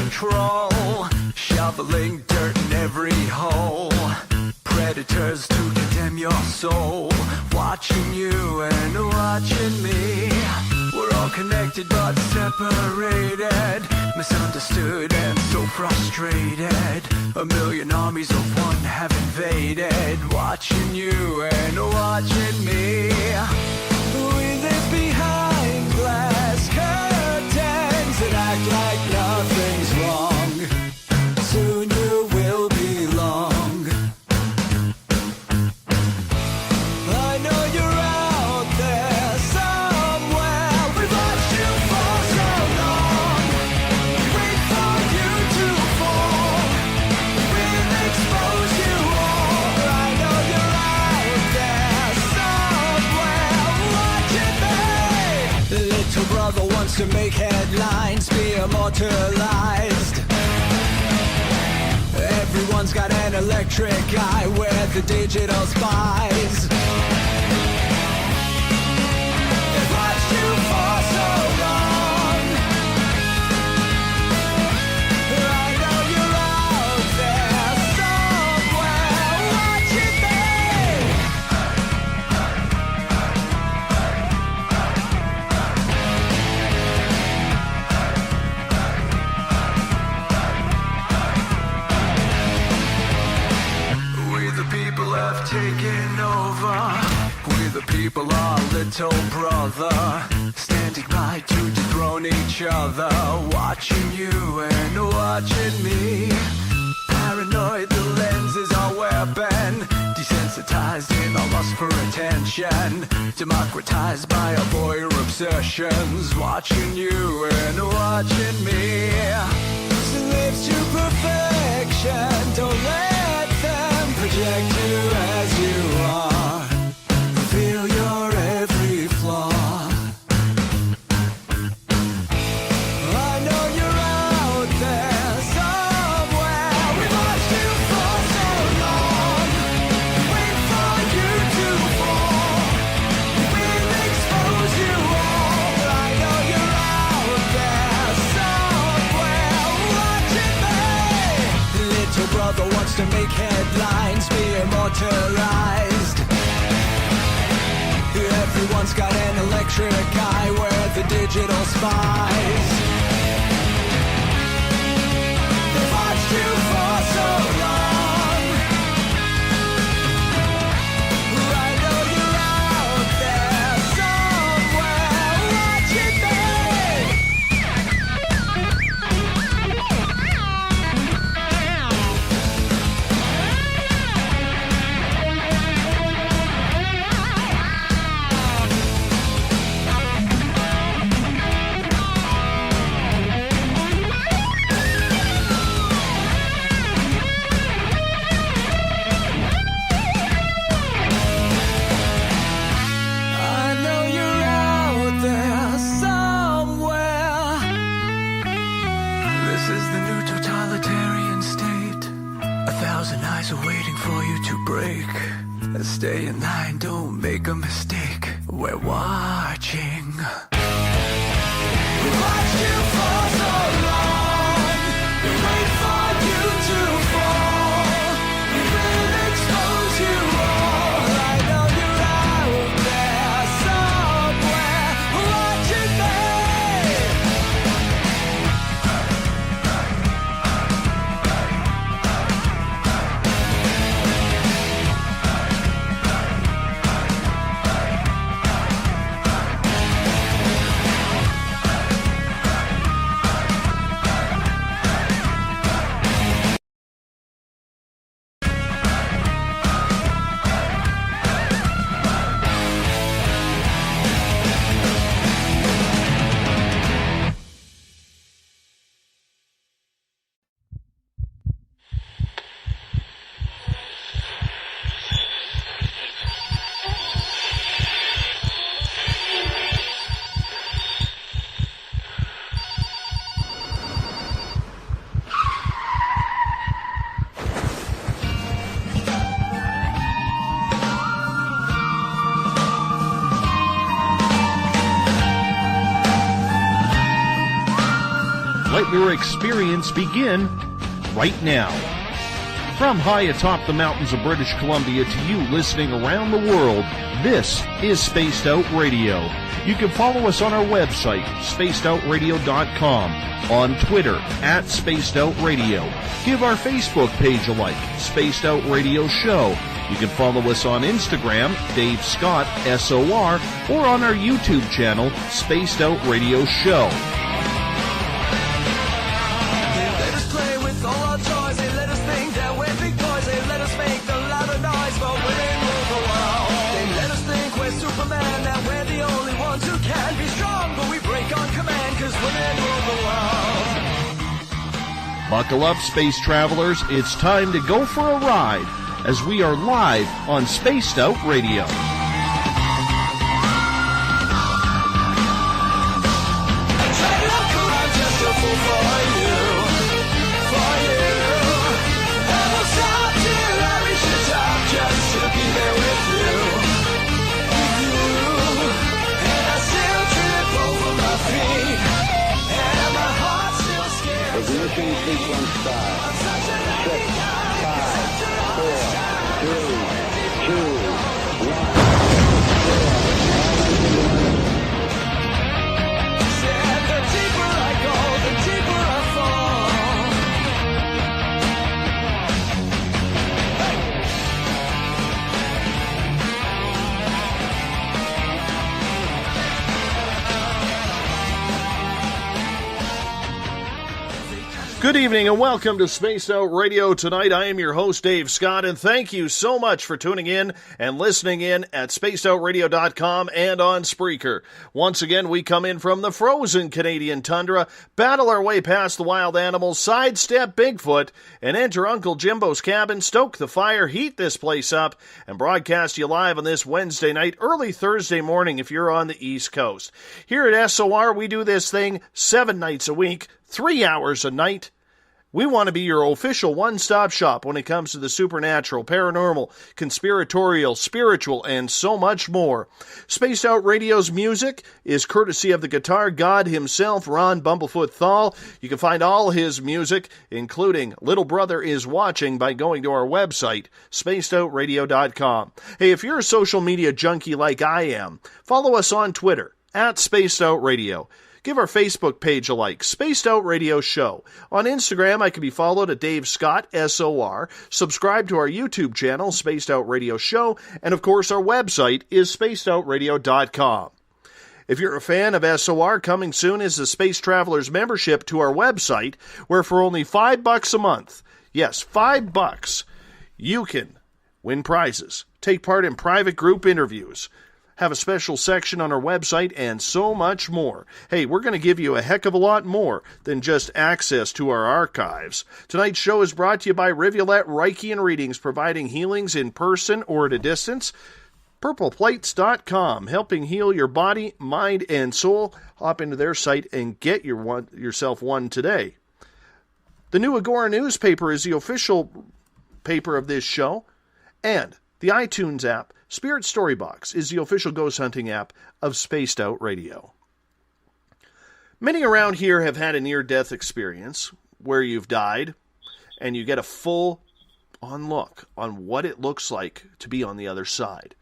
control, shoveling dirt in every hole. Predators to condemn your soul, watching you and watching me. We're all connected but separated, misunderstood and so frustrated. A million armies of one have invaded, watching you and watching me. We live behind glass curtains and act like nothing's wrong. Soon you will belong. I know you're out there somewhere. We've watched you for so long. Wait for you to fall. We'll expose you all. I know you're out there somewhere watching me. Little brother wants to make headlines, be immortalized. Everyone's got an electric eye, we're the digital spies. They've watched you for so long. I know you're out there somewhere watching me. We the people have taken over. We the people are little brother, standing by to dethrone each other, watching you and watching me. Paranoid, the lens is our weapon, desensitized in our lust for attention, democratized by our voyeur obsessions, watching you and watching me. Slaves to perfection, don't let them project you as you are. Reveal your every flaw. I know you're out there somewhere. We've watched you for so long. Wait for you to fall. We'll expose you all. I know you're out there somewhere watching me. Little brother wants to make headlines, be immortalized. Everyone's got an electric eye, we're the digital spies. They've watched you for so long. I know you're out there somewhere watching me. I know you're out there somewhere. This is the new totalitarian state. 1,000 eyes are waiting for you to break. Stay in line, don't make a mistake. We're watching. We watched you for so long. We wait for you to fall. We will expose you all. I know you're out there somewhere watching me. Let your experience begin right now. From high atop the mountains of British Columbia to you listening around the world, this is Spaced Out Radio. You can follow us on our website, spacedoutradio.com, on Twitter, @SpacedOutRadio. Give our Facebook page a like, Spaced Out Radio Show. You can follow us on Instagram, Dave Scott, SOR, or on our YouTube channel, Spaced Out Radio Show. Buckle up, space travelers. It's time to go for a ride as we are live on Spaced Out Radio. Ignition sequence start. 6, 5, 4, 3, 2, 1. The deeper I go, the deeper I fall. Good evening and welcome to Spaced Out Radio. Tonight I am your host, Dave Scott, and thank you so much for tuning in and listening in at spacedoutradio.com and on Spreaker. Once again, we come in from the frozen Canadian tundra, battle our way past the wild animals, sidestep Bigfoot, and enter Uncle Jimbo's cabin, stoke the fire, heat this place up, and broadcast you live on this Wednesday night, early Thursday morning if you're on the East Coast. Here at SOR, we do this thing 7 nights a week, 3 hours a night. We want to be your official one-stop shop when it comes to the supernatural, paranormal, conspiratorial, spiritual, and so much more. Spaced Out Radio's music is courtesy of the guitar god himself, Ron Bumblefoot THAL. You can find all his music, including Little Brother Is Watching, by going to our website, spacedoutradio.com. Hey, if you're a social media junkie like I am, follow us on Twitter, @SpacedOutRadio. Give our Facebook page a like, Spaced Out Radio Show. On Instagram, I can be followed at Dave Scott, SOR. Subscribe to our YouTube channel, Spaced Out Radio Show. And of course, our website is spacedoutradio.com. If you're a fan of SOR, coming soon is the Space Travelers membership to our website, where for only $5 a month, yes, $5, you can win prizes, take part in private group interviews, have a special section on our website, and so much more. Hey, we're going to give you a heck of a lot more than just access to our archives. Tonight's show is brought to you by Rivulet Reiki and Readings, providing healings in person or at a distance. PurplePlates.com, helping heal your body, mind, and soul. Hop into their site and get yourself one today. The New Agora newspaper is the official paper of this show, and the iTunes app, Spirit Storybox, is the official ghost hunting app of Spaced Out Radio. Many around here have had a near-death experience where you've died and you get a full-on look on what it looks like to be on the other side.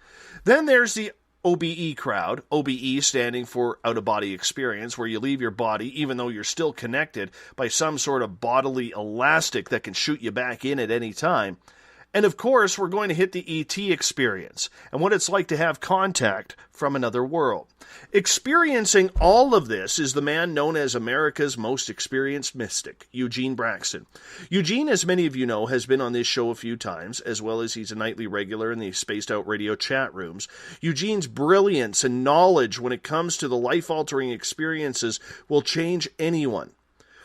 Then there's the OBE crowd, OBE standing for out-of-body experience, where you leave your body even though you're still connected by some sort of bodily elastic that can shoot you back in at any time. And of course, we're going to hit the ET experience and what it's like to have contact from another world. Experiencing all of this is the man known as America's most experienced mystic, Eugene Braxton. Eugene, as many of you know, has been on this show a few times, as well as he's a nightly regular in the Spaced Out Radio chat rooms. Eugene's brilliance and knowledge when it comes to the life-altering experiences will change anyone.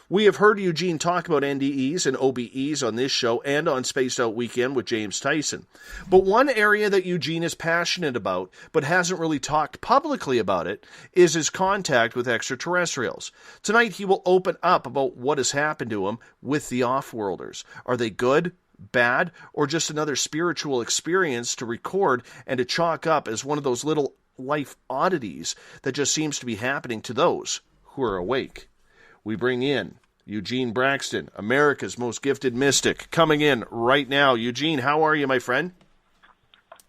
We have heard Eugene talk about NDEs and OBEs on this show and on Spaced Out Weekend with James Tyson. But one area that Eugene is passionate about, but hasn't really talked publicly about it, is his contact with extraterrestrials. Tonight he will open up about what has happened to him with the off-worlders. Are they good, bad, or just another spiritual experience to record and to chalk up as one of those little life oddities that just seems to be happening to those who are awake? We bring in Eugene Braxton, America's most gifted mystic, coming in right now. Eugene, how are you, my friend?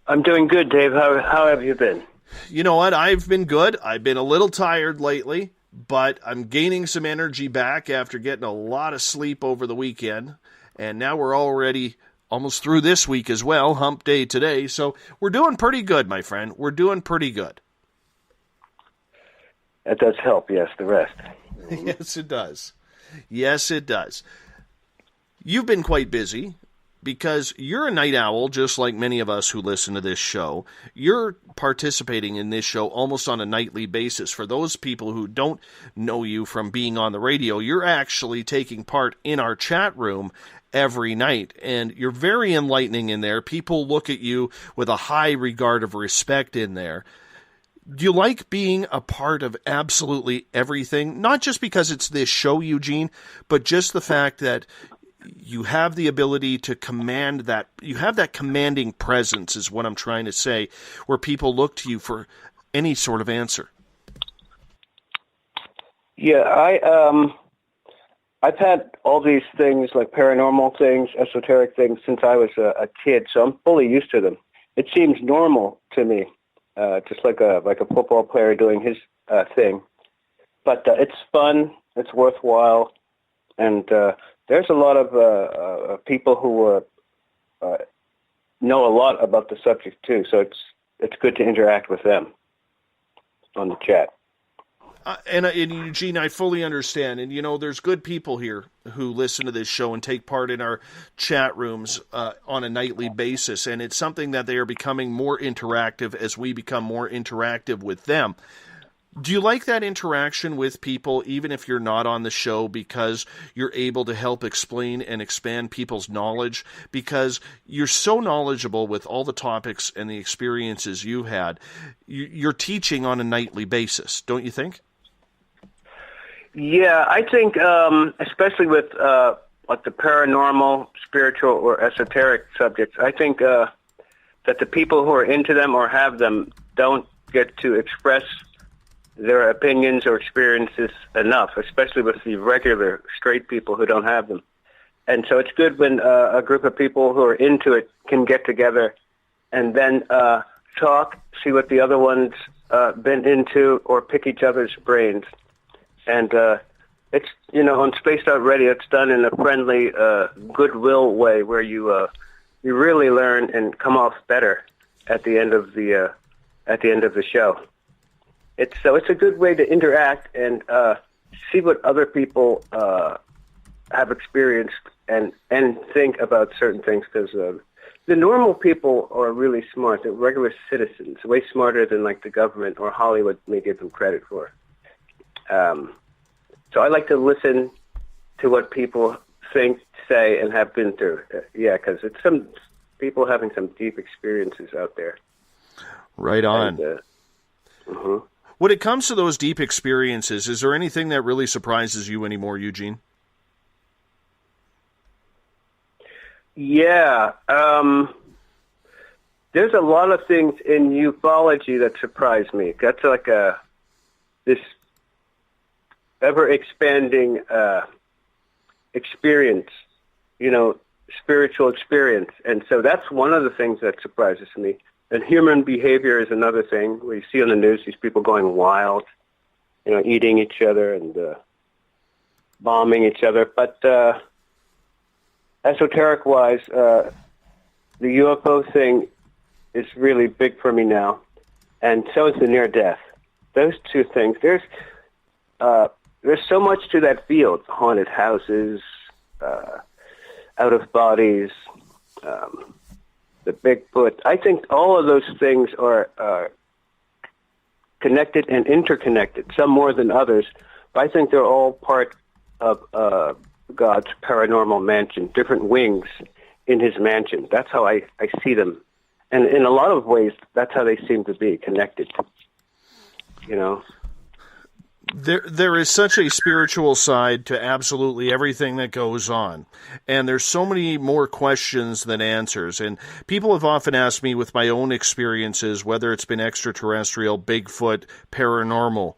I'm doing good, Dave. How have you been? You know what? I've been good. I've been a little tired lately, but I'm gaining some energy back after getting a lot of sleep over the weekend. And now we're already almost through this week as well, hump day today. So we're doing pretty good, my friend. We're doing pretty good. That does help, yes, the rest. Yes, it does. Yes, it does. You've been quite busy because you're a night owl, just like many of us who listen to this show. You're participating in this show almost on a nightly basis. For those people who don't know you from being on the radio, you're actually taking part in our chat room every night, and you're very enlightening in there. People look at you with a high regard of respect in there. Do you like being a part of absolutely everything? Not just because it's this show, Eugene, but just the fact that you have the ability to command that. You have that commanding presence is what I'm trying to say, where people look to you for any sort of answer. Yeah, I've had all these things, like paranormal things, esoteric things, since I was a kid, so I'm fully used to them. It seems normal to me. Just like a football player doing his thing. But it's fun, it's worthwhile, and there's a lot of people who know a lot about the subject too, so it's good to interact with them on the chat. And Eugene, I fully understand. And, you know, there's good people here who listen to this show and take part in our chat rooms on a nightly basis. And it's something that they are becoming more interactive as we become more interactive with them. Do you like that interaction with people, even if you're not on the show, because you're able to help explain and expand people's knowledge? Because you're so knowledgeable with all the topics and the experiences you had. You're teaching on a nightly basis, don't you think? Yeah, I think, especially with like the paranormal, spiritual, or esoteric subjects, I think that the people who are into them or have them don't get to express their opinions or experiences enough, especially with the regular straight people who don't have them. And so it's good when a group of people who are into it can get together and then talk, see what the other ones been into, or pick each other's brains. And it's, you know, on Spaced Out Radio, it's done in a friendly, goodwill way where you really learn and come off better at the end of the show. It's a good way to interact and see what other people have experienced and think about certain things, because the normal people are really smart. They're regular citizens, way smarter than like the government or Hollywood may give them credit for. So I like to listen to what people think, say, and have been through. Yeah, because it's some people having some deep experiences out there. Right on. And, When it comes to those deep experiences, is there anything that really surprises you anymore, Eugene? Yeah. There's a lot of things in ufology that surprise me. That's like this ever-expanding experience, you know, spiritual experience. And so that's one of the things that surprises me. And human behavior is another thing. We see on the news these people going wild, you know, eating each other and bombing each other. But esoteric-wise, the UFO thing is really big for me now, and so is the near-death. Those two things. There's so much to that field: haunted houses, out of bodies, the Bigfoot. I think all of those things are connected and interconnected, some more than others, but I think they're all part of God's paranormal mansion, different wings in his mansion. That's how I see them. And in a lot of ways, that's how they seem to be connected, you know. There is such a spiritual side to absolutely everything that goes on. And there's so many more questions than answers. And people have often asked me with my own experiences, whether it's been extraterrestrial, Bigfoot, paranormal,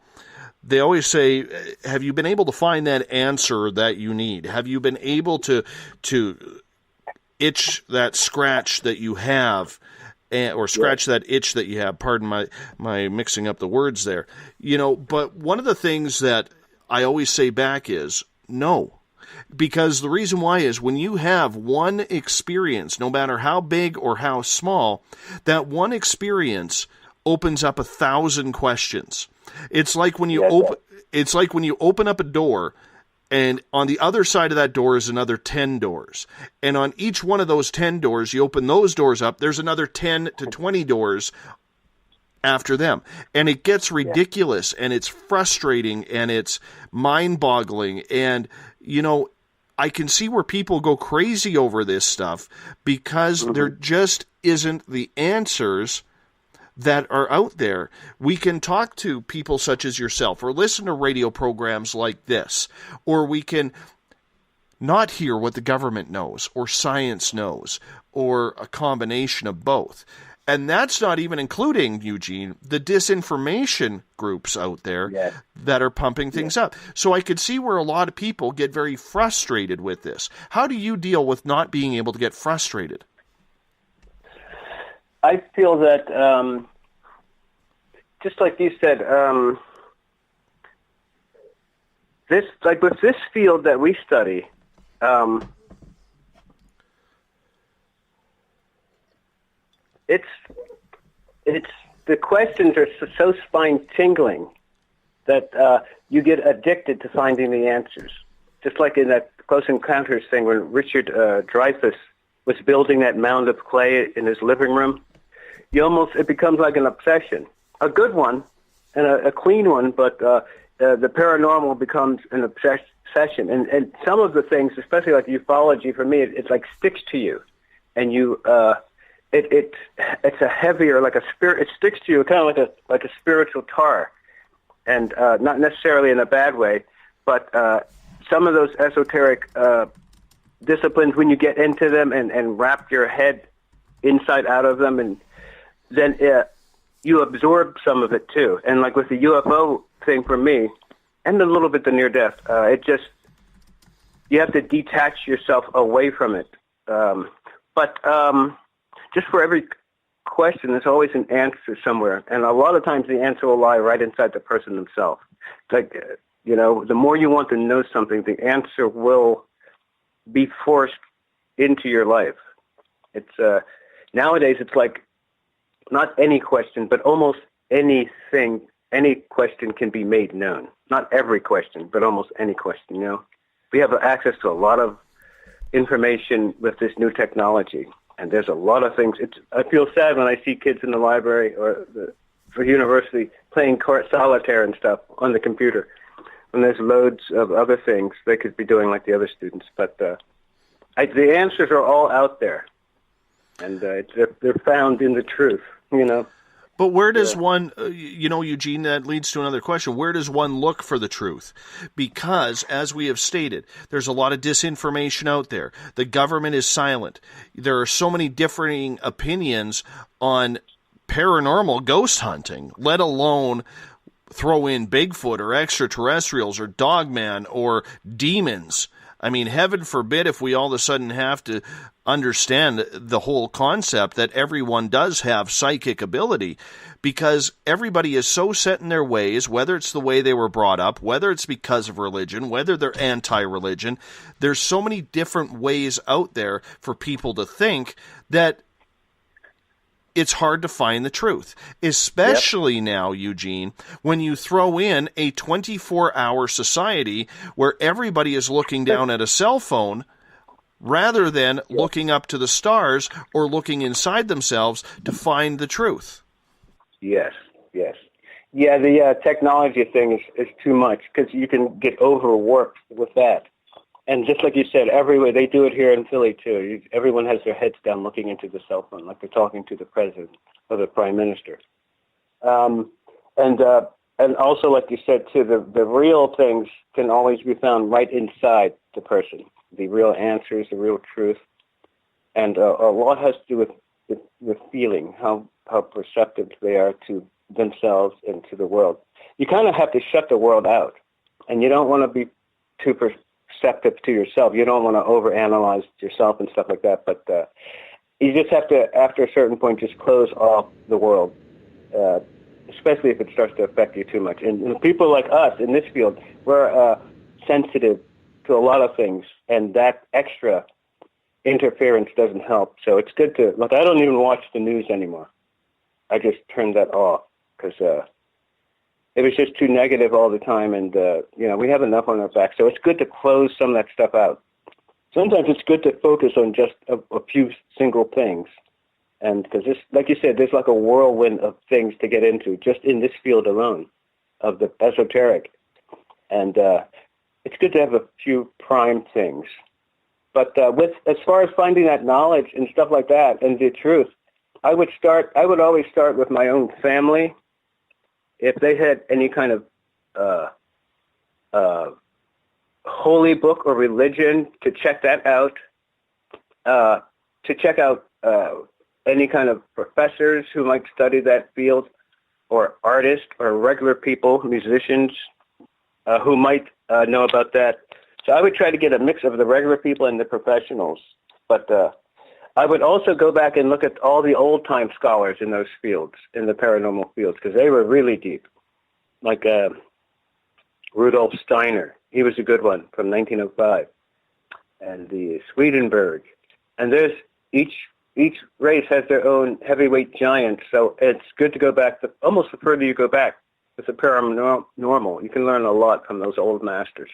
they always say, have you been able to find that answer that you need? Have you been able to itch that scratch that you have, or scratch that itch that you have? Pardon my mixing up the words there. But one of the things that I always say back is no. Because the reason why is when you have one experience, no matter how big or how small, that one experience opens up 1,000 questions. It's like when you open up a door, and on the other side of that door is another 10 doors. And on each one of those 10 doors, you open those doors up, there's another 10 to 20 doors after them. And it gets ridiculous, and it's frustrating, and it's mind-boggling. And, I can see where people go crazy over this stuff because there just isn't the answers that are out there. We can talk to people such as yourself, or listen to radio programs like this, or we can not hear what the government knows, or science knows, or a combination of both. And that's not even including, Eugene, the disinformation groups out there that are pumping things up. So I could see where a lot of people get very frustrated with this. How do you deal with not being able to get frustrated? I feel that, just like you said, with this field that we study, it's the questions are so spine-tingling that you get addicted to finding the answers. Just like in that Close Encounters thing when Richard Dreyfuss was building that mound of clay in his living room, it becomes like an obsession. A good one and a clean one, but the paranormal becomes an obsession. And some of the things, especially like ufology, for me, it's like sticks to you, and you. It's a heavier, like a spirit. It sticks to you, kind of like a spiritual tar, and not necessarily in a bad way, but some of those esoteric disciplines, when you get into them and wrap your head inside out of them, and then you absorb some of it too. And like with the UFO thing for me, and a little bit the near death, you have to detach yourself away from it. But just for every question, there's always an answer somewhere. And a lot of times the answer will lie right inside the person themselves. Like, the more you want to know something, the answer will be forced into your life. It's nowadays it's like not any question, but almost anything, any question can be made known. Not every question, but almost any question, We have access to a lot of information with this new technology. And there's a lot of things. I feel sad when I see kids in the library or for university playing solitaire and stuff on the computer. And there's loads of other things they could be doing like the other students. But the answers are all out there, and they're found in the truth. But where does one, Eugene, that leads to another question. Where does one look for the truth? Because, as we have stated, there's a lot of disinformation out there. The government is silent. There are so many differing opinions on paranormal ghost hunting, let alone throw in Bigfoot or extraterrestrials or Dogman or demons. I mean, heaven forbid if we all of a sudden have to understand the whole concept that everyone does have psychic ability, because everybody is so set in their ways, whether it's the way they were brought up, whether it's because of religion, whether they're anti-religion. There's so many different ways out there for people to think that it's hard to find the truth, especially now, Eugene, when you throw in a 24-hour society where everybody is looking down at a cell phone rather than looking up to the stars or looking inside themselves to find the truth. Yes. Yeah, the technology thing is too much because you can get overworked with that. And just like you said, everywhere, they do it here in Philly too. Everyone has their heads down looking into the cell phone like they're talking to the president or the prime minister. And also, like you said too, the real things can always be found right inside the person. The real answers, the real truth. And a lot has to do with feeling, how perceptive they are to themselves into the world. You kind of have to shut the world out, and you don't want to be too perceptive to yourself. You don't want to overanalyze yourself and stuff like that, but you just have to, after a certain point, just close off the world, especially if it starts to affect you too much. And people like us in this field, we're sensitive to a lot of things, and that extra interference doesn't help. So it's good to, look, I don't even watch the news anymore. I just turned that off because it was just too negative all the time, and, we have enough on our back. So it's good to close some of that stuff out. Sometimes it's good to focus on just a few single things. And because, like you said, there's like a whirlwind of things to get into just in this field alone of the esoteric. And it's good to have a few prime things. But as far as finding that knowledge and stuff like that and the truth, I would always start with my own family. If they had any kind of holy book or religion, to check that out, to check out any kind of professors who might study that field, or artists or regular people, musicians, who might know about that. So I would try to get a mix of the regular people and the professionals. But I would also go back and look at all the old-time scholars in those fields, in the paranormal fields, because they were really deep. Like Rudolf Steiner, he was a good one from 1905, and the Swedenborg. And there's each race has their own heavyweight giant, so it's good to go back. Almost the further you go back with the paranormal, you can learn a lot from those old masters.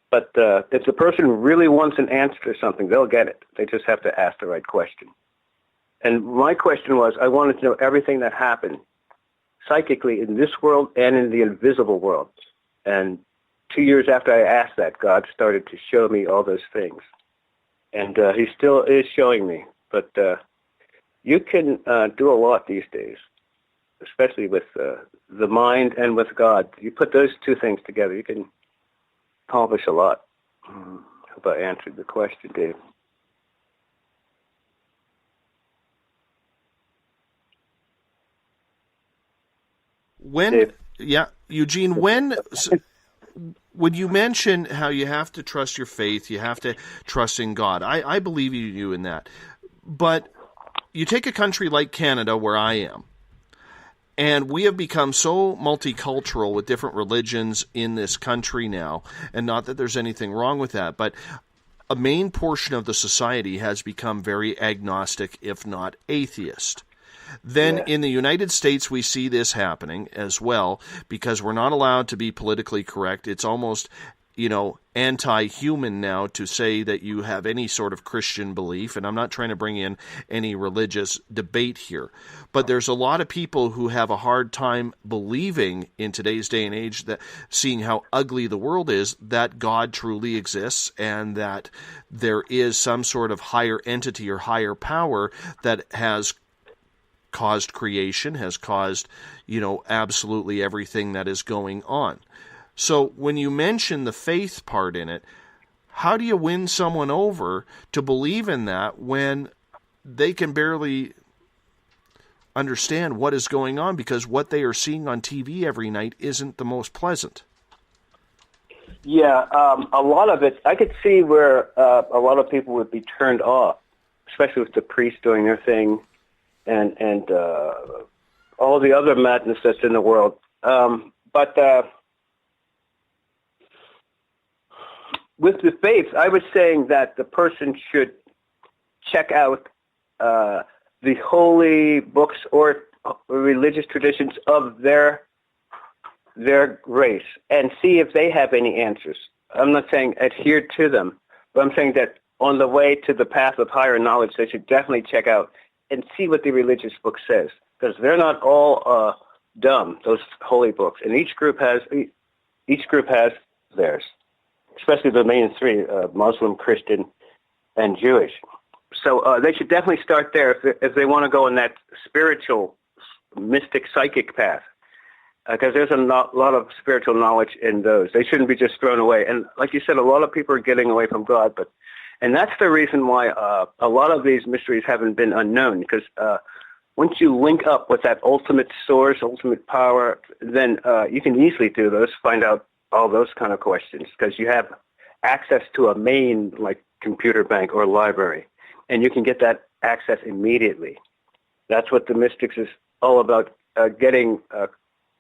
But if the person really wants an answer to something, they'll get it. They just have to ask the right question. And my question was, I wanted to know everything that happened psychically in this world and in the invisible world. And 2 years after I asked that, God started to show me all those things. And he still is showing me. But you can do a lot these days, especially with the mind and with God. You put those two things together, you can accomplish a lot. Hope I answered the question, Dave. Eugene, when you mention how you have to trust your faith, you have to trust in God, I believe you in that. But you take a country like Canada, where I am, and we have become so multicultural with different religions in this country now, and not that there's anything wrong with that, but a main portion of the society has become very agnostic, if not atheist. Then in the United States, we see this happening as well, because we're not allowed to be politically correct. It's almost, anti-human now to say that you have any sort of Christian belief, and I'm not trying to bring in any religious debate here. But there's a lot of people who have a hard time believing in today's day and age, that seeing how ugly the world is, that God truly exists and that there is some sort of higher entity or higher power that has caused creation, has caused, absolutely everything that is going on. So when you mention the faith part in it, how do you win someone over to believe in that when they can barely understand what is going on, because what they are seeing on TV every night isn't the most pleasant? Yeah, a lot of it, I could see where a lot of people would be turned off, especially with the priests doing their thing, and all the other madness that's in the world. But with the faith, I was saying that the person should check out the holy books or religious traditions of their race and see if they have any answers. I'm not saying adhere to them, but I'm saying that on the way to the path of higher knowledge, they should definitely check out and see what the religious book says, because they're not all dumb, those holy books. And each group has theirs, especially the main three, Muslim, Christian, and Jewish. So they should definitely start there if they want to go in that spiritual, mystic, psychic path, because there's a lot of spiritual knowledge in those. They shouldn't be just thrown away. And like you said, a lot of people are getting away from God, and that's the reason why a lot of these mysteries haven't been unknown, because once you link up with that ultimate source, ultimate power, then you can easily do those, find out all those kind of questions, because you have access to a main, like, computer bank or library, and you can get that access immediately. That's what the mystics is all about, getting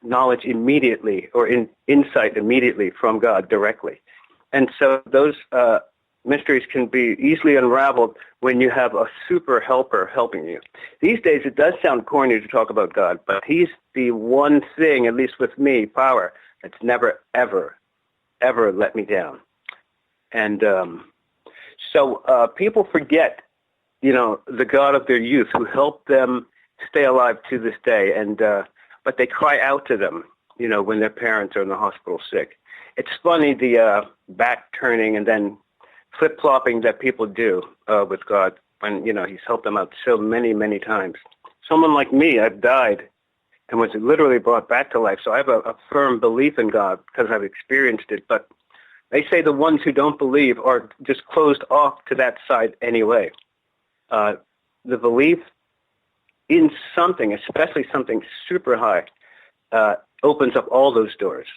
knowledge immediately, or insight immediately from God directly. And so those mysteries can be easily unraveled when you have a super helper helping you. These days, it does sound corny to talk about God, but he's the one thing, at least with me, power, that's never, ever, ever let me down. And so people forget, the God of their youth who helped them stay alive to this day, and but they cry out to them, when their parents are in the hospital sick. It's funny, the back turning and then flip-flopping that people do with God when, he's helped them out so many, many times. Someone like me, I've died and was literally brought back to life, so I have a firm belief in God because I've experienced it. But they say the ones who don't believe are just closed off to that side anyway. The belief in something, especially something super high, opens up all those doors.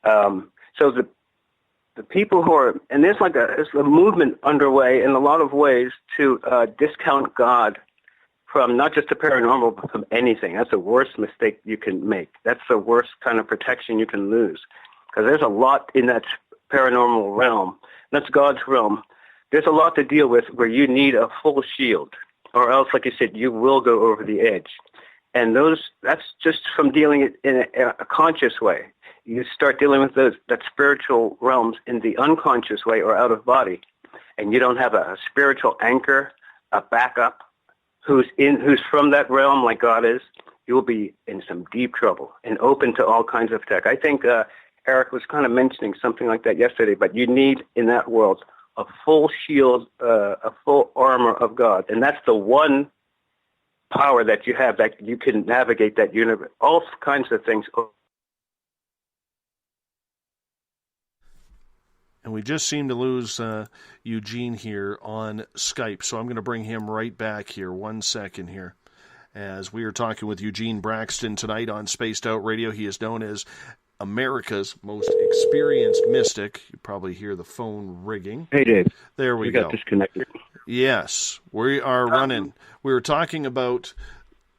So the people who are, and there's a movement underway in a lot of ways to discount God from not just the paranormal, but from anything. That's the worst mistake you can make. That's the worst kind of protection you can lose, because there's a lot in that paranormal realm. That's God's realm. There's a lot to deal with where you need a full shield, or else, like you said, you will go over the edge. And that's just from dealing it in a conscious way. You start dealing with that spiritual realms in the unconscious way or out of body, and you don't have a spiritual anchor, a backup, who's from that realm like God is, you will be in some deep trouble and open to all kinds of attack. I think Eric was kind of mentioning something like that yesterday, but you need in that world a full shield, a full armor of God, and that's the one power that you have that you can navigate that universe, all kinds of things. And we just seem to lose Eugene here on Skype, so I'm going to bring him right back here. 1 second here. As we are talking with Eugene Braxton tonight on Spaced Out Radio. He is known as America's most experienced mystic. You probably hear the phone ringing. Hey, Dave. There we go. Got disconnected. Yes, we are running. We were talking about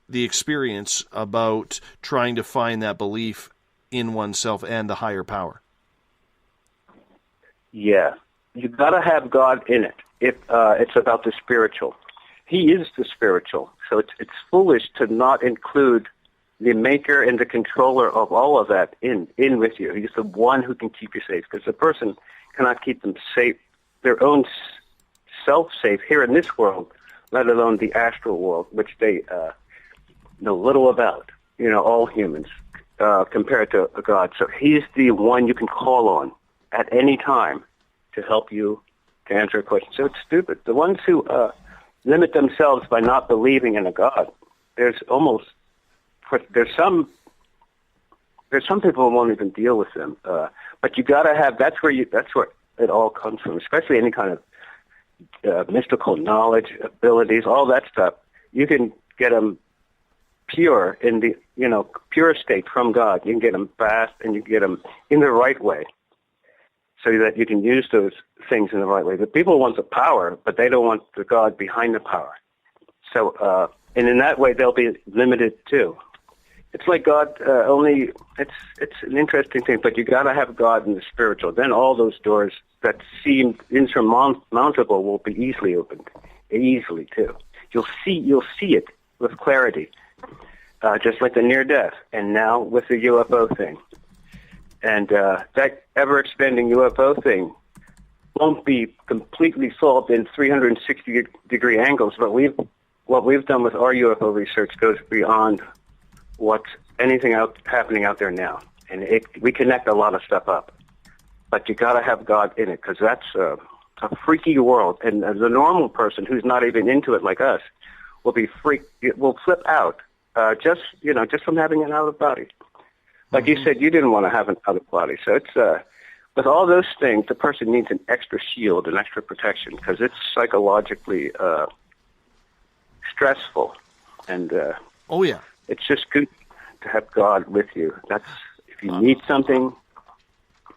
the experience, about trying to find that belief in oneself and the higher power. Yeah, you got to have God in it. If it's about the spiritual, He is the spiritual. So it's foolish to not include the maker and the controller of all of that in with you. He's the one who can keep you safe, because the person cannot keep them safe, their own self safe here in this world, let alone the astral world, which they know little about. All humans compared to God. So He's the one you can call on at any time to help you to answer a question. So it's stupid. The ones who limit themselves by not believing in a God, there's some people who won't even deal with them. But you got to have, that's where it all comes from, especially any kind of mystical knowledge, abilities, all that stuff. You can get them pure in the, pure state from God. You can get them fast, and you can get them in the right way, so that you can use those things in the right way. The people want the power, but they don't want the God behind the power. So, and in that way, they'll be limited too. It's like God only. It's an interesting thing, but you got to have God in the spiritual. Then all those doors that seem insurmountable will be easily opened, easily too. You'll see it with clarity, just like the near death, and now with the UFO thing. And that ever-expanding UFO thing won't be completely solved in 360-degree angles, but what we've done with our UFO research goes beyond what's anything happening out there now. And we connect a lot of stuff up. But you got to have God in it, because that's a freaky world. And the normal person who's not even into it like us will flip out just from having an out-of-body. Like you said, you didn't want to have an out-of-body. So it's with all those things, the person needs an extra shield, an extra protection, because it's psychologically stressful And Oh, yeah. it's just good to have God with you. That's if you need something,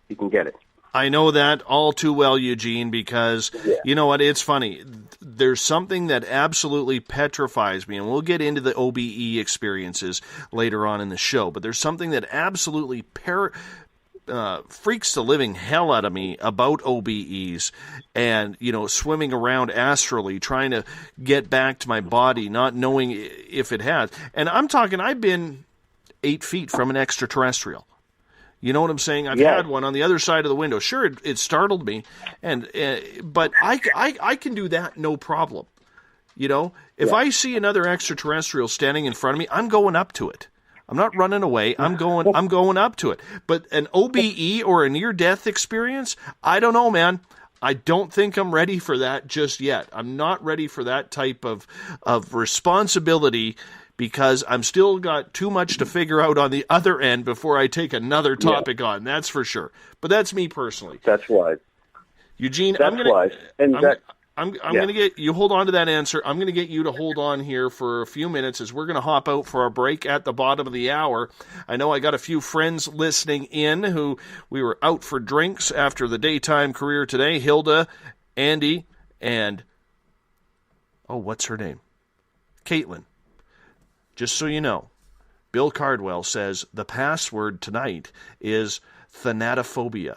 you can get it. I know that all too well, Eugene, because you know what? It's funny. There's something that absolutely petrifies me, and we'll get into the OBE experiences later on in the show, but there's something that absolutely freaks the living hell out of me about OBEs and, swimming around astrally, trying to get back to my body, not knowing if it has. And I'm talking, I've been 8 feet from an extraterrestrial. You know what I'm saying? I've had one on the other side of the window. Sure, it startled me, but I can do that no problem. If I see another extraterrestrial standing in front of me, I'm going up to it. I'm not running away. I'm going up to it. But an OBE or a near-death experience, I don't know, man. I don't think I'm ready for that just yet. I'm not ready for that type of responsibility, because I'm still got too much to figure out on the other end before I take another topic on. That's for sure. But that's me personally. That's wise. Eugene, I'm going to get you, hold on to that answer. I'm going to get you to hold on here for a few minutes as we're going to hop out for our break at the bottom of the hour. I know I got a few friends listening in who we were out for drinks after the daytime career today. Hilda, Andy, and what's her name? Caitlin. Just so you know, Bill Cardwell says the password tonight is thanatophobia.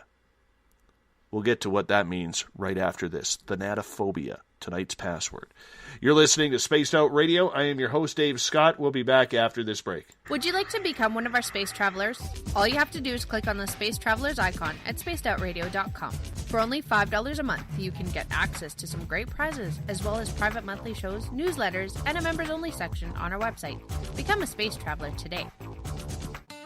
We'll get to what that means right after this. Thanatophobia, tonight's password. You're listening to Spaced Out Radio. I am your host, Dave Scott. We'll be back after this break. Would you like to become one of our space travelers? All you have to do is click on the Space Travelers icon at spacedoutradio.com. For only $5 a month, you can get access to some great prizes, as well as private monthly shows, newsletters, and a members-only section on our website. Become a space traveler today.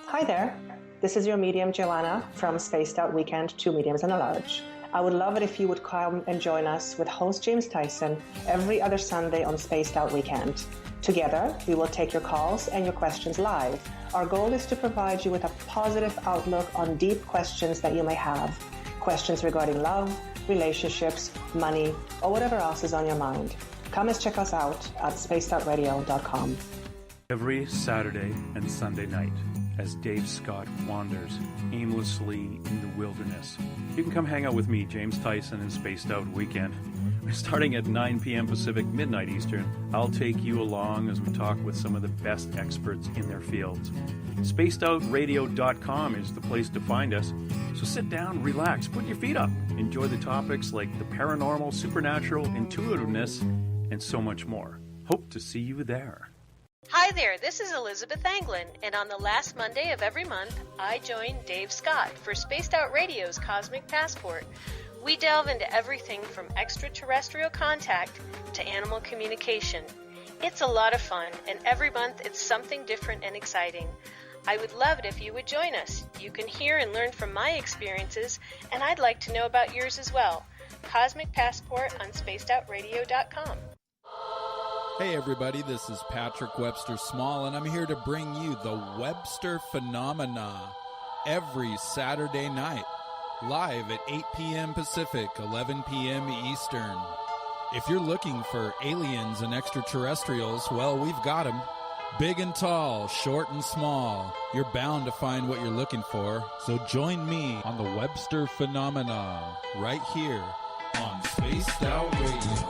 Hi there. This is your medium, Joanna, from Spaced Out Weekend, 2 mediums and a large. I would love it if you would come and join us with host James Tyson every other Sunday on Spaced Out Weekend. Together, we will take your calls and your questions live. Our goal is to provide you with a positive outlook on deep questions that you may have. Questions regarding love, relationships, money, or whatever else is on your mind. Come and check us out at spacedoutradio.com. Every Saturday and Sunday night, as Dave Scott wanders aimlessly in the wilderness, you can come hang out with me, James Tyson, in Spaced Out Weekend. Starting at 9 p.m. Pacific, midnight Eastern, I'll take you along as we talk with some of the best experts in their fields. SpacedOutRadio.com is the place to find us. So sit down, relax, put your feet up. Enjoy the topics like the paranormal, supernatural, intuitiveness, and so much more. Hope to see you there. Hi there, this is Elizabeth Anglin, and on the last Monday of every month, I join Dave Scott for Spaced Out Radio's Cosmic Passport. We delve into everything from extraterrestrial contact to animal communication. It's a lot of fun, and every month it's something different and exciting. I would love it if you would join us. You can hear and learn from my experiences, and I'd like to know about yours as well. Cosmic Passport on spacedoutradio.com. Hey everybody, this is Patrick Webster Small, and I'm here to bring you the Webster Phenomena every Saturday night, live at 8 p.m. Pacific, 11 p.m. Eastern. If you're looking for aliens and extraterrestrials, well, we've got them. Big and tall, short and small. You're bound to find what you're looking for, so join me on the Webster Phenomena right here on Spaced Out Radio.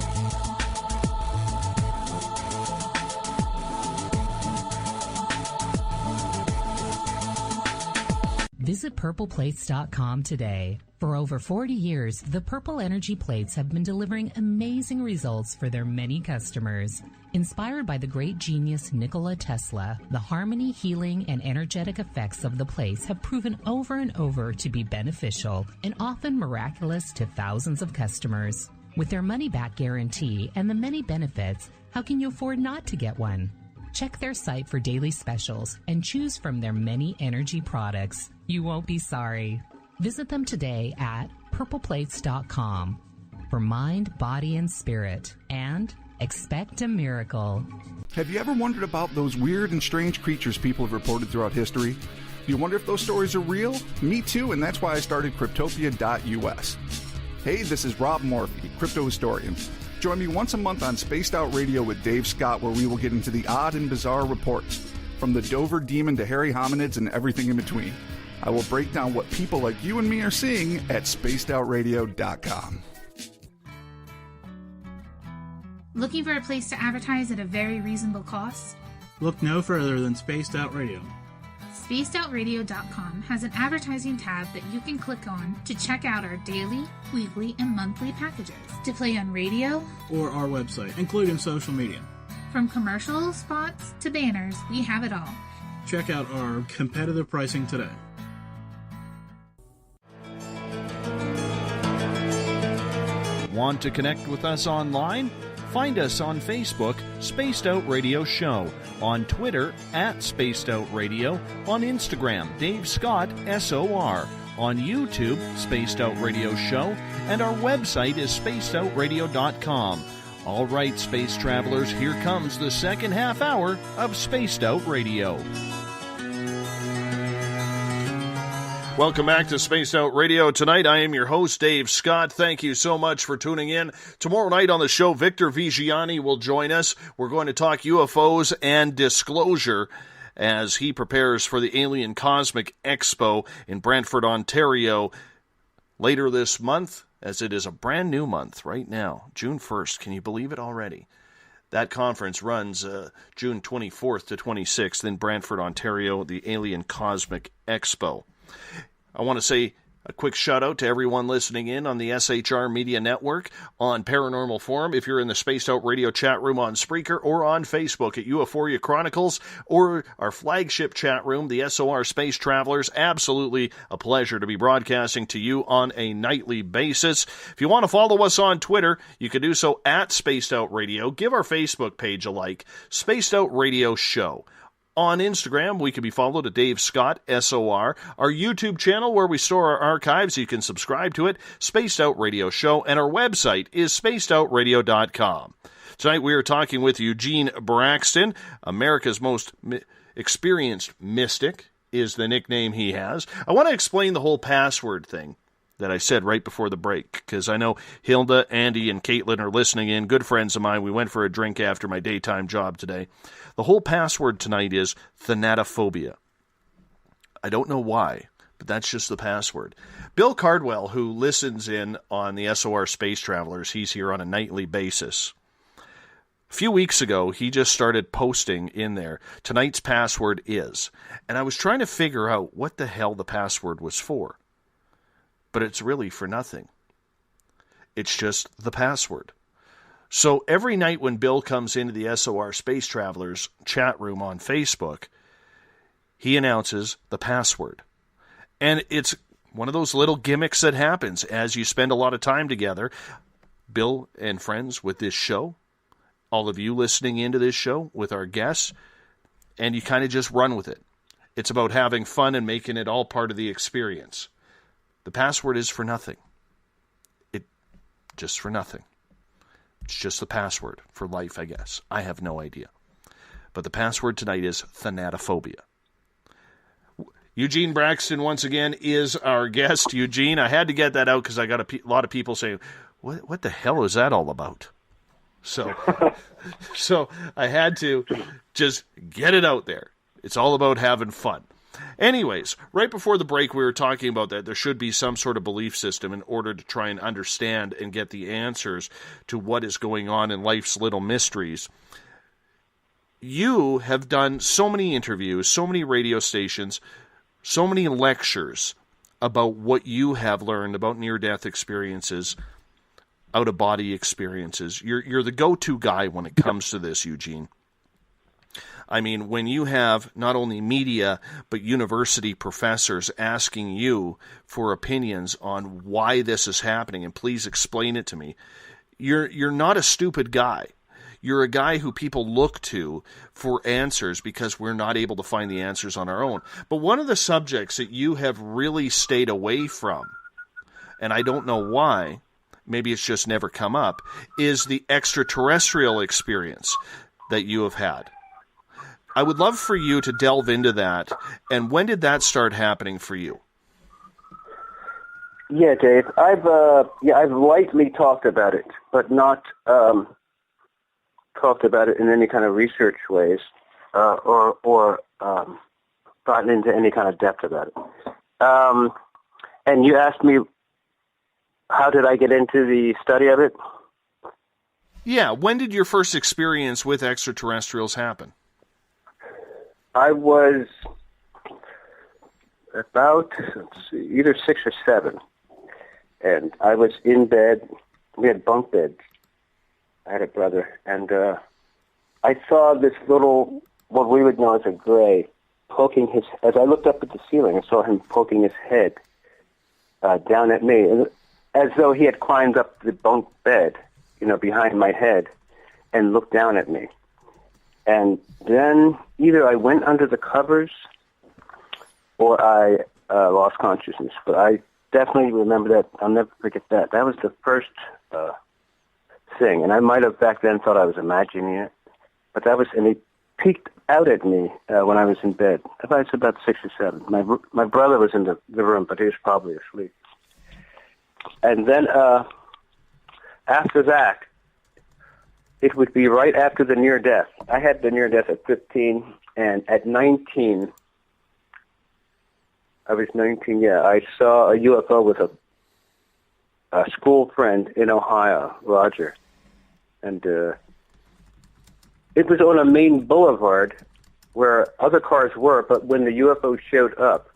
Visit purpleplates.com today. For over 40 years, the Purple Energy Plates have been delivering amazing results for their many customers. Inspired by the great genius Nikola Tesla, the harmony, healing, and energetic effects of the plates have proven over and over to be beneficial and often miraculous to thousands of customers. With their money-back guarantee and the many benefits, how can you afford not to get one? Check their site for daily specials and choose from their many energy products. You won't be sorry. Visit them today at purpleplates.com for mind, body, and spirit, and expect a miracle. Have you ever wondered about those weird and strange creatures people have reported throughout history? Do you wonder if those stories are real? Me too, and that's why I started Cryptopia.us. Hey, this is Rob Morphy, crypto historian. Join me once a month on Spaced Out Radio with Dave Scott, where we will get into the odd and bizarre reports, from the Dover demon to hairy hominids and everything in between. I will break down what people like you and me are seeing at spacedoutradio.com. Looking for a place to advertise at a very reasonable cost? Look no further than Spaced Out Radio. SpacedOutRadio.com has an advertising tab that you can click on to check out our daily, weekly, and monthly packages to play on radio or our website, including social media. From commercial spots to banners, we have it all. Check out our competitive pricing today. Want to connect with us online? Find us on Facebook, Spaced Out Radio Show, on Twitter, @Spaced Out Radio, on Instagram, Dave Scott, SOR, on YouTube, Spaced Out Radio Show, and our website is spacedoutradio.com. All right, space travelers, here comes the second half hour of Spaced Out Radio. Welcome back to Spaced Out Radio. Tonight, I am your host, Dave Scott. Thank you so much for tuning in. Tomorrow night on the show, Victor Vigiani will join us. We're going to talk UFOs and disclosure as he prepares for the Alien Cosmic Expo in Brantford, Ontario, later this month, as it is a brand new month right now, June 1st. Can you believe it already? That conference runs June 24th to 26th in Brantford, Ontario, the Alien Cosmic Expo. I want to say a quick shout out to everyone listening in on the SHR Media Network, on Paranormal Forum, if you're in the Spaced Out Radio chat room on Spreaker, or on Facebook at Euphoria Chronicles, or our flagship chat room, the SOR Space Travelers. Absolutely a pleasure to be broadcasting to you on a nightly basis. If you want to follow us on Twitter, you can do so at Spaced Out Radio. Give our Facebook page a like, Spaced Out Radio Show. On Instagram, we can be followed at Dave Scott, SOR. Our YouTube channel, where we store our archives, you can subscribe to it, Spaced Out Radio Show, and our website is spacedoutradio.com. Tonight we are talking with Eugene Braxton, America's most experienced mystic, is the nickname he has. I want to explain the whole password thing that I said right before the break, because I know Hilda, Andy, and Caitlin are listening in, good friends of mine. We went for a drink after my daytime job today. The whole password tonight is thanatophobia. I don't know why, but that's just the password. Bill Cardwell, who listens in on the SOR Space Travelers, he's here on a nightly basis. A few weeks ago, he just started posting in there, tonight's password is. And I was trying to figure out what the hell the password was for. But it's really for nothing. It's just the password. So every night when Bill comes into the SOR Space Travelers chat room on Facebook, he announces the password. And it's one of those little gimmicks that happens as you spend a lot of time together, Bill and friends, with this show, all of you listening into this show with our guests, and you kind of just run with it. It's about having fun and making it all part of the experience. The password is for nothing. Just for nothing. It's just the password for life, I guess. I have no idea. But the password tonight is thanatophobia. Eugene Braxton, once again, is our guest. Eugene, I had to get that out because I got a lot of people saying, what the hell is that all about? So I had to just get it out there. It's all about having fun. Anyways, right before the break, we were talking about that there should be some sort of belief system in order to try and understand and get the answers to what is going on in life's little mysteries. You have done so many interviews, so many radio stations, so many lectures about what you have learned about near-death experiences, out-of-body experiences. You're the go-to guy when it comes to this, Eugene. I mean, when you have not only media, but university professors asking you for opinions on why this is happening, and please explain it to me, you're not a stupid guy. You're a guy who people look to for answers because we're not able to find the answers on our own. But one of the subjects that you have really stayed away from, and I don't know why, maybe it's just never come up, is the extraterrestrial experience that you have had. I would love for you to delve into that. And when did that start happening for you? Yeah, Dave. I've lightly talked about it, but not talked about it in any kind of research ways, or gotten into any kind of depth about it. And you asked me, how did I get into the study of it? Yeah, when did your first experience with extraterrestrials happen? I was about, either 6 or 7. And I was in bed. We had bunk beds. I had a brother. And I saw this little, what we would know as a gray, poking his, as I looked up at the ceiling, I saw him poking his head down at me, as though he had climbed up the bunk bed, behind my head, and looked down at me. And then either I went under the covers or I lost consciousness. But I definitely remember that. I'll never forget that. That was the first thing. And I might have back then thought I was imagining it. But that was, and he peeked out at me when I was in bed. I was about 6 or 7. My brother was in the room, but he was probably asleep. And then after that, it would be right after the near death. I had the near death at 15, and at 19, I was 19, yeah, I saw a UFO with a school friend in Ohio, Roger. And it was on a main boulevard where other cars were, but when the UFO showed up,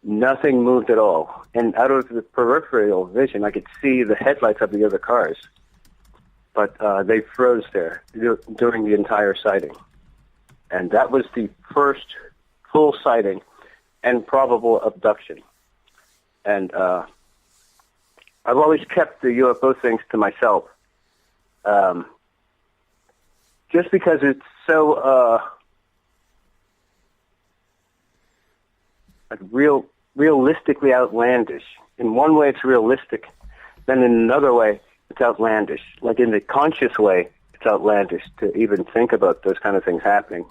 nothing moved at all. And out of the peripheral vision, I could see the headlights of the other cars. But they froze there during the entire sighting. And that was the first full sighting and probable abduction. And I've always kept the UFO things to myself, just because it's so realistically outlandish. In one way, it's realistic. Then in another way, it's outlandish. Like in the conscious way, it's outlandish to even think about those kind of things happening.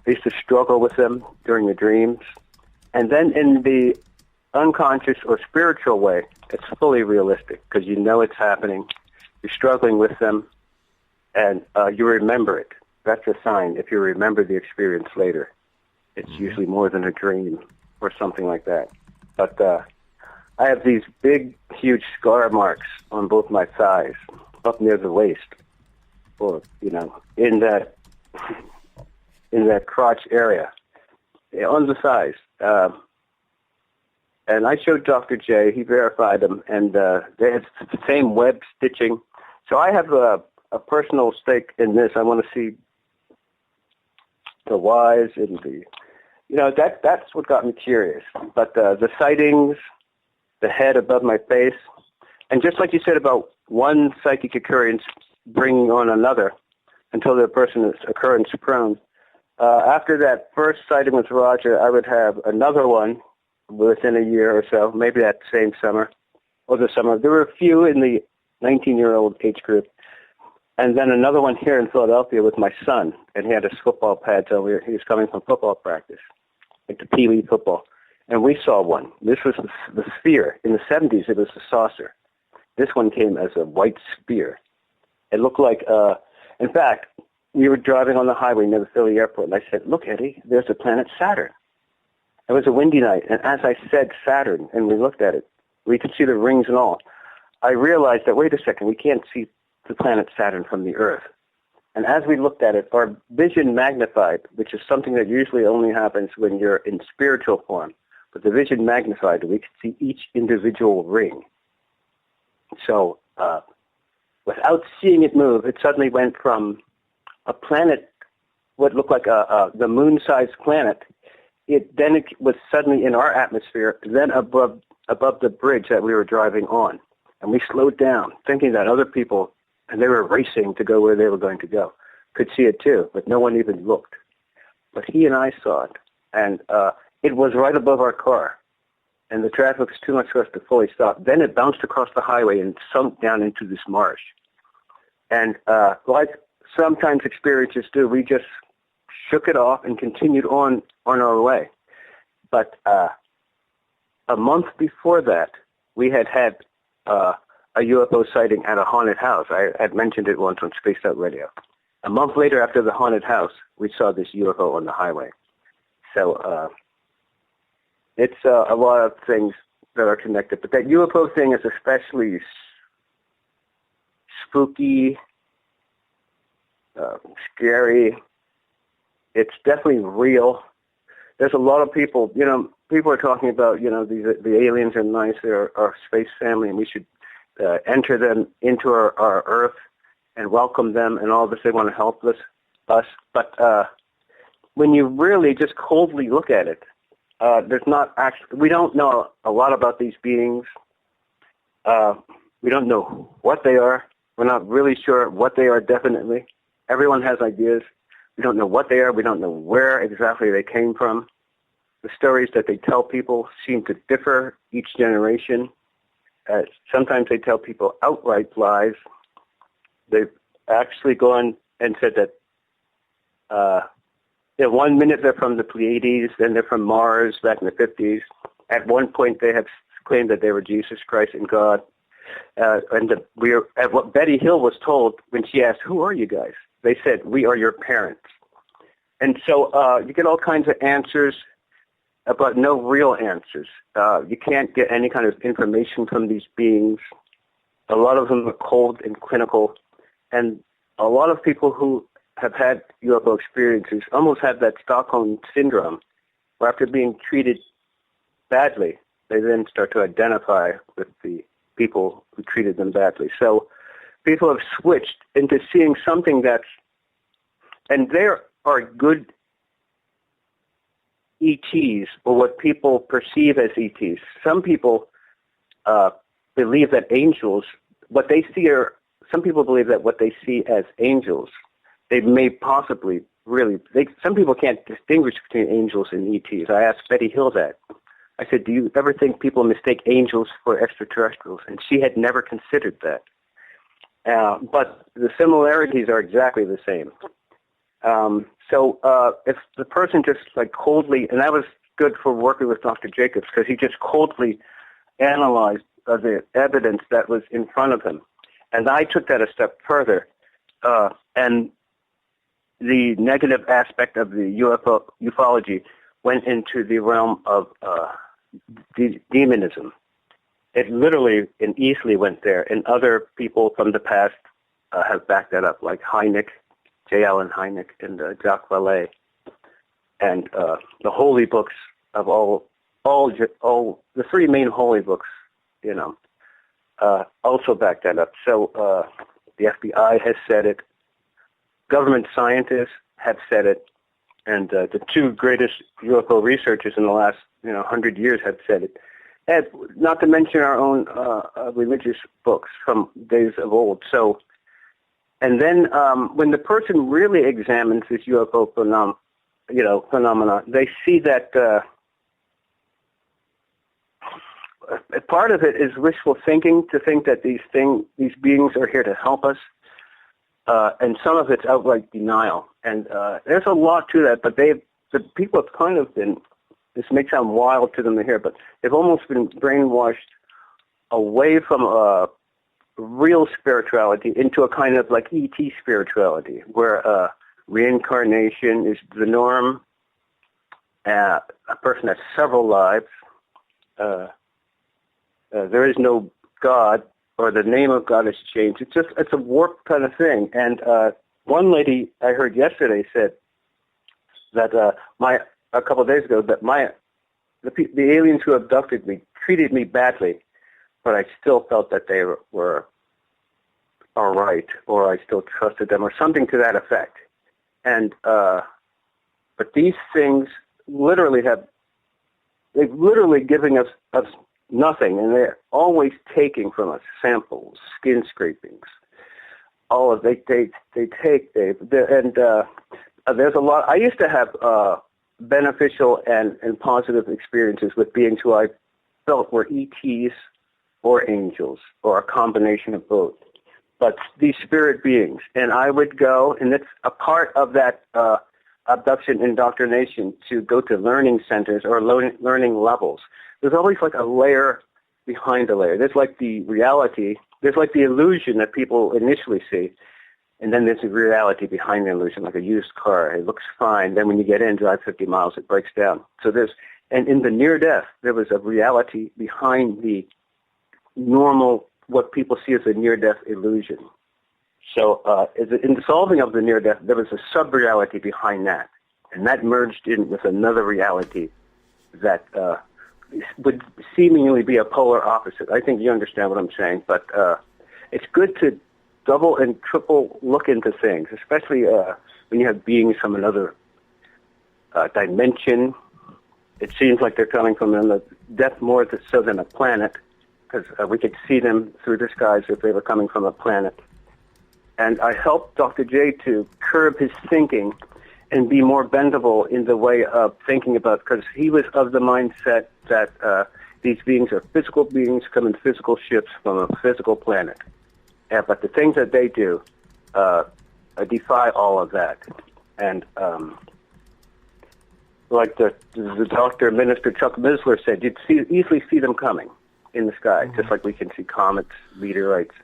I used to struggle with them during the dreams. And then in the unconscious or spiritual way, it's fully realistic because you know it's happening. You're struggling with them, and you remember it. That's a sign if you remember the experience later. It's usually more than a dream or something like that. But I have these big, huge scar marks on both my thighs, up near the waist, or in that crotch area, on the thighs. And I showed Dr. J. He verified them, and they had the same web stitching. So I have a personal stake in this. I want to see the whys and the, that's what got me curious. But the sightings, the head above my face, and just like you said about one psychic occurrence bringing on another until the person is occurrence prone. After that first sighting with Roger, I would have another one within a year or so, maybe that same summer or the summer. There were a few in the 19-year-old age group. And then another one here in Philadelphia with my son, and he had his football pads over. He was coming from football practice, like the Pee Wee football. And we saw one. This was the sphere. In the 70s, it was the saucer. This one came as a white sphere. It looked like, in fact, we were driving on the highway near the Philly airport, and I said, "Look, Eddie, there's the planet Saturn." It was a windy night, and as I said Saturn, and we looked at it, we could see the rings and all. I realized that, wait a second, we can't see the planet Saturn from the Earth. And as we looked at it, our vision magnified, which is something that usually only happens when you're in spiritual form. But the vision magnified, we could see each individual ring. So without seeing it move, it suddenly went from a planet, what looked like the moon-sized planet. It was suddenly in our atmosphere, then above the bridge that we were driving on. And we slowed down, thinking that other people, and they were racing to go where they were going to go, could see it too, but no one even looked. But he and I saw it, and it was right above our car, and the traffic was too much for us to fully stop. Then it bounced across the highway and sunk down into this marsh. And like sometimes experiences do, we just shook it off and continued on our way. But a month before that, we had a UFO sighting at a haunted house. I had mentioned it once on Spaced Out Radio. A month later, after the haunted house, we saw this UFO on the highway. So it's a lot of things that are connected. But that UFO thing is especially spooky, scary. It's definitely real. There's a lot of people, people are talking about, the aliens are nice, they're our space family, and we should enter them into our Earth and welcome them, and all this. They want to help us. But when you really just coldly look at it, we don't know a lot about these beings. We don't know what they are. We're not really sure what they are definitely. Everyone has ideas. We don't know what they are. We don't know where exactly they came from. The stories that they tell people seem to differ each generation. Sometimes they tell people outright lies. They've actually gone and said that 1 minute they're from the Pleiades, then they're from Mars back in the 50s. At one point they have claimed that they were Jesus Christ and God. What Betty Hill was told when she asked, "Who are you guys?" They said, "We are your parents." And so you get all kinds of answers, but no real answers. You can't get any kind of information from these beings. A lot of them are cold and clinical. And a lot of people who have had UFO experiences almost have that Stockholm syndrome, where after being treated badly, they then start to identify with the people who treated them badly. So people have switched into seeing something and there are good ETs, or what people perceive as ETs. Some people believe that some people believe that what they see as angels, they may possibly some people can't distinguish between angels and ETs. I asked Betty Hill that. I said, "Do you ever think people mistake angels for extraterrestrials?" And she had never considered that. But the similarities are exactly the same. So if the person just coldly, and that was good for working with Dr. Jacobs, because he just coldly analyzed the evidence that was in front of him. And I took that a step further, and the negative aspect of the ufology went into the realm of demonism. It literally and easily went there, and other people from the past have backed that up, like Hynek, J. Allen Hynek, and Jacques Vallée, and the holy books of all the three main holy books, also back that up. So the FBI has said it, government scientists have said it, and the two greatest UFO researchers in the last 100 years have said it. And not to mention our own religious books from days of old. So, and then when the person really examines this UFO phenomena, they see that part of it is wishful thinking, to think that these beings are here to help us, and some of it's outright denial. And there's a lot to that, but the people have kind of been. This may sound wild to them to hear, but they've almost been brainwashed away from real spirituality into a kind of like ET spirituality, where reincarnation is the norm. A person has several lives. There is no God, or the name of God has changed. It's a warped kind of thing. And one lady I heard yesterday said that a couple of days ago, that the aliens who abducted me treated me badly, but I still felt that they were all right, or I still trusted them, or something to that effect. And but these things they've literally giving us nothing, and they're always taking from us samples, skin scrapings. All of they take, Dave, and there's a lot. I used to have beneficial and positive experiences with beings who I felt were ETs or angels, or a combination of both. But these spirit beings, and I would go, and it's a part of that abduction indoctrination, to go to learning centers or learning levels. There's always like a layer behind the layer. There's like the reality, there's like the illusion that people initially see, and then there's the reality behind the illusion, like a used car. It looks fine. Then when you get in, drive 50 miles, it breaks down. So and in the near-death, there was a reality behind the normal, what people see as a near-death illusion. So in the solving of the near-death, there was a sub-reality behind that, and that merged in with another reality that would seemingly be a polar opposite. I think you understand what I'm saying, but it's good to double and triple look into things, especially when you have beings from another dimension. It seems like they're coming from another depth more so than a planet, because we could see them through the skies if they were coming from a planet. And I helped Dr. J to curb his thinking and be more bendable in the way of thinking about, because he was of the mindset that these beings are physical beings come in physical ships from a physical planet. But the things that they do defy all of that. And like the Dr. Minister Chuck Missler said, you'd easily see them coming in the sky, just like we can see comets, meteorites,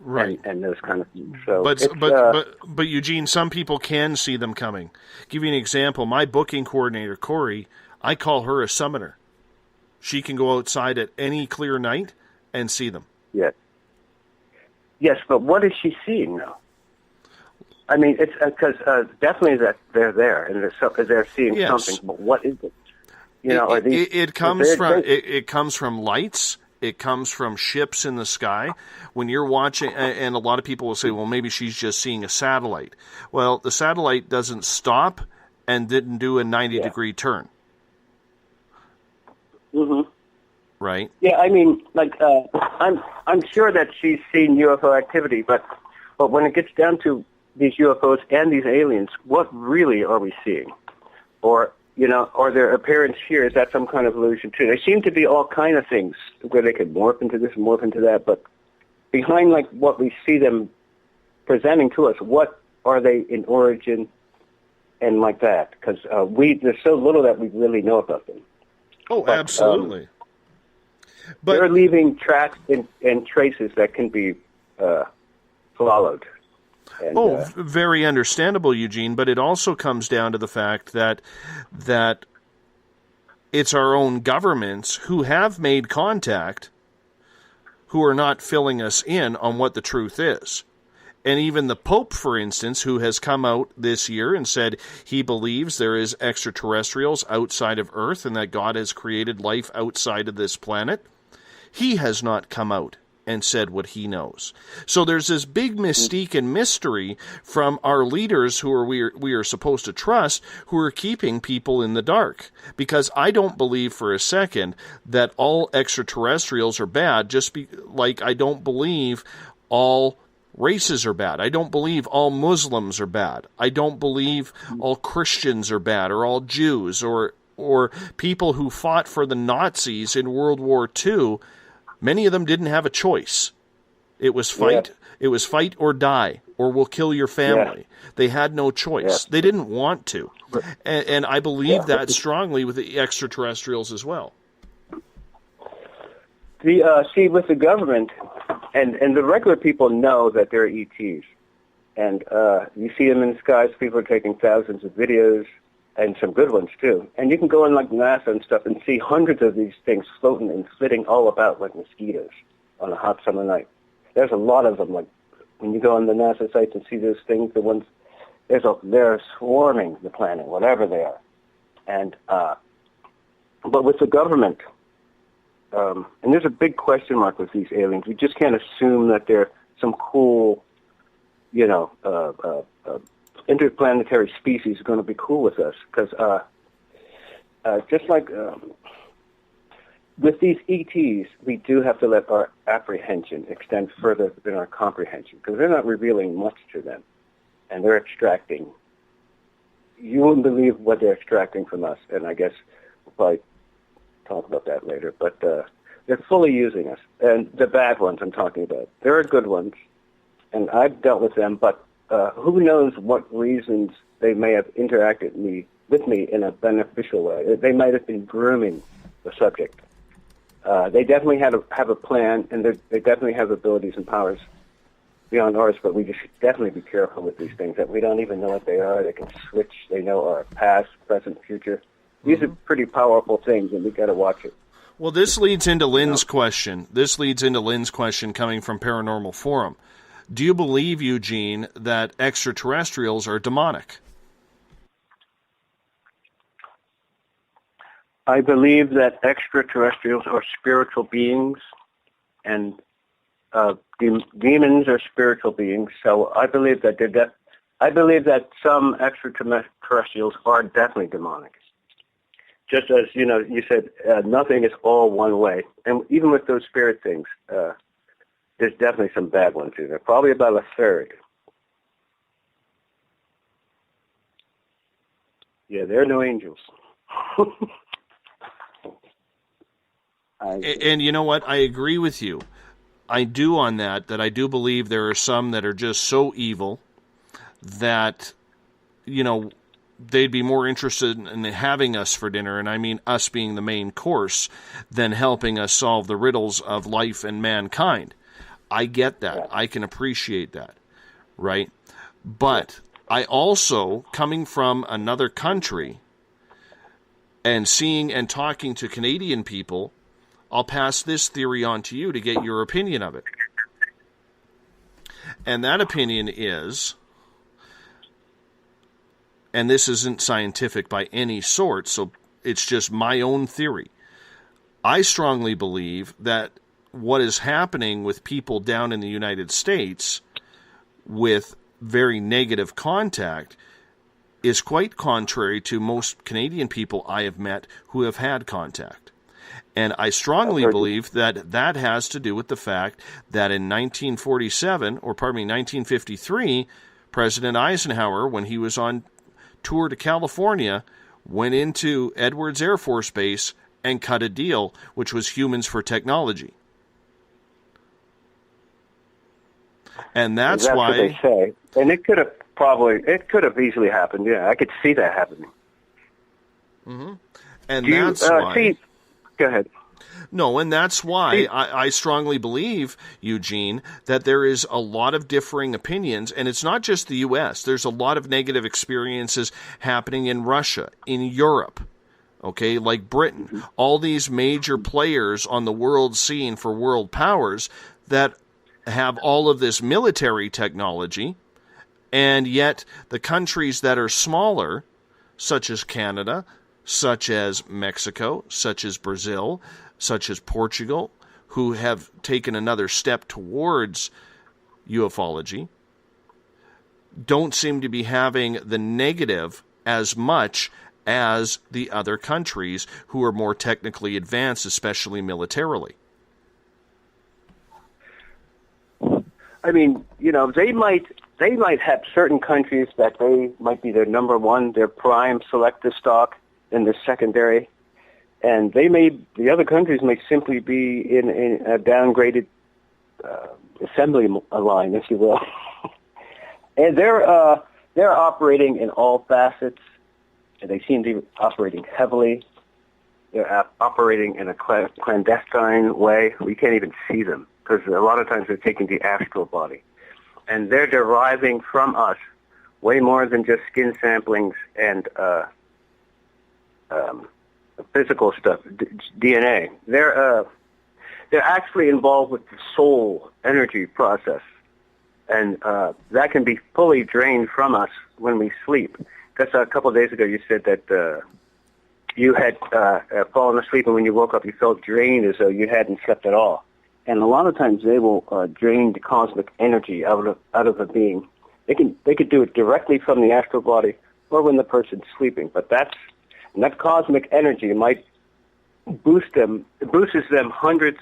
right, and those kind of things. So, but Eugene, some people can see them coming. Give you an example. My booking coordinator, Corey, I call her a summoner. She can go outside at any clear night and see them. Yes, but what is she seeing now? I mean, it's because definitely that they're there and they're seeing something. But what is it? It comes from lights. It comes from ships in the sky. When you're watching, and a lot of people will say, well, maybe she's just seeing a satellite. Well, the satellite doesn't stop and didn't do a 90-degree turn. Mm-hmm. Right? Yeah, I mean, I'm sure that she's seen UFO activity, but when it gets down to these UFOs and these aliens, what really are we seeing? Or their appearance here, is that some kind of illusion too? They seem to be all kind of things where they could morph into this, morph into that, but behind what we see them presenting to us, what are they in origin and like that? Because there's so little that we really know about them. Oh, absolutely. But they're leaving tracks and traces that can be followed. And, very understandable, Eugene, but it also comes down to the fact that it's our own governments who have made contact who are not filling us in on what the truth is. And even the Pope, for instance, who has come out this year and said he believes there is extraterrestrials outside of Earth and that God has created life outside of this planet, he has not come out and said what he knows. So there's this big mystique and mystery from our leaders who we are supposed to trust, who are keeping people in the dark. Because I don't believe for a second that all extraterrestrials are bad, like I don't believe all races are bad. I don't believe all Muslims are bad. I don't believe all Christians are bad, or all Jews, or people who fought for the Nazis in World War II. Many of them didn't have a choice. It was fight. Yeah. It was fight or die, or we'll kill your family. Yeah. They had no choice. Yeah. They didn't want to. And I believe that strongly with the extraterrestrials as well. See, with the government, and the regular people know that they're ETs. And you see them in the skies. People are taking thousands of videos, and some good ones, too. And you can go in, NASA and stuff and see hundreds of these things floating and flitting all about like mosquitoes on a hot summer night. There's a lot of them. Like, when you go on the NASA sites and see those things, they're swarming the planet, whatever they are. And, but with the government, and there's a big question mark with these aliens. We just can't assume that they're some cool, interplanetary species going to be cool with us, because just like with these ETs, we do have to let our apprehension extend further than our comprehension, because they're not revealing much to them, and they're extracting. You wouldn't believe what they're extracting from us, and I guess we'll probably talk about that later, but they're fully using us, and the bad ones I'm talking about. There are good ones, and I've dealt with them, but who knows what reasons they may have interacted with me in a beneficial way. They might have been grooming the subject. They definitely have a plan, and they definitely have abilities and powers beyond ours, but we just definitely be careful with these things that we don't even know what they are. They can switch. They know our past, present, future. These are pretty powerful things, and we got to watch it. Well, this leads into Lynn's question. This leads into Lynn's question coming from Paranormal Forum. Do you believe, Eugene, that extraterrestrials are demonic? I believe that extraterrestrials are spiritual beings, and demons are spiritual beings. So I believe that I believe that some extraterrestrials are definitely demonic. Just as you said, nothing is all one way, and even with those spirit things, there's definitely some bad ones in there. Probably about a third. Yeah, they're no angels. And you know what? I agree with you. I do on that I do believe there are some that are just so evil that, they'd be more interested in having us for dinner, and I mean us being the main course, than helping us solve the riddles of life and mankind. I get that. Yeah. I can appreciate that, right? But I also, coming from another country and seeing and talking to Canadian people, I'll pass this theory on to you to get your opinion of it. And that opinion is, and this isn't scientific by any sort, so it's just my own theory. I strongly believe that what is happening with people down in the United States with very negative contact is quite contrary to most Canadian people I have met who have had contact. And I strongly believe that that has to do with the fact that in 1953, President Eisenhower, when he was on tour to California, went into Edwards Air Force Base and cut a deal, which was humans for technology. And that's why what they say. And it could have easily happened. Yeah, I could see that happening. Mm-hmm. And that's why. Go ahead. No, and that's why I strongly believe, Eugene, that there is a lot of differing opinions, and it's not just the U.S. There's a lot of negative experiences happening in Russia, in Europe, okay, like Britain. All these major players on the world scene for world powers that have all of this military technology, and yet the countries that are smaller, such as Canada, such as Mexico, such as Brazil, such as Portugal, who have taken another step towards ufology, don't seem to be having the negative as much as the other countries who are more technically advanced, especially militarily. I mean, they might have certain countries that they might be their number one, their prime selective stock, and the secondary, and the other countries may simply be in a downgraded assembly line, if you will. And they're operating in all facets, and they seem to be operating heavily. They're operating in a clandestine way. We can't even see them because a lot of times they're taking the astral body, and they're deriving from us way more than just skin samplings and physical stuff, DNA. They're actually involved with the soul energy process, and that can be fully drained from us when we sleep. Because a couple of days ago you said that you had fallen asleep, and when you woke up you felt drained as though you hadn't slept at all. And a lot of times they will drain the cosmic energy out of a being. They could do it directly from the astral body or when the person's sleeping, but that cosmic energy might boosts them hundreds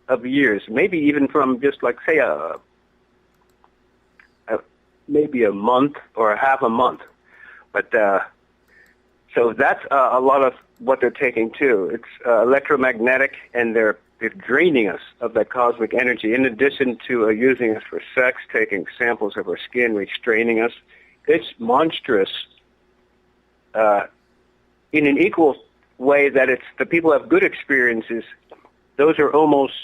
of years, maybe even from just like, say, maybe a month or a half a month. But so that's a lot of what they're taking too. It's electromagnetic, and they're draining us of that cosmic energy. In addition to using us for sex, taking samples of our skin, restraining us, it's monstrous. In an equal way that it's the people have good experiences, those are almost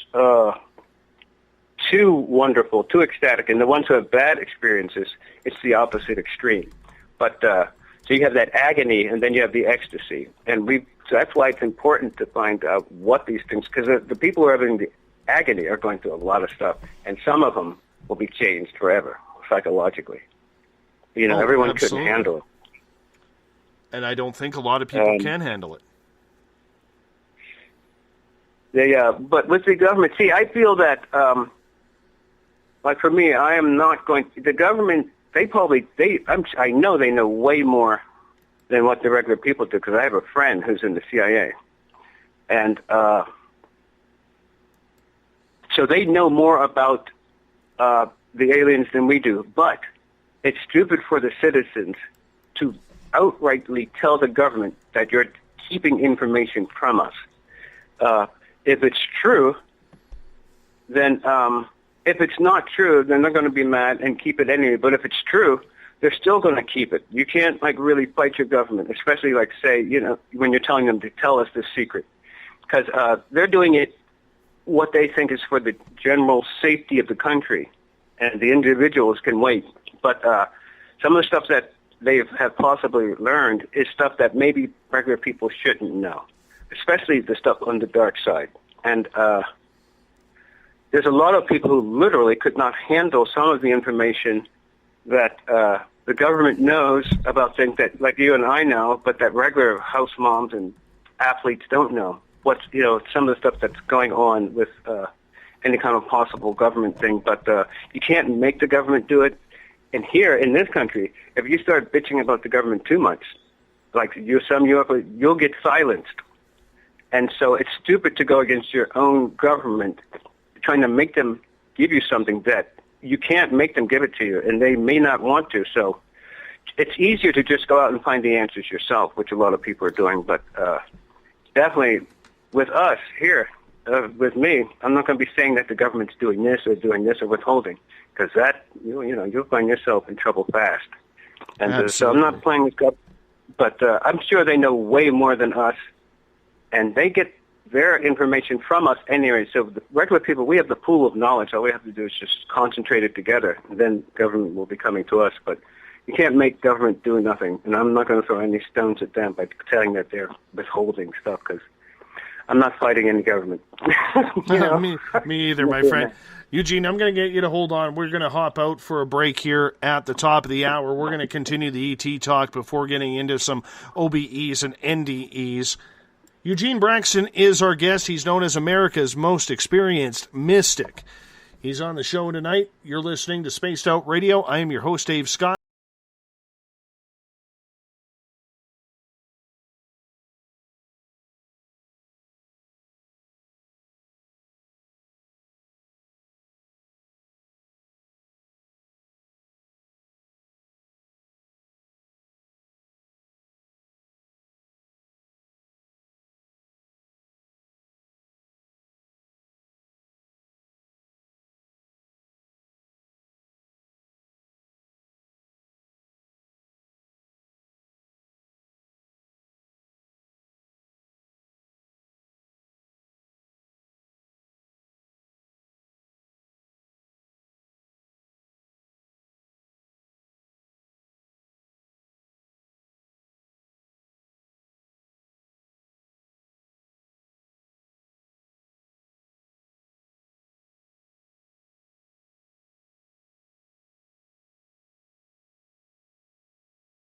too wonderful, too ecstatic. And the ones who have bad experiences, it's the opposite extreme. But so you have that agony, and then you have the ecstasy. And so that's why it's important to find out what these things, because the people who are having the agony are going through a lot of stuff, and some of them will be changed forever, psychologically. Everyone absolutely couldn't handle it. And I don't think a lot of people can handle it. But with the government, see, I feel that, like for me, I am not going. The government, I know they know way more than what the regular people do, because I have a friend who's in the CIA, and so they know more about the aliens than we do. But it's stupid for the citizens to outrightly tell the government that you're keeping information from us. If it's true, then if it's not true, then they're going to be mad and keep it anyway. But if it's true, they're still going to keep it. You can't really fight your government, especially say, when you're telling them to tell us this secret, because they're doing it what they think is for the general safety of the country, and the individuals can wait. But some of the stuff that they have possibly learned is stuff that maybe regular people shouldn't know, especially the stuff on the dark side. And there's a lot of people who literally could not handle some of the information that the government knows about things that, like you and I know, but that regular house moms and athletes don't know. What's, some of the stuff that's going on with any kind of possible government thing. But you can't make the government do it. And here in this country, if you start bitching about the government too much, you'll get silenced. And so it's stupid to go against your own government, trying to make them give you something that you can't make them give it to you, and they may not want to. So it's easier to just go out and find the answers yourself, which a lot of people are doing. But definitely with us here, with me, I'm not going to be saying that the government's doing this or withholding, because that, you'll find yourself in trouble fast. And so I'm not playing this government, but I'm sure they know way more than us, and they get their information from us anyway. So the regular people, we have the pool of knowledge. All we have to do is just concentrate it together, and then government will be coming to us. But you can't make government do nothing, and I'm not going to throw any stones at them by telling that they're withholding stuff, because I'm not fighting any government. Me either, my friend. Eugene, I'm going to get you to hold on. We're going to hop out for a break here at the top of the hour. We're going to continue the ET talk before getting into some OBEs and NDEs. Eugene Braxton is our guest. He's known as America's most experienced mystic. He's on the show tonight. You're listening to Spaced Out Radio. I am your host, Dave Scott.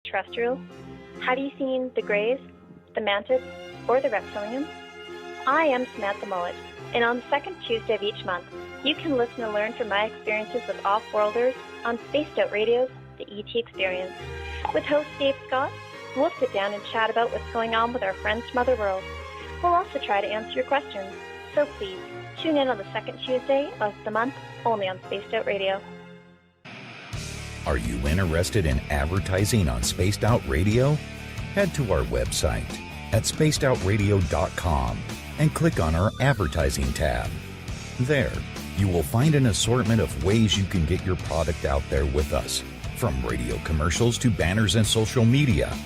Terrestrials? Have you seen the Greys, the Mantids, or the Reptilians? I am Samantha Mullet, and on the second Tuesday of each month, you can listen and learn from my experiences with off-worlders on Spaced Out Radio's The ET Experience. With host Dave Scott, we'll sit down and chat about what's going on with our friends from other worlds. We'll also try to answer your questions, so please tune in on the second Tuesday of the month, only on Spaced Out Radio. Are you interested in advertising on Spaced Out Radio? Head to our website at spacedoutradio.com and click on our advertising tab. There, you will find an assortment of ways you can get your product out there with us, from radio commercials to banners and social media.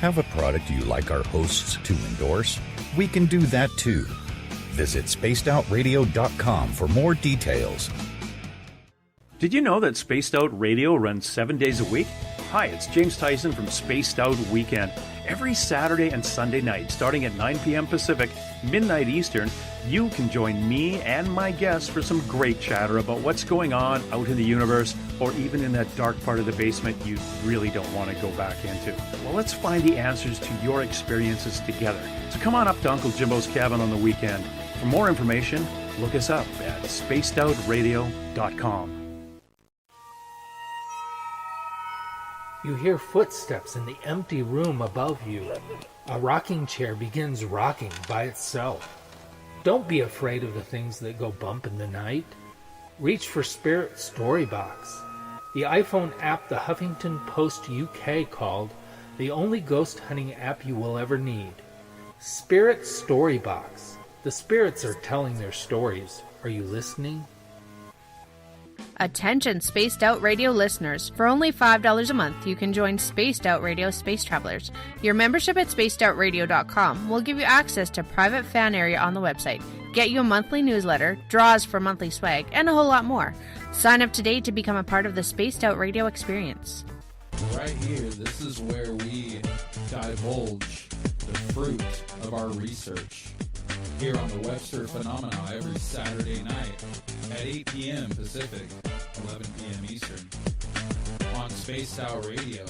Have a product you like our hosts to endorse? We can do that too. Visit spacedoutradio.com for more details. Did you know that Spaced Out Radio runs 7 days a week? Hi, it's James Tyson from Spaced Out Weekend. Every Saturday and Sunday night, starting at 9 p.m. Pacific, midnight Eastern, you can join me and my guests for some great chatter about what's going on out in the universe, or even in that dark part of the basement you really don't want to go back into. Well, let's find the answers to your experiences together. So come on up to Uncle Jimbo's cabin on the weekend. For more information, look us up at spacedoutradio.com. You hear footsteps in the empty room above you. A rocking chair begins rocking by itself. Don't be afraid of the things that go bump in the night. Reach for Spirit Storybox, the iPhone app the Huffington Post UK called the only ghost hunting app you will ever need. Spirit Storybox. The spirits are telling their stories. Are you listening? Attention Spaced Out Radio listeners. For only $5 a month, you can join Spaced Out Radio Space Travelers. Your membership at spacedoutradio.com will give you access to private fan area on the website, get you a monthly newsletter, draws for monthly swag, and a whole lot more. Sign up today to become a part of the Spaced Out Radio experience. Right here, this is where we divulge the fruit of our research. Here on the Webster Phenomena every Saturday night at 8 p.m. Pacific, 11 p.m. Eastern on Spaced Out Radio.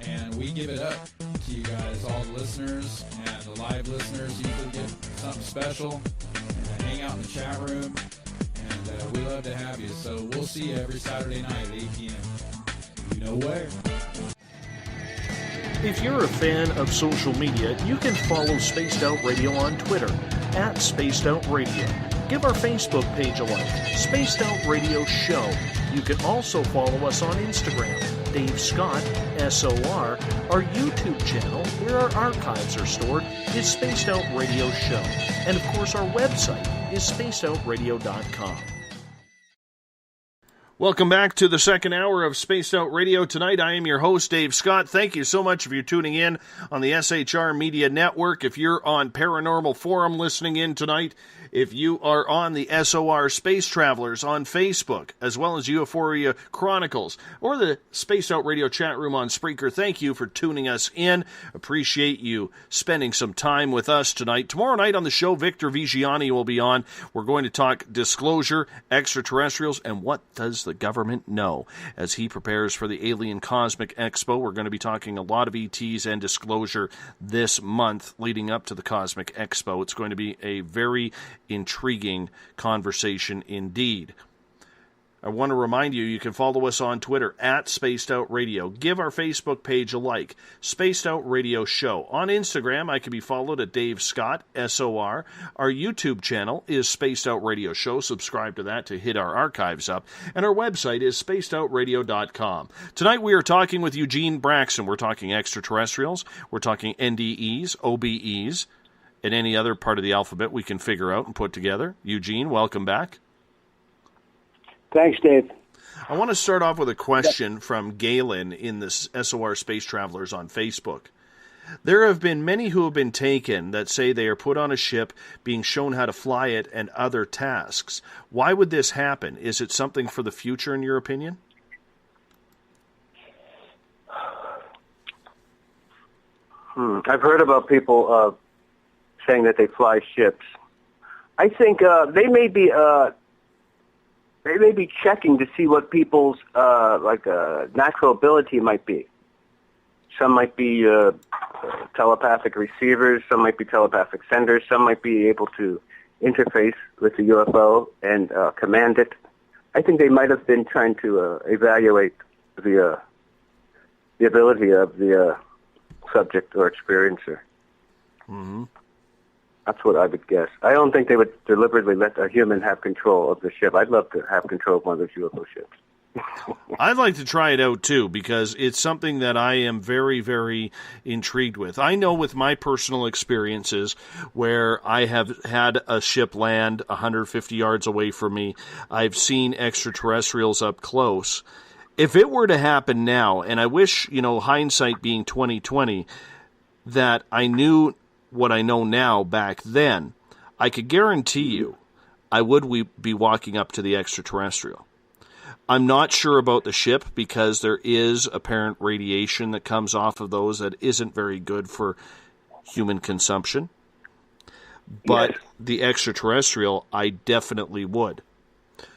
And we give it up to you guys, all the listeners, and the live listeners usually get something special and hang out in the chat room. And we love to have you. So we'll see you every Saturday night at 8 p.m. You know where. If you're a fan of social media, you can follow Spaced Out Radio on Twitter at Spaced Out Radio. Give our Facebook page a like, Spaced Out Radio Show. You can also follow us on Instagram, Dave Scott, SOR. Our YouTube channel, where our archives are stored, is Spaced Out Radio Show. And of course, our website is spacedoutradio.com. Welcome back to the second hour of Spaced Out Radio. Tonight, I am your host, Dave Scott. Thank you so much if you're tuning in on the SHR Media Network. If you're on Paranormal Forum listening in tonight, if you are on the SOR Space Travelers on Facebook, as well as Euphoria Chronicles, or the Spaced Out Radio chat room on Spreaker, thank you for tuning us in. Appreciate you spending some time with us tonight. Tomorrow night on the show, Victor Vigiani will be on. We're going to talk disclosure, extraterrestrials, and what does the government know as he prepares for the Alien Cosmic Expo. We're going to be talking a lot of ETs and disclosure this month leading up to the Cosmic Expo. It's going to be a very intriguing conversation indeed. I want to remind you, you can follow us on Twitter at Spaced Out Radio. Give our Facebook page a like, Spaced Out Radio Show. On Instagram, I can be followed at Dave Scott, SOR. Our YouTube channel is Spaced Out Radio Show. Subscribe to that to hit our archives up. And our website is spacedoutradio.com. Tonight we are talking with Eugene Braxton. We're talking extraterrestrials. We're talking NDEs, OBEs, and any other part of the alphabet we can figure out and put together. Eugene, welcome back. Thanks, Dave. I want to start off with a question from Galen in the SOR Space Travelers on Facebook. There have been many who have been taken that say they are put on a ship being shown how to fly it and other tasks. Why would this happen? Is it something for the future, in your opinion? I've heard about people saying that they fly ships. I think they may be checking to see what people's natural ability might be. Some might be telepathic receivers, some might be telepathic senders, some might be able to interface with the UFO and command it. I think they might have been trying to evaluate the ability of the subject or experiencer. Mm-hmm. That's what I would guess. I don't think they would deliberately let a human have control of the ship. I'd love to have control of one of those UFO ships. I'd like to try it out, too, because it's something that I am very, very intrigued with. I know with my personal experiences where I have had a ship land 150 yards away from me, I've seen extraterrestrials up close. If it were to happen now, and I wish, hindsight being 20/20, that I knew what I know now back then, I could guarantee you I would be walking up to the extraterrestrial. I'm not sure about the ship because there is apparent radiation that comes off of those that isn't very good for human consumption. But the extraterrestrial, I definitely would.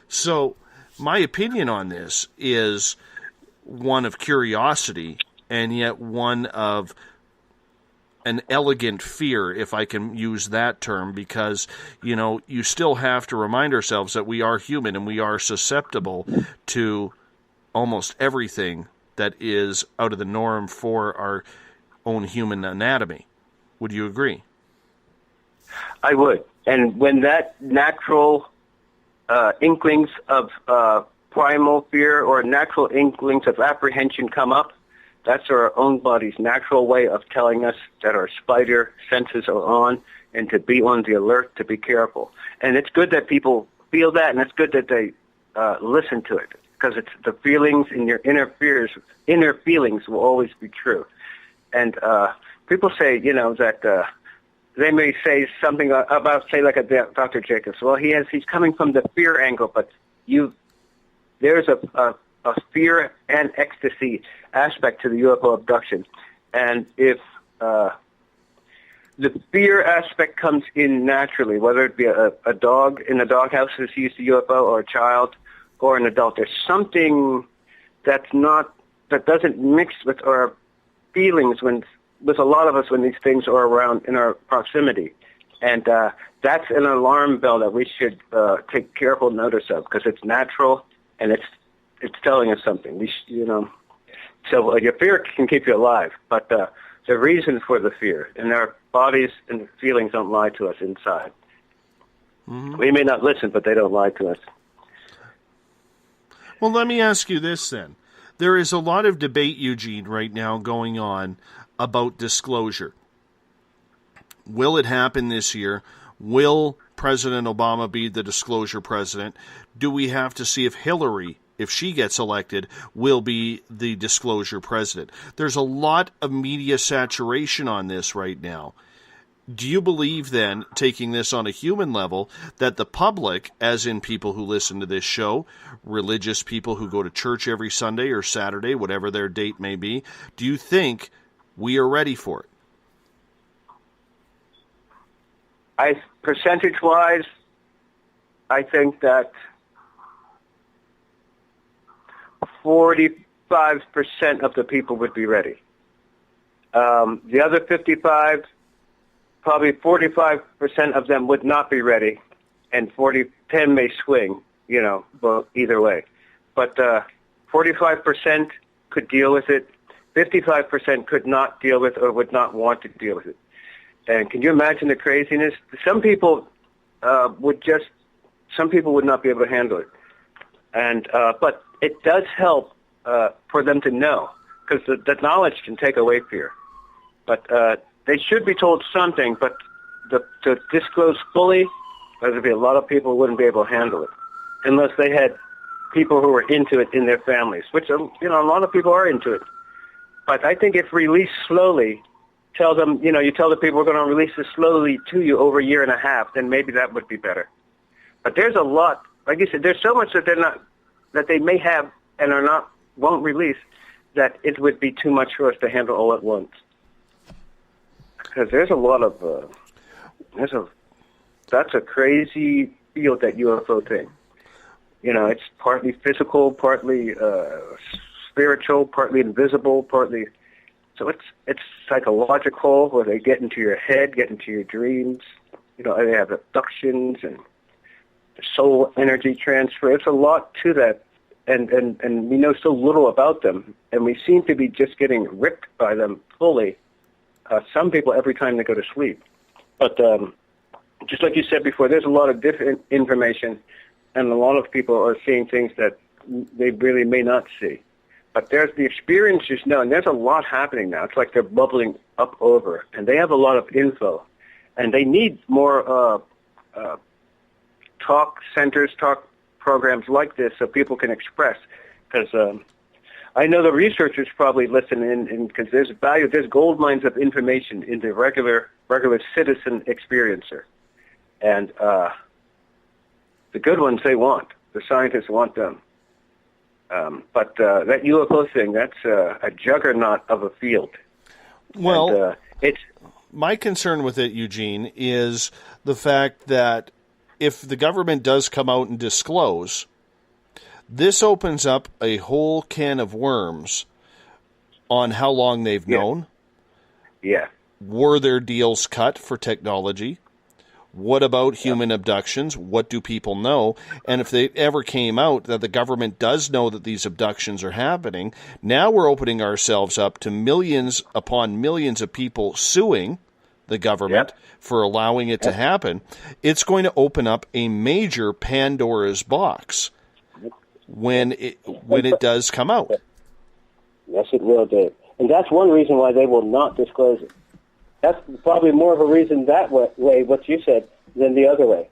So my opinion on this is one of curiosity and yet one of an elegant fear, if I can use that term, because, you know, you still have to remind ourselves that we are human and we are susceptible to almost everything that is out of the norm for our own human anatomy. Would you agree? I would. And when that natural inklings of primal fear or natural inklings of apprehension come up, that's our own body's natural way of telling us that our spider senses are on and to be on the alert, to be careful. And it's good that people feel that, and it's good that they listen to it, because it's the feelings in your inner feelings will always be true. And people say, you know, that they may say something about, say, like a Dr. Jacobs. Well, he's coming from the fear angle, but there's a fear and ecstasy aspect to the UFO abduction. And if the fear aspect comes in naturally, whether it be a dog in a doghouse who sees the UFO or a child or an adult, there's something that doesn't mix with our feelings with a lot of us when these things are around in our proximity. And that's an alarm bell that we should take careful notice of, because it's natural and it's telling us something. So your fear can keep you alive, but the reason for the fear, and our bodies and feelings don't lie to us inside. Mm-hmm. We may not listen, but they don't lie to us. Well, let me ask you this then. There is a lot of debate, Eugene, right now going on about disclosure. Will it happen this year? Will President Obama be the disclosure president? Do we have to see if Hillary, if she gets elected, will be the disclosure president? There's a lot of media saturation on this right now. Do you believe then, taking this on a human level, that the public, as in people who listen to this show, religious people who go to church every Sunday or Saturday, whatever their date may be, do you think we are ready for it? Percentage-wise, I think that 45% of the people would be ready. The other 55, probably 45% of them would not be ready, and 10 may swing, both either way. But 45% could deal with it. 55% could not deal with or would not want to deal with it. And can you imagine the craziness? Some people would not be able to handle it. And but it does help for them to know, because the knowledge can take away fear. But they should be told something, but to disclose fully, there'd be a lot of people who wouldn't be able to handle it unless they had people who were into it in their families, which, a lot of people are into it. But I think if released slowly, tell them, you tell the people we're going to release this slowly to you over a year and a half, then maybe that would be better. But there's a lot, like you said, there's so much that they may have and won't release, that it would be too much for us to handle all at once. Because there's a lot of, that's a crazy field, that UFO thing. It's partly physical, partly spiritual, partly invisible, partly. So it's psychological, where they get into your head, get into your dreams. They have abductions and soul energy transfer. It's a lot to that, and we know so little about them, and we seem to be just getting ripped by them fully. Some people every time they go to sleep. But just like you said before, there's a lot of different information, and a lot of people are seeing things that they really may not see. But there's the experiences now, and there's a lot happening now. It's like they're bubbling up over, and they have a lot of info, and they need more talk centers, talk programs like this, so people can express. Because I know the researchers probably listen in, because there's gold mines of information in the regular citizen experiencer, And the good ones they want. The scientists want them. But that UFO thing, that's a juggernaut of a field. Well, and, my concern with it, Eugene, is the fact that if the government does come out and disclose, this opens up a whole can of worms on how long they've known. Yeah. Were their deals cut for technology? What about human abductions? What do people know? And if they ever came out that the government does know that these abductions are happening, now we're opening ourselves up to millions upon millions of people suing the government for allowing it to happen. It's going to open up a major Pandora's box when it does come out. Yes, it will, Dave. And that's one reason why they will not disclose it. That's probably more of a reason that way, what you said, than the other way.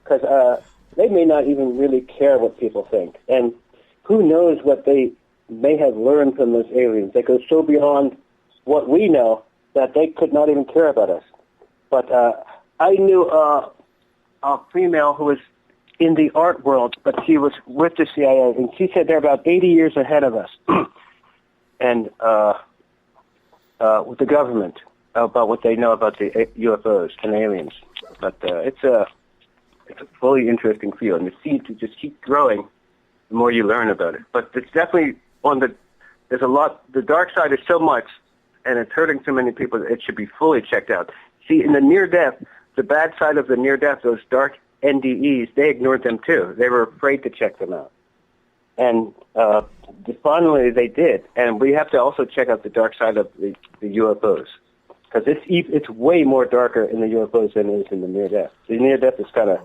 Because they may not even really care what people think. And who knows what they may have learned from those aliens. They go so beyond what we know that they could not even care about us. But I knew a female who was in the art world, but she was with the CIA, and she said they're about 80 years ahead of us. And with the government, about what they know about the UFOs and aliens. But it's a fully interesting field, and it seems to just keep growing the more you learn about it. But it's definitely there's a lot, the dark side is so much, and it's hurting so many people that it should be fully checked out. See, in the near-death, the bad side of the near-death, those dark NDEs, they ignored them too. They were afraid to check them out. And finally they did. And we have to also check out the dark side of the UFOs. Because it's way more darker in the UFOs than it is in the near-death. The near-death is kind of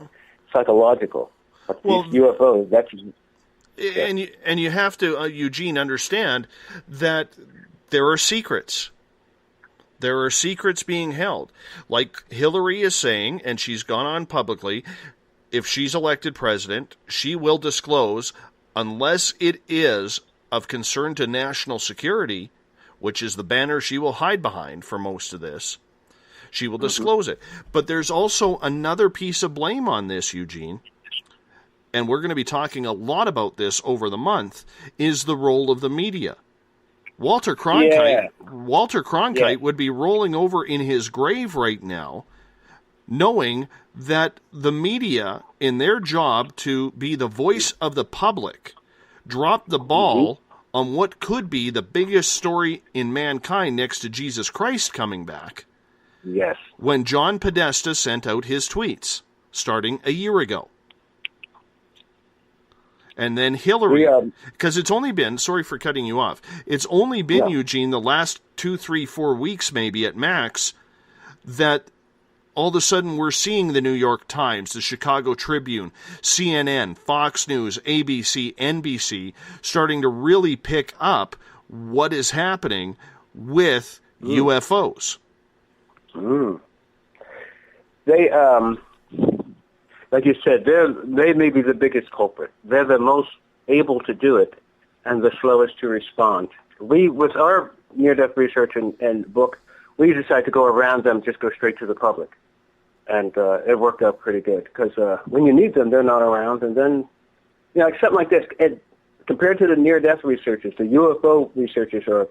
psychological. But these UFOs, that's... Yeah. And you have to, Eugene, understand that there are secrets. There are secrets being held. Like Hillary is saying, and she's gone on publicly, if she's elected president, she will disclose, unless it is of concern to national security, which is the banner she will hide behind for most of this, she will disclose it. But there's also another piece of blame on this, Eugene, and we're going to be talking a lot about this over the month, is the role of the media. Walter Cronkite would be rolling over in his grave right now, knowing that the media, in their job to be the voice of the public, dropped the ball on what could be the biggest story in mankind next to Jesus Christ coming back. Yes. When John Podesta sent out his tweets, starting a year ago. And then Hillary, because it's only been, sorry for cutting you off, it's only been, Eugene, the last 2, 3, 4 weeks maybe at max, that all of a sudden we're seeing the New York Times, the Chicago Tribune, CNN, Fox News, ABC, NBC, starting to really pick up what is happening with UFOs. They, like you said, they may be the biggest culprit. They're the most able to do it and the slowest to respond. We, with our near-death research and book, we decided to go around them, just go straight to the public. And it worked out pretty good because when you need them, they're not around. And then, like something like this, compared to the near-death researchers, the UFO researchers are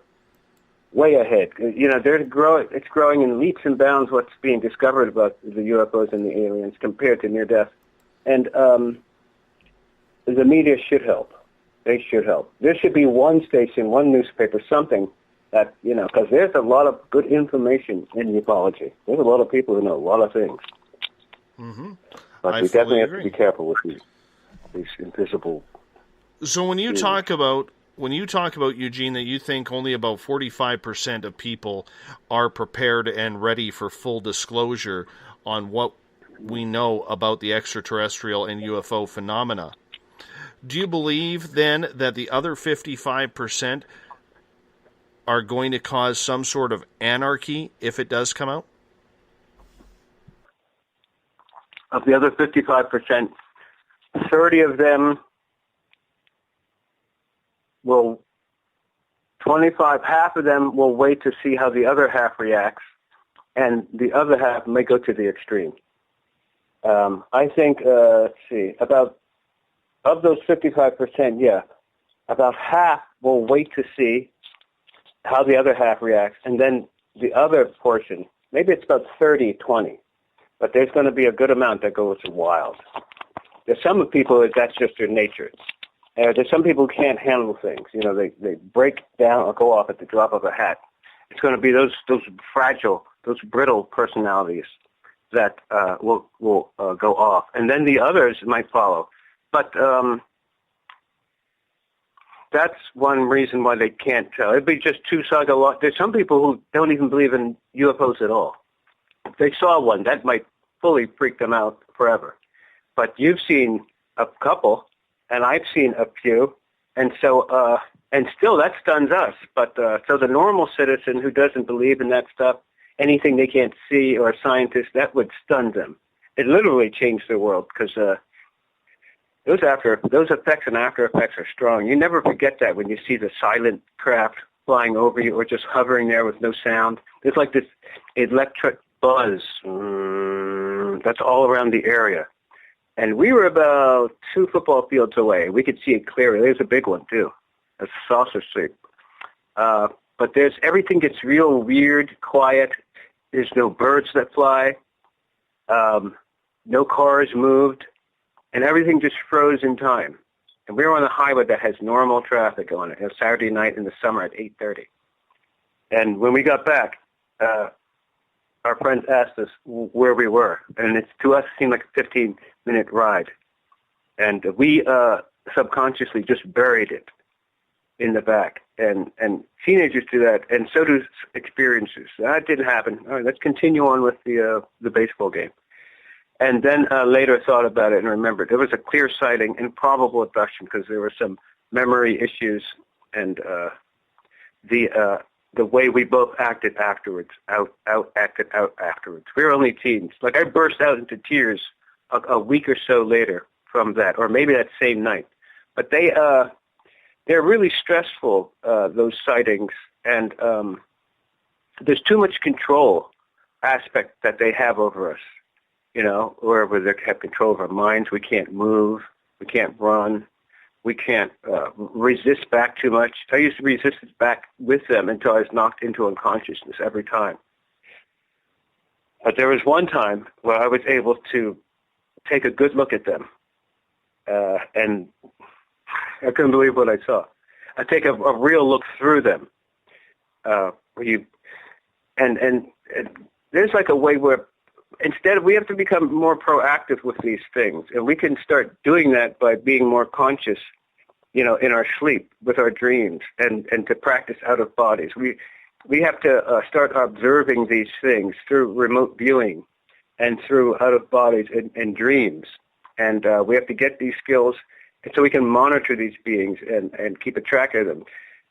way ahead. They're growing. It's growing in leaps and bounds what's being discovered about the UFOs and the aliens compared to near-death. And the media should help. They should help. There should be one station, one newspaper, something that, because there's a lot of good information in ufology. There's a lot of people who know a lot of things. But we definitely have to be careful with these invisible... So when you talk about, Eugene, that you think only about 45% of people are prepared and ready for full disclosure on what we know about the extraterrestrial and UFO phenomena, do you believe then that the other 55% are going to cause some sort of anarchy if it does come out? Of the other 55%, 30 of them will, 25, half of them will wait to see how the other half reacts, and the other half may go to the extreme. I think, let's see, about, of those 55%, yeah, about half will wait to see how the other half reacts, and then the other portion, maybe it's about 30-20, but there's going to be a good amount that goes wild. There's some people, that's just their nature. There's some people who can't handle things. You know, they break down or go off at the drop of a hat. It's going to be those fragile, those brittle personalities that will go off. And then the others might follow. But that's one reason why they can't tell. It'd be just two sides of lot. There's some people who don't even believe in UFOs at all. If they saw one, that might fully freak them out forever. But you've seen a couple, and I've seen a few, and so and still that stuns us. But so the normal citizen who doesn't believe in that stuff, anything they can't see, or a scientist, that would stun them. It literally changed their world because those effects and after effects are strong. You never forget that when you see the silent craft flying over you or just hovering there with no sound. There's like this electric buzz that's all around the area. And we were about 2 football fields away. We could see it clearly. There's a big one, too. A saucer shape. But everything gets real weird, quiet. There's no birds that fly. No cars moved. And everything just froze in time. And we were on a highway that has normal traffic on it. It was Saturday night in the summer at 8:30. And when we got back, our friends asked us where we were. And to us, it seemed like a 15-minute ride. And we subconsciously just buried it in the back. And teenagers do that, and so do experiencers. That didn't happen. All right, let's continue on with the baseball game. And then later thought about it and remembered there was a clear sighting and probable abduction because there were some memory issues and the way we both acted afterwards, acted out afterwards. We were only teens. Like I burst out into tears a week or so later from that, or maybe that same night. But they're really stressful, those sightings, and there's too much control aspect that they have over us. You know, where they have control of our minds. We can't move. We can't run. We can't resist back too much. I used to resist back with them until I was knocked into unconsciousness every time. But there was one time where I was able to take a good look at them, and I couldn't believe what I saw. I take a real look through them. And there's like a way where instead, we have to become more proactive with these things, and we can start doing that by being more conscious, you know, in our sleep, with our dreams, and to practice out of bodies. We have to start observing these things through remote viewing and through out of bodies and dreams, and we have to get these skills so we can monitor these beings and keep a track of them.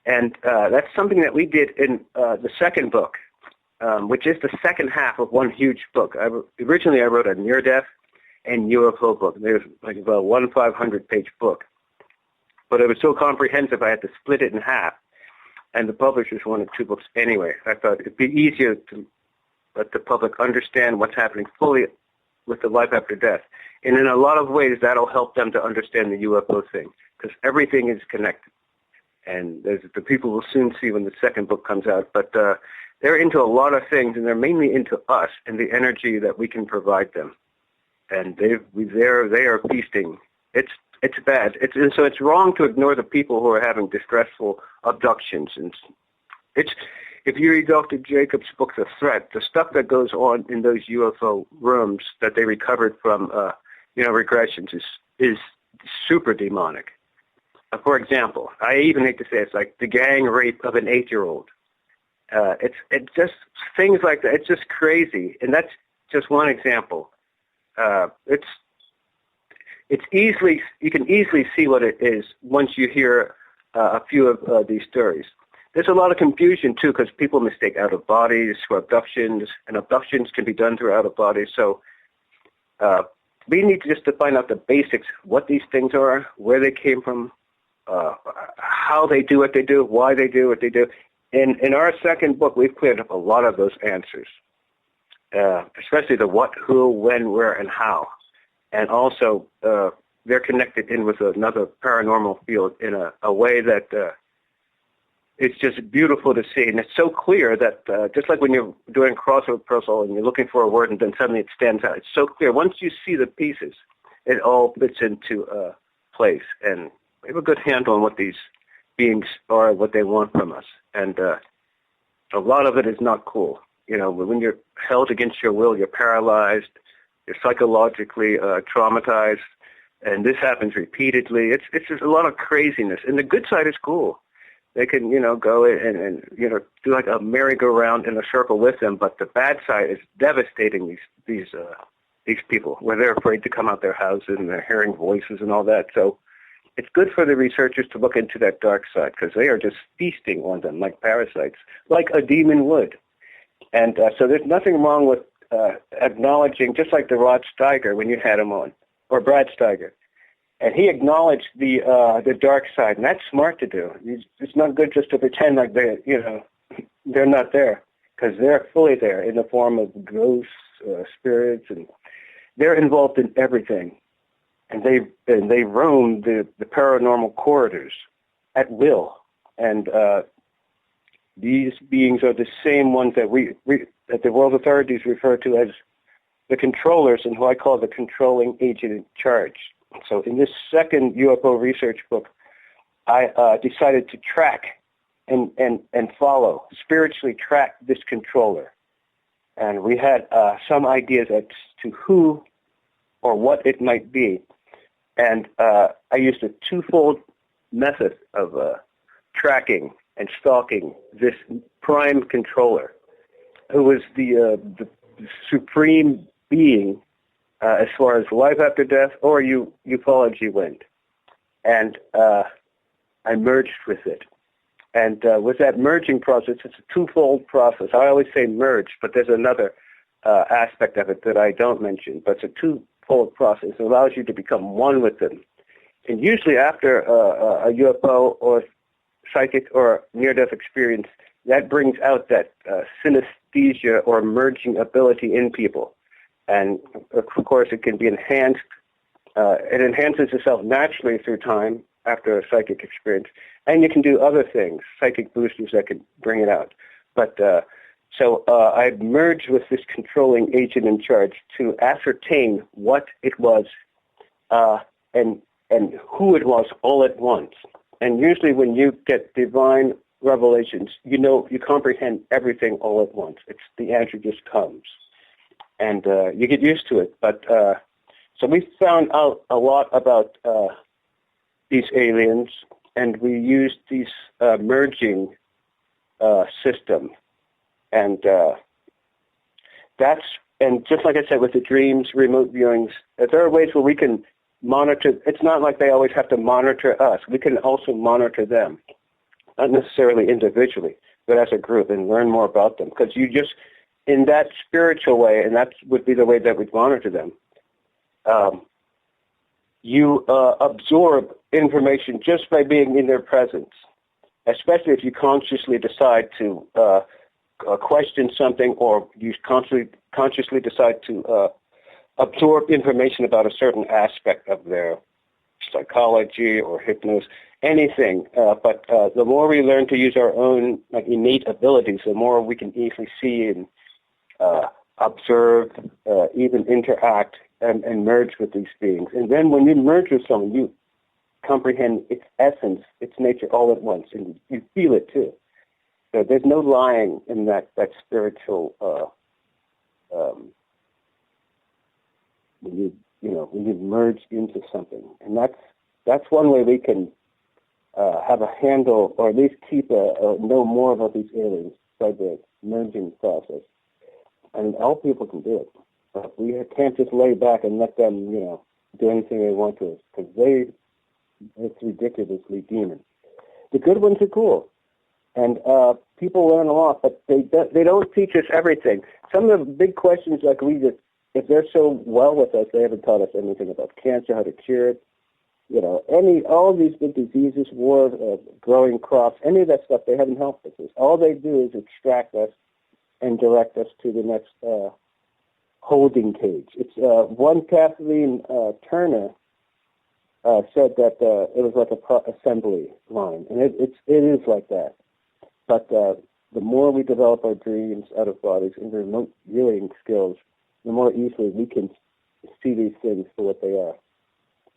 And that's something that we did in the second book. Which is the second half of one huge book. Originally, I wrote a near-death and UFO book. There's like about 500-page book. But it was so comprehensive, I had to split it in half. And the publishers wanted 2 books anyway. I thought it'd be easier to let the public understand what's happening fully with the life after death. And in a lot of ways, that'll help them to understand the UFO thing, because everything is connected. And the people will soon see when the second book comes out. But they're into a lot of things, and they're mainly into us and the energy that we can provide them. And they are feasting. It's bad. So it's wrong to ignore the people who are having distressful abductions. And if you read Dr. Jacobs' book, The Threat, the stuff that goes on in those UFO rooms that they recovered from, regressions is super demonic. For example, I even hate to say it's like the gang rape of an 8-year-old. It's just things like that. It's just crazy, and that's just one example. You can easily see what it is once you hear a few of these stories. There's a lot of confusion too, because people mistake out of bodies for abductions, and abductions can be done through out of bodies. So we need to find out the basics, what these things are, where they came from, how they do what they do, why they do what they do. In our second book, we've cleared up a lot of those answers, especially the what, who, when, where, and how. and also they're connected in with another paranormal field in a way that it's just beautiful to see. And it's so clear that just like when you're doing crossword puzzle and you're looking for a word and then suddenly it stands out, it's so clear. Once you see the pieces, it all fits into place. And we have a good handle on what these beings are, what they want from us. And a lot of it is not cool. You know, when you're held against your will, you're paralyzed, you're psychologically traumatized, and this happens repeatedly. It's just a lot of craziness. And the good side is cool. They can, you know, go and you know, do like a merry-go-round in a circle with them. But the bad side is devastating. These people, where they're afraid to come out their houses and they're hearing voices and all that. So it's good for the researchers to look into that dark side because they are just feasting on them like parasites, like a demon would. And so there's nothing wrong with acknowledging, just like the Rod Steiger when you had him on, or Brad Steiger. And he acknowledged the dark side, and that's smart to do. It's not good just to pretend like they're not there, because they're fully there in the form of ghosts, spirits, and they're involved in everything. And they roam the paranormal corridors at will. And these beings are the same ones that the world authorities refer to as the controllers, and who I call the controlling agent in charge. So in this second UFO research book, I decided to track and follow, spiritually track this controller. And we had some ideas as to who or what it might be. And I used a twofold method of tracking and stalking this prime controller, who was the supreme being as far as life after death or ufology went. And I merged with it. And with that merging process, it's a twofold process. I always say merge, but there's another aspect of it that I don't mention. But it's a twofold process. It allows you to become one with them. And usually after a UFO or psychic or near-death experience, that brings out that synesthesia or merging ability in people. And, of course, it can be enhanced. It enhances itself naturally through time after a psychic experience. And you can do other things, psychic boosters that can bring it out. But so I merged with this controlling agent in charge to ascertain what it was and who it was all at once. And usually when you get divine revelations, you comprehend everything all at once. The answer just comes. And you get used to it. But so we found out a lot about these aliens, and we used these merging system. And and just like I said, with the dreams, remote viewings, there are ways where we can monitor. It's not like they always have to monitor us. We can also monitor them, not necessarily individually, but as a group, and learn more about them. Because you just, in that spiritual way, and that would be the way that we'd monitor them, you absorb information just by being in their presence, especially if you consciously decide to question something, or you consciously decide to absorb information about a certain aspect of their psychology or hypnosis, anything. But the more we learn to use our own innate abilities, the more we can easily see and observe, even interact, and merge with these beings. And then when you merge with someone, you comprehend its essence, its nature all at once, and you feel it too. So there's no lying in that spiritual. When you merge into something, and that's one way we can have a handle, or at least know more about these aliens by the merging process. And all people can do it. But we can't just lay back and let them, do anything they want to us, because it's ridiculously demon. The good ones are cool, and people learn a lot, but they don't teach us everything. Some of the big questions, like if they're so well with us, they haven't taught us anything about cancer, how to cure it, all these big diseases, war, growing crops, any of that stuff, they haven't helped us. All they do is extract us and direct us to the next holding cage. It's one Kathleen Turner said that it was like a assembly line, and it is like that. But the more we develop our dreams out of bodies and remote viewing skills, the more easily we can see these things for what they are.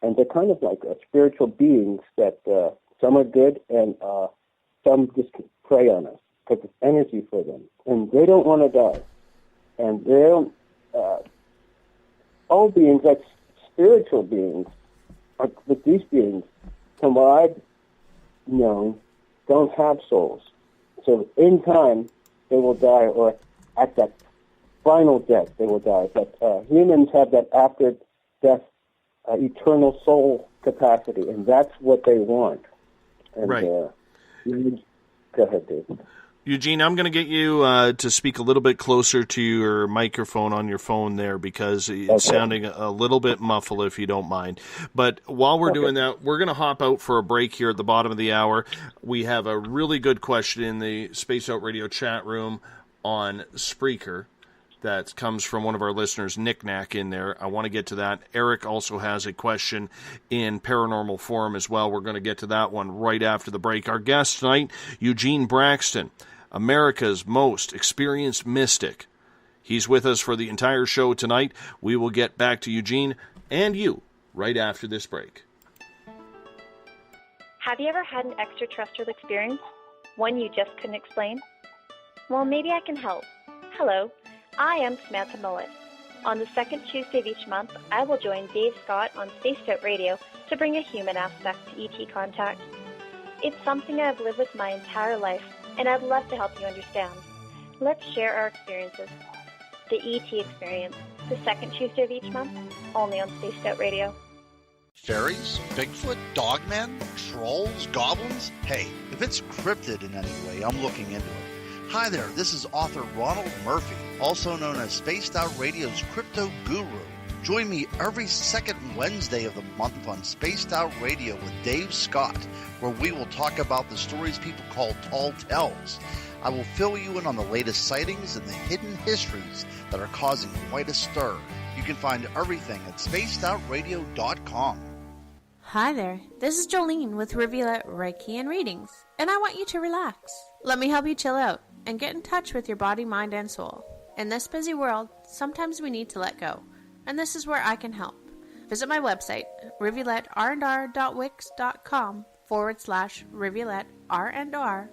And they're kind of like spiritual beings that some are good and some just prey on us because it's energy for them. And they don't want to die. And they don't, all beings, like spiritual beings, with these beings, from what I've known, don't have souls. So in time, they will die, or at that final death, they will die. But humans have that after-death eternal soul capacity, and that's what they want. And, right. Go ahead, Dave. Eugene, I'm going to get you to speak a little bit closer to your microphone on your phone there because it's sounding a little bit muffled, if you don't mind. But while we're doing that, we're going to hop out for a break here at the bottom of the hour. We have a really good question in the Space Out Radio chat room on Spreaker that comes from one of our listeners, Nick Knack, in there. I want to get to that. Eric also has a question in Paranormal Forum as well. We're going to get to that one right after the break. Our guest tonight, Eugene Braxton, America's most experienced mystic. He's with us for the entire show tonight. We will get back to Eugene and you right after this break. Have you ever had an extraterrestrial experience? One you just couldn't explain? Well, maybe I can help. Hello, I am Samantha Mullet. On the second Tuesday of each month, I will join Dave Scott on Spaced Out Radio to bring a human aspect to ET contact. It's something I've lived with my entire life, and I'd love to help you understand. Let's share our experiences. The ET Experience, the second Tuesday of each month, only on Spaced Out Radio. Fairies, Bigfoot, dogmen, trolls, goblins? Hey, if it's cryptid in any way, I'm looking into it. Hi there, this is author Ronald Murphy, also known as Spaced Out Radio's Crypto Guru. Join me every second Wednesday of the month on Spaced Out Radio with Dave Scott, where we will talk about the stories people call tall tales. I will fill you in on the latest sightings and the hidden histories that are causing quite a stir. You can find everything at spacedoutradio.com. Hi there, this is Jolene with Rivulet Reiki and Readings, and I want you to relax. Let me help you chill out and get in touch with your body, mind, and soul. In this busy world, sometimes we need to let go, and this is where I can help. Visit my website, rivuletrndr.wix.com/rivuletrndr,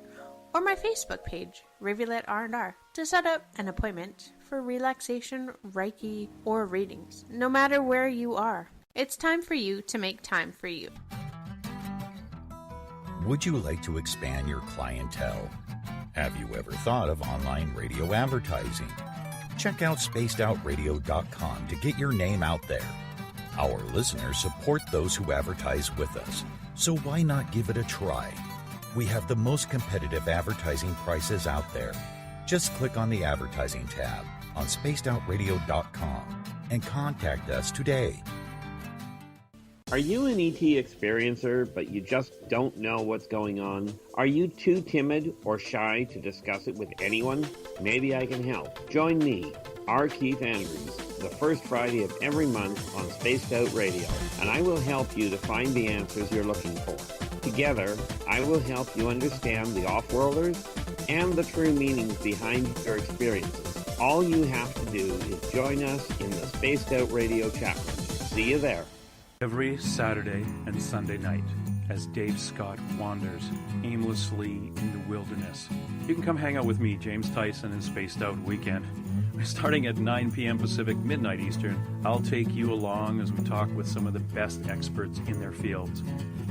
or my Facebook page, Rivulet R&R, to set up an appointment for relaxation, Reiki, or readings, no matter where you are. It's time for you to make time for you. Would you like to expand your clientele? Have you ever thought of online radio advertising? Check out spacedoutradio.com to get your name out there. Our listeners support those who advertise with us, so why not give it a try? We have the most competitive advertising prices out there. Just click on the advertising tab on spacedoutradio.com and contact us today. Are you an ET experiencer, but you just don't know what's going on? Are you too timid or shy to discuss it with anyone? Maybe I can help. Join me, R. Keith Andrews, the first Friday of every month on Spaced Out Radio, and I will help you to find the answers you're looking for. Together, I will help you understand the off-worlders and the true meanings behind your experiences. All you have to do is join us in the Spaced Out Radio chat room. See you there. Every Saturday and Sunday night, as Dave Scott wanders aimlessly in the wilderness, you can come hang out with me, James Tyson, in Spaced Out Weekend. Starting at 9 p.m. Pacific, midnight Eastern, I'll take you along as we talk with some of the best experts in their fields.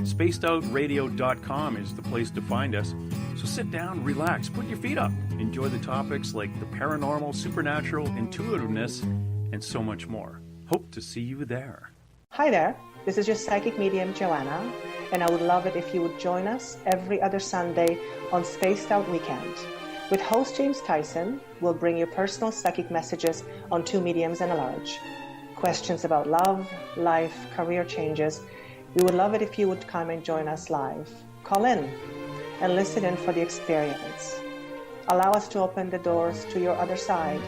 SpacedOutRadio.com is the place to find us. So sit down, relax, put your feet up. Enjoy the topics like the paranormal, supernatural, intuitiveness, and so much more. Hope to see you there. Hi there, this is your psychic medium Joanna, and I would love it if you would join us every other Sunday on Spaced Out Weekend. With host James Tyson, we'll bring you personal psychic messages on two mediums and a large. Questions about love, life, career changes. We would love it if you would come and join us live. Call in and listen in for the experience. Allow us to open the doors to your other side.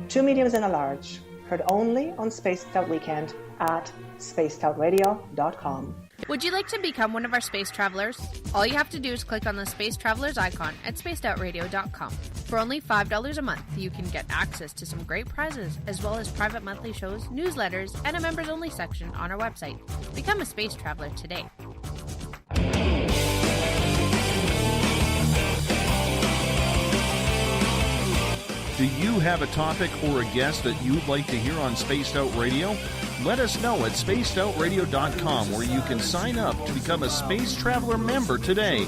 Two mediums and a large, heard only on Spaced Out Weekend at spacedoutradio.com. Would you like to become one of our space travelers? All you have to do is click on the Space Travelers icon at spacedoutradio.com. For only $5 a month, you can get access to some great prizes, as well as private monthly shows, newsletters, and a members-only section on our website. Become a space traveler today. Do you have a topic or a guest that you'd like to hear on Spaced Out Radio? Let us know at spacedoutradio.com, where you can sign up to become a Space Traveler member today.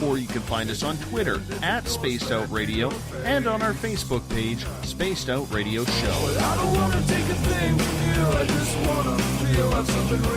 Or you can find us on Twitter at Spaced Out Radio and on our Facebook page, Spaced Out Radio Show.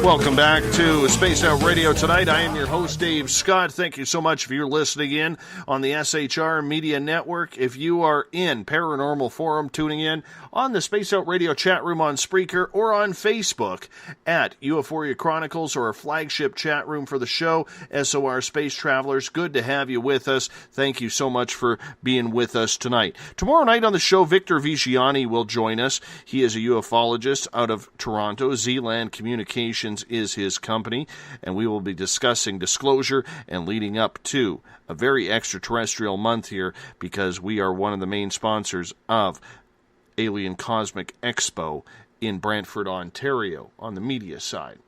Welcome back to Spaced Out Radio tonight. I am your host, Dave Scott. Thank you so much for your listening in on the SHR Media Network. If you are in Paranormal Forum, tuning in on the Spaced Out Radio chat room on Spreaker or on Facebook at Euphoria Chronicles, or our flagship chat room for the show, SOR Space Travelers. Good to have you with us. Thank you so much for being with us tonight. Tomorrow night on the show, Victor Vigiani will join us. He is a ufologist out of Toronto. Zealand Communications is his company, and we will be discussing disclosure and leading up to a very extraterrestrial month here, because we are one of the main sponsors of Alien Cosmic Expo in Brantford, Ontario, on the media side.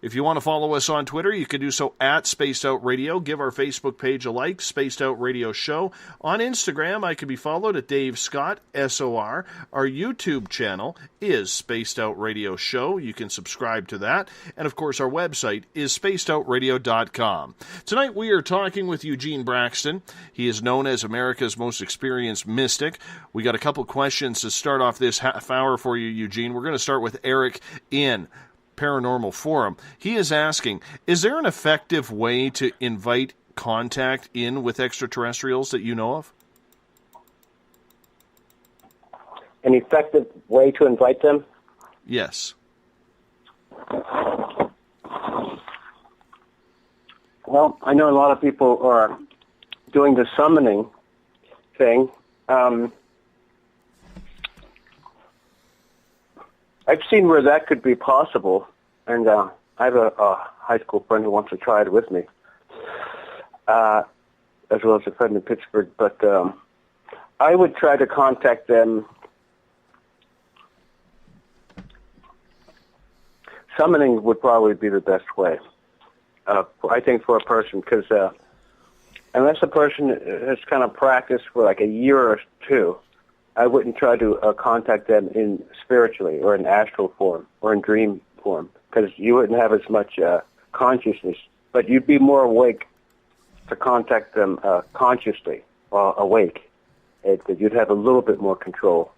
If you want to follow us on Twitter, you can do so at Spaced Out Radio. Give our Facebook page a like, Spaced Out Radio Show. On Instagram, I can be followed at Dave Scott, SOR. Our YouTube channel is Spaced Out Radio Show. You can subscribe to that. And, of course, our website is spacedoutradio.com. Tonight, we are talking with Eugene Braxton. He is known as America's most experienced mystic. We got a couple questions to start off this half hour for you, Eugene. We're going to start with Eric in Paranormal Forum. He is asking, is there an effective way to invite contact in with extraterrestrials that you know of? An effective way to invite them? Yes. Well, I know a lot of people are doing the summoning thing. I've seen where that could be possible, and I have a high school friend who wants to try it with me, as well as a friend in Pittsburgh. But I would try to contact them. Summoning would probably be the best way, I think, for a person, because unless a person has kind of practiced for like a year or two, I wouldn't try to contact them in spiritually or in astral form or in dream form, because you wouldn't have as much consciousness, but you'd be more awake to contact them consciously while awake. You'd have a little bit more control.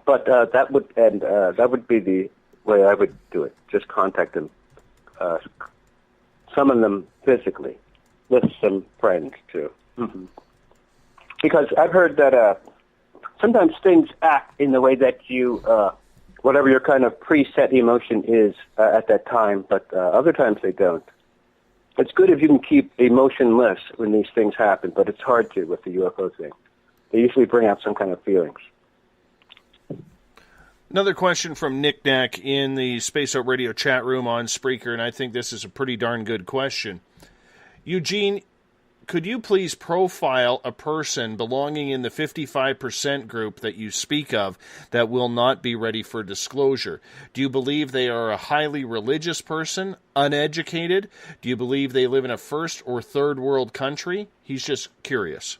But that would be the way I would do it. Just contact them, summon them physically with some friends too. Mm-hmm. Because I've heard that sometimes things act in the way that you, whatever your kind of preset emotion is at that time, but other times they don't. It's good if you can keep emotionless when these things happen, but it's hard to with the UFO thing. They usually bring out some kind of feelings. Another question from Nick Knack in the Space Out Radio chat room on Spreaker, and I think this is a pretty darn good question. Eugene, could you please profile a person belonging in the 55% group that you speak of that will not be ready for disclosure? Do you believe they are a highly religious person, uneducated? Do you believe they live in a first or third world country? He's just curious.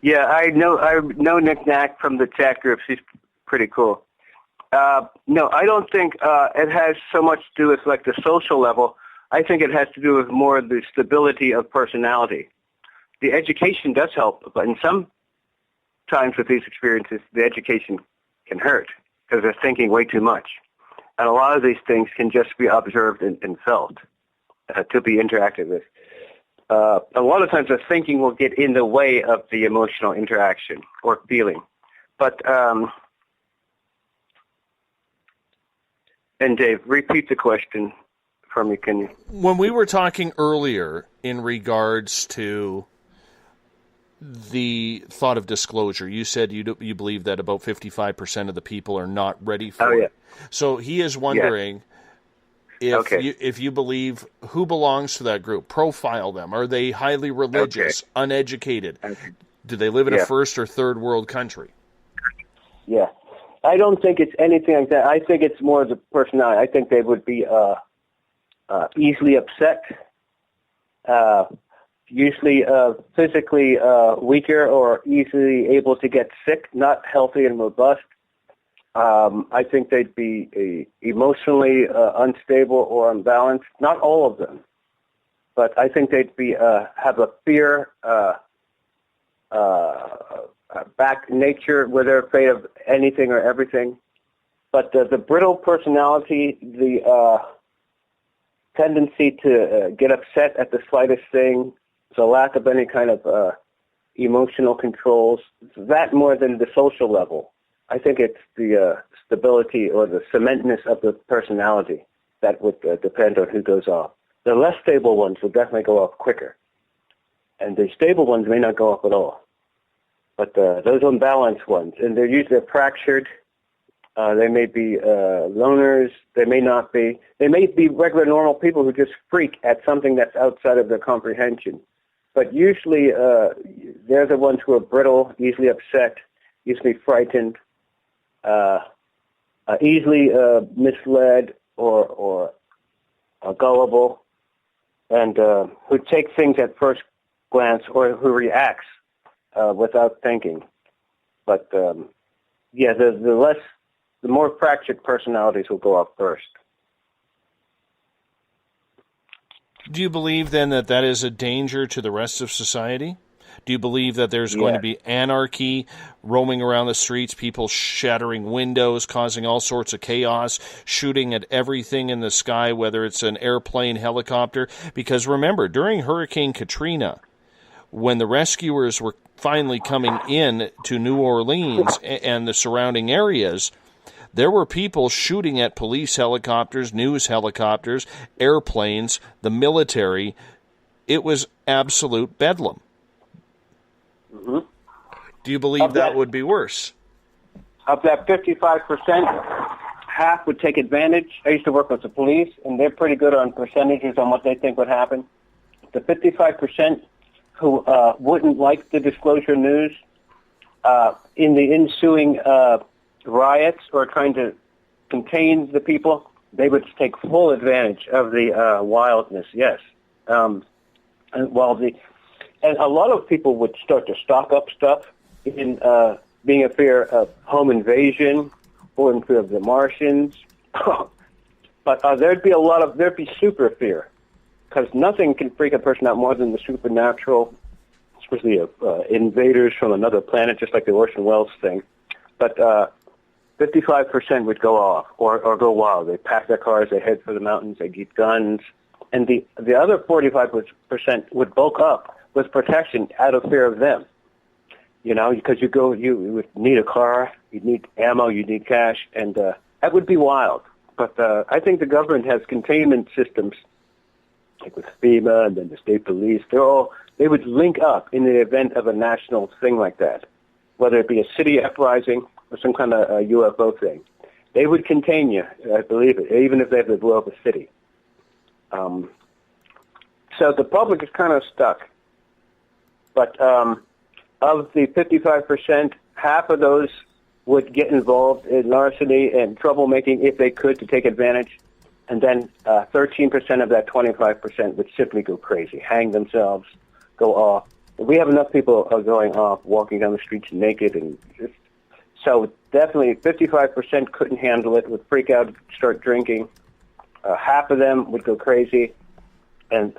Yeah, I know Nick Knack from the chat groups. He's pretty cool. No, I don't think it has so much to do with like the social level. I think it has to do with more the stability of personality. The education does help, but in some times with these experiences, the education can hurt because they're thinking way too much. And a lot of these things can just be observed and felt to be interacted with. A lot of times the thinking will get in the way of the emotional interaction or feeling. But, and Dave, repeat the question for me, can you? When we were talking earlier in regards to the thought of disclosure. You said you believe that about 55% of the people are not ready for Oh, yeah. it. So he is wondering if you believe who belongs to that group. Profile them. Are they highly religious, uneducated? Do they live in a first or third world country? Yeah. I don't think it's anything like that. I think it's more the personality. I think they would be easily upset, usually physically weaker or easily able to get sick, not healthy and robust. I think they'd be emotionally unstable or unbalanced. Not all of them, but I think they'd be have a fear back nature where they're afraid of anything or everything. But the brittle personality, the tendency to get upset at the slightest thing, the lack of any kind of emotional controls, that more than the social level. I think it's the stability or the cementness of the personality that would depend on who goes off. The less stable ones will definitely go off quicker, and the stable ones may not go off at all. But those unbalanced ones, and they're usually fractured. They may be loners. They may not be. They may be regular, normal people who just freak at something that's outside of their comprehension. But usually they're the ones who are brittle, easily upset, easily frightened, easily misled or gullible, and who take things at first glance or who reacts without thinking. But the more fractured personalities will go off first. Do you believe then that is a danger to the rest of society? Do you believe that there's going to be anarchy roaming around the streets, people shattering windows, causing all sorts of chaos, shooting at everything in the sky, whether it's an airplane, helicopter? Because remember, during Hurricane Katrina, when the rescuers were finally coming in to New Orleans and the surrounding areas, there were people shooting at police helicopters, news helicopters, airplanes, the military. It was absolute bedlam. Mm-hmm. Do you believe that would be worse? Of that 55%, half would take advantage. I used to work with the police, and they're pretty good on percentages on what they think would happen. The 55% who wouldn't like the disclosure news in the ensuing riots or trying to contain the people, they would take full advantage of the wildness, yes. And a lot of people would start to stock up stuff in being in fear of home invasion or in fear of the Martians. But there'd be super fear, because nothing can freak a person out more than the supernatural, especially invaders from another planet, just like the Orson Welles thing. But 55% would go off or go wild. They pack their cars, they head for the mountains, they get guns. And the other 45% would bulk up with protection out of fear of them. You know, because you would need a car, you'd need ammo, you'd need cash, and that would be wild. But I think the government has containment systems, like with FEMA and then the state police. They would link up in the event of a national thing like that, whether it be a city uprising or some kind of UFO thing. They would contain you, I believe it, even if they have to blow up a city. So the public is kind of stuck. But of the 55%, half of those would get involved in larceny and troublemaking if they could to take advantage. And then 13% of that 25% would simply go crazy, hang themselves, go off. We have enough people going off, walking down the streets naked. And so definitely 55% couldn't handle it, would freak out, start drinking. Half of them would go crazy. And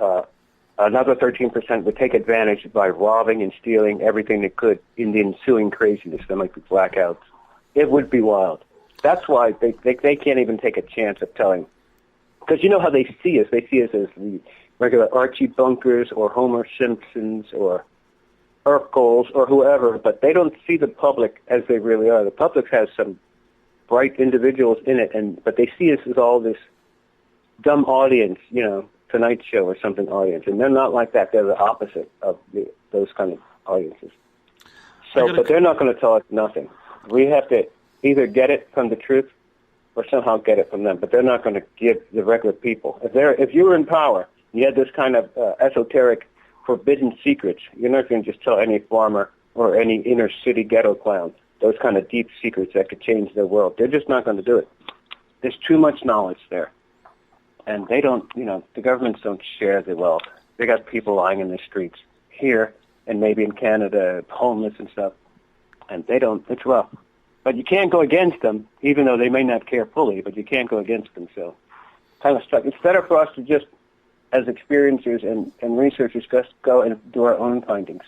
another 13% would take advantage by robbing and stealing everything they could in the ensuing craziness. There might be blackouts. It would be wild. That's why they can't even take a chance of telling. Because you know how they see us. They see us as the regular Archie Bunkers or Homer Simpsons or Urkels or whoever, but they don't see the public as they really are. The public has some bright individuals in it, but they see us as all this dumb audience, you know, Tonight Show or something audience, and they're not like that. They're the opposite of those kind of audiences. So, but they're not going to tell us nothing. We have to either get it from the truth or somehow get it from them. But they're not going to give the regular people. If you were in power, you had this kind of esoteric, forbidden secrets. You're not going to just tell any farmer or any inner city ghetto clown those kind of deep secrets that could change their world. They're just not going to do it. There's too much knowledge there. And they don't, the governments don't share the wealth. They got people lying in the streets here and maybe in Canada, homeless and stuff. And they don't, it's rough. But you can't go against them, even though they may not care fully, but you can't go against them. So kind of stuck. It's better for us to just, as experiencers and researchers, just go and do our own findings.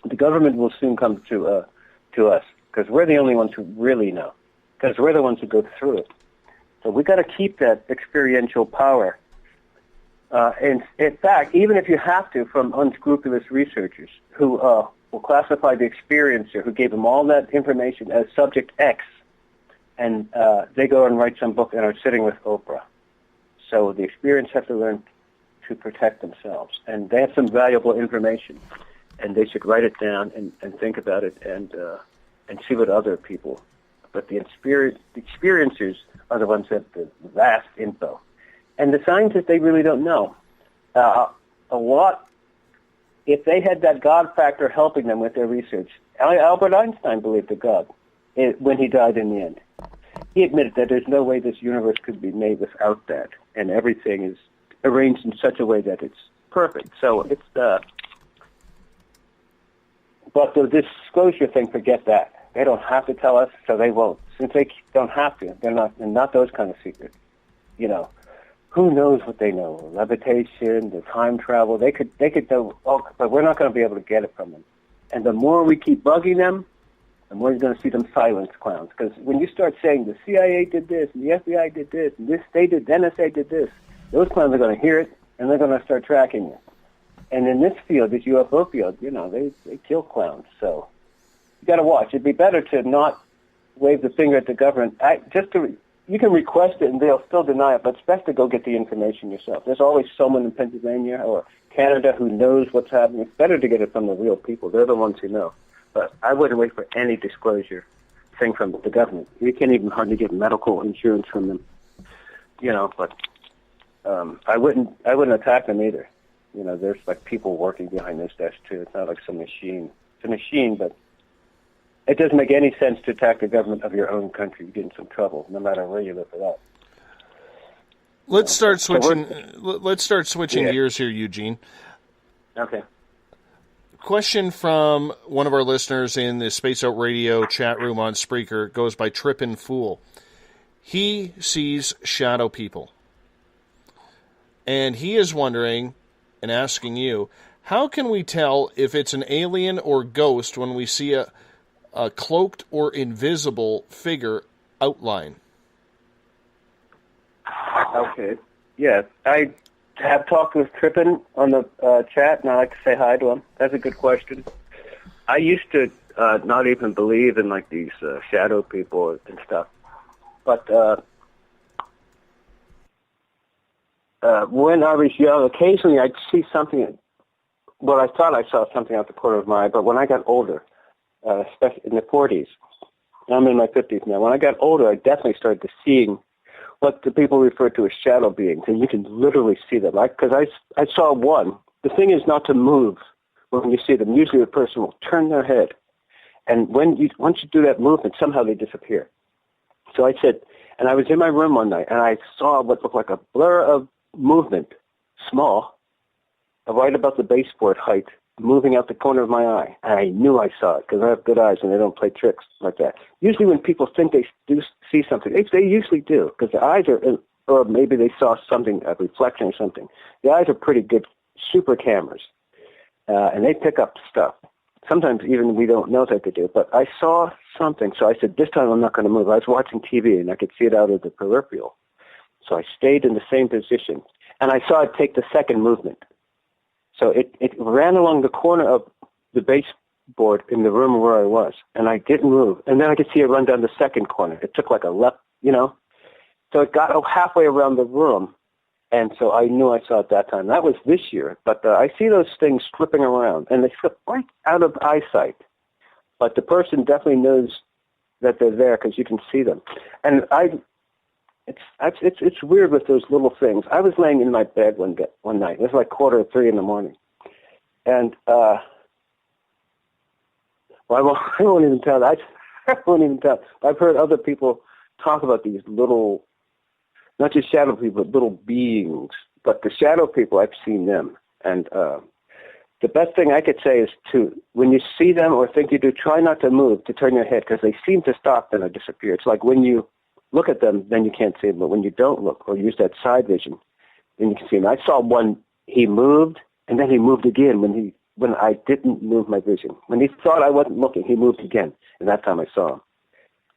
The government will soon come to us, because we're the only ones who really know, because we're the ones who go through it. So we got to keep that experiential power. And in fact, even if you have to, from unscrupulous researchers who will classify the experiencer who gave them all that information as subject X, and they go and write some book and are sitting with Oprah. So the experiencers have to learn to protect themselves, and they have some valuable information, and they should write it down and think about it and see what other people. But the experiencers are the ones that have the vast info. And the scientists, they really don't know. A lot, if they had that God factor helping them with their research, Albert Einstein believed in God when he died in the end. He admitted that there's no way this universe could be made without that, and everything is arranged in such a way that it's perfect. So it's but the disclosure thing, forget that. They don't have to tell us, so they won't. Since they don't have to, they're not those kind of secrets. Who knows what they know? Levitation, the time travel. They could know, but we're not going to be able to get it from them. And the more we keep bugging them, the more you're going to see them silence clowns. Because when you start saying the CIA did this, and the FBI did this, and this they did, the NSA did this, those clowns are going to hear it, and they're going to start tracking you. And in this field, this UFO field, they kill clowns. So you got to watch. It'd be better to not wave the finger at the government. You can request it and they'll still deny it, but it's best to go get the information yourself. There's always someone in Pennsylvania or Canada who knows what's happening. It's better to get it from the real people. They're the ones who know. But I wouldn't wait for any disclosure thing from the government. You can't even hardly get medical insurance from them. But I wouldn't attack them either. There's like people working behind this desk too. It's not like some machine. It's a machine, but it doesn't make any sense to attack the government of your own country. You get in some trouble, no matter where you live for that. Let's start switching gears here, Eugene. Okay. Question from one of our listeners in the Space Out Radio chat room on Spreaker goes by Trippin' Fool. He sees shadow people. And he is wondering and asking you, how can we tell if it's an alien or ghost when we see a cloaked or invisible figure outline? Okay. Yeah, I have talked with Trippin on the chat, and I like to say hi to him. That's a good question. I used to not even believe in like these shadow people and stuff, but when I was young, occasionally I'd see something. Well, I thought I saw something out the corner of my eye, but when I got older, especially in the 40s, I'm in my 50s now. When I got older, I definitely started to seeing what the people refer to as shadow beings, and you can literally see them. Because I saw one. The thing is not to move when you see them. Usually the person will turn their head, and once you do that movement, somehow they disappear. So I said, and I was in my room one night, and I saw what looked like a blur of movement, small, right about the baseboard height, moving out the corner of my eye. And I knew I saw it because I have good eyes and they don't play tricks like that. Usually when people think they do see something, they usually do, because the eyes are, or maybe they saw something, a reflection or something. The eyes are pretty good super cameras, and they pick up stuff. Sometimes even we don't know that they do, but I saw something. So I said, this time I'm not going to move. I was watching TV and I could see it out of the peripheral. So I stayed in the same position, and I saw it take the second movement. So it ran along the corner of the baseboard in the room where I was, and I didn't move. And then I could see it run down the second corner. It took like a left, So it got halfway around the room, And so I knew I saw it that time. That was this year. But I see those things slipping around, and they slip right out of eyesight. But the person definitely knows that they're there because you can see them. And it's weird with those little things. I was laying in my bed one night. It was like 2:45 in the morning. And, I won't even tell. I won't even tell. I've heard other people talk about these little, not just shadow people, but little beings. But the shadow people, I've seen them. And the best thing I could say is when you see them or think you do, try not to move, to turn your head, because they seem to stop and disappear. It's like when you look at them, then you can't see them. But when you don't look or use that side vision, then you can see them. I saw one, he moved, and then he moved again when I didn't move my vision. When he thought I wasn't looking, he moved again, and that time I saw him.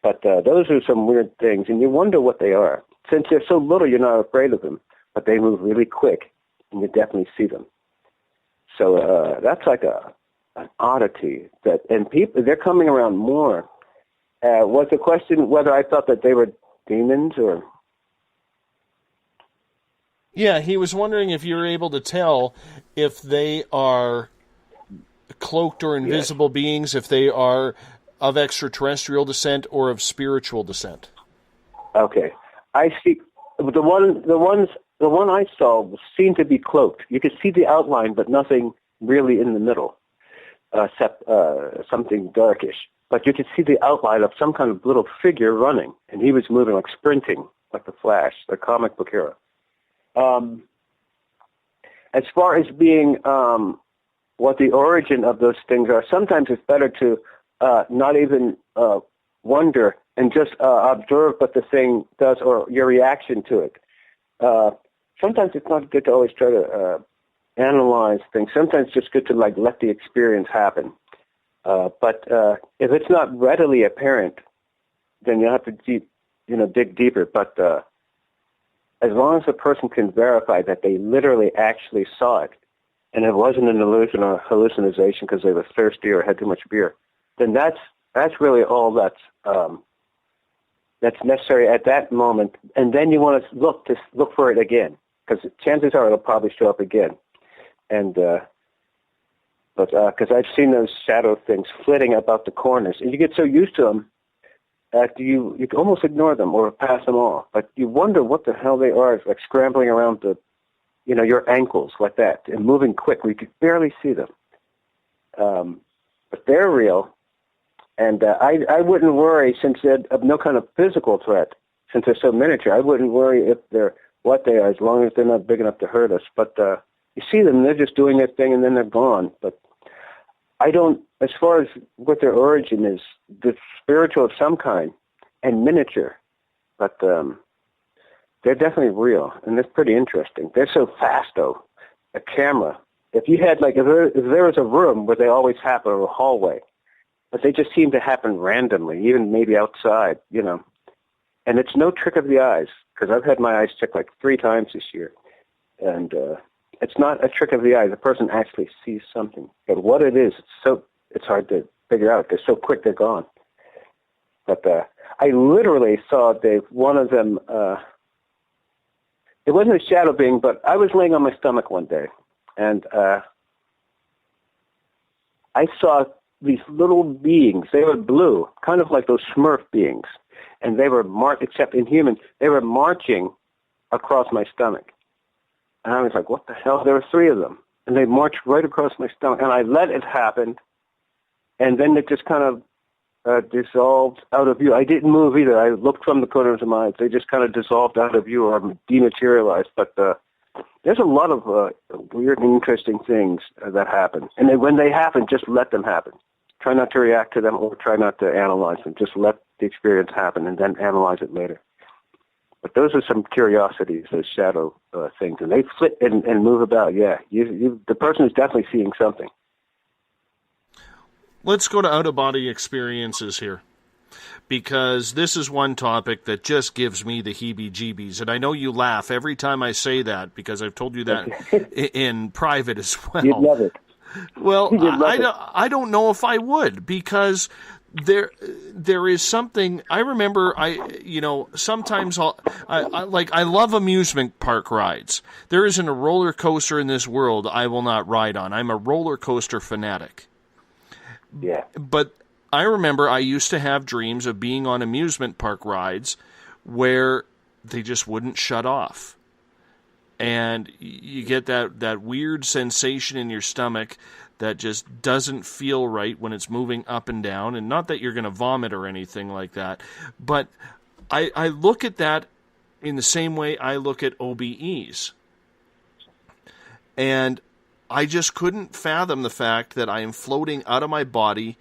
But those are some weird things, and you wonder what they are. Since they're so little, you're not afraid of them, but they move really quick, and you definitely see them. So that's like an oddity. And people, they're coming around more. Was the question whether I thought that they were demons or... Yeah, he was wondering if you were able to tell if they are cloaked or invisible beings, if they are of extraterrestrial descent or of spiritual descent. Okay. I see. The one I saw seemed to be cloaked. You could see the outline, but nothing really in the middle, except something darkish. But you could see the outline of some kind of little figure running, and he was moving, like sprinting, like the Flash, the comic book hero. As far as being what the origin of those things are, sometimes it's better to not even wonder and just observe what the thing does or your reaction to it. Sometimes it's not good to always try to analyze things. Sometimes it's just good to let the experience happen. But if it's not readily apparent, then you have to dig deeper. But as long as the person can verify that they literally actually saw it, and it wasn't an illusion or hallucination because they were thirsty or had too much beer, then that's really all that's necessary at that moment. And then you want to look for it again, because chances are it'll probably show up again. And because I've seen those shadow things flitting about the corners, and you get so used to them that you can almost ignore them or pass them off. But you wonder what the hell they are. It's like scrambling around your ankles like that and moving quick where you could barely see them. But they're real. And I wouldn't worry, since they're of no kind of physical threat, since they're so miniature. I wouldn't worry if they're what they are, as long as they're not big enough to hurt us. But you see them, they're just doing their thing, and then they're gone. But I don't, as far as what their origin is, the spiritual of some kind and miniature. But they're definitely real, and that's pretty interesting. They're so fast, though. A camera. If you had, if there was a room where they always happen, or a hallway, but they just seem to happen randomly, even maybe outside, And it's no trick of the eyes, because I've had my eyes checked 3 times this year. And it's not a trick of the eye. The person actually sees something. But what it is, it's hard to figure out. They're so quick, they're gone. But I literally saw, Dave, one of them, it wasn't a shadow being, but I was laying on my stomach one day, and I saw these little beings. They were blue, kind of like those Smurf beings. And they were except in human, they were marching across my stomach. And I was like, what the hell? There were 3 of them. And they marched right across my stomach. And I let it happen. And then it just kind of dissolved out of view. I didn't move either. I looked from the corners of my eyes. They just kind of dissolved out of view or dematerialized. But there's a lot of weird and interesting things that happen. And then when they happen, just let them happen. Try not to react to them or try not to analyze them. Just let the experience happen and then analyze it later. But those are some curiosities, those shadow things. And they flit and move about. Yeah, the person is definitely seeing something. Let's go to out-of-body experiences here, because this is one topic that just gives me the heebie-jeebies. And I know you laugh every time I say that, because I've told you that in private as well. You'd love it. Well, I don't know if I would, because there is something. I remember. Sometimes I love amusement park rides. There isn't a roller coaster in this world I will not ride on. I'm a roller coaster fanatic. Yeah. But I remember I used to have dreams of being on amusement park rides where they just wouldn't shut off. And you get that weird sensation in your stomach that just doesn't feel right when it's moving up and down. And not that you're going to vomit or anything like that, but I look at that in the same way I look at OBEs. And I just couldn't fathom the fact that I am floating out of my body,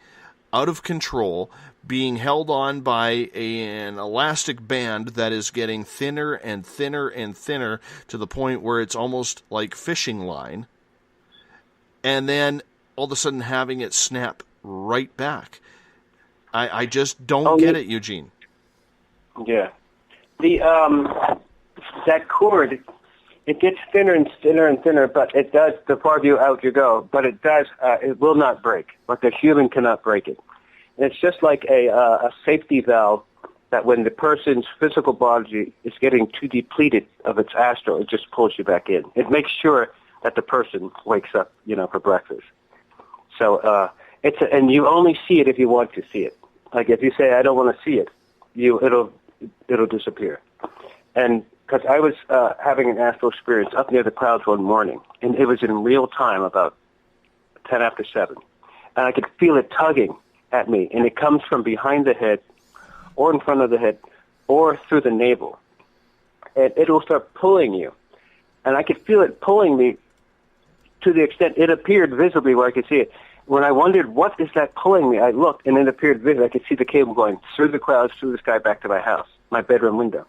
out of control, being held on by an elastic band that is getting thinner and thinner and thinner to the point where it's almost like fishing line. And then all of a sudden having it snap right back. I just don't get it, Eugene. Yeah. That cord, it gets thinner and thinner and thinner, but it does, the farther out you go, but it does, it will not break. Like a human cannot break it. And it's just like a safety valve that when the person's physical body is getting too depleted of its astral, it just pulls you back in. It makes sure that the person wakes up, for breakfast. So and you only see it if you want to see it. Like if you say, I don't want to see it, it'll disappear. And because I was having an astral experience up near the clouds one morning, and it was in real time, about 10 after 7, and I could feel it tugging at me, and it comes from behind the head, or in front of the head, or through the navel, and it'll start pulling you, and I could feel it pulling me to the extent it appeared visibly where I could see it. When I wondered, what is that pulling me, I looked, and it appeared visibly. I could see the cable going through the clouds, through the sky, back to my house, my bedroom window.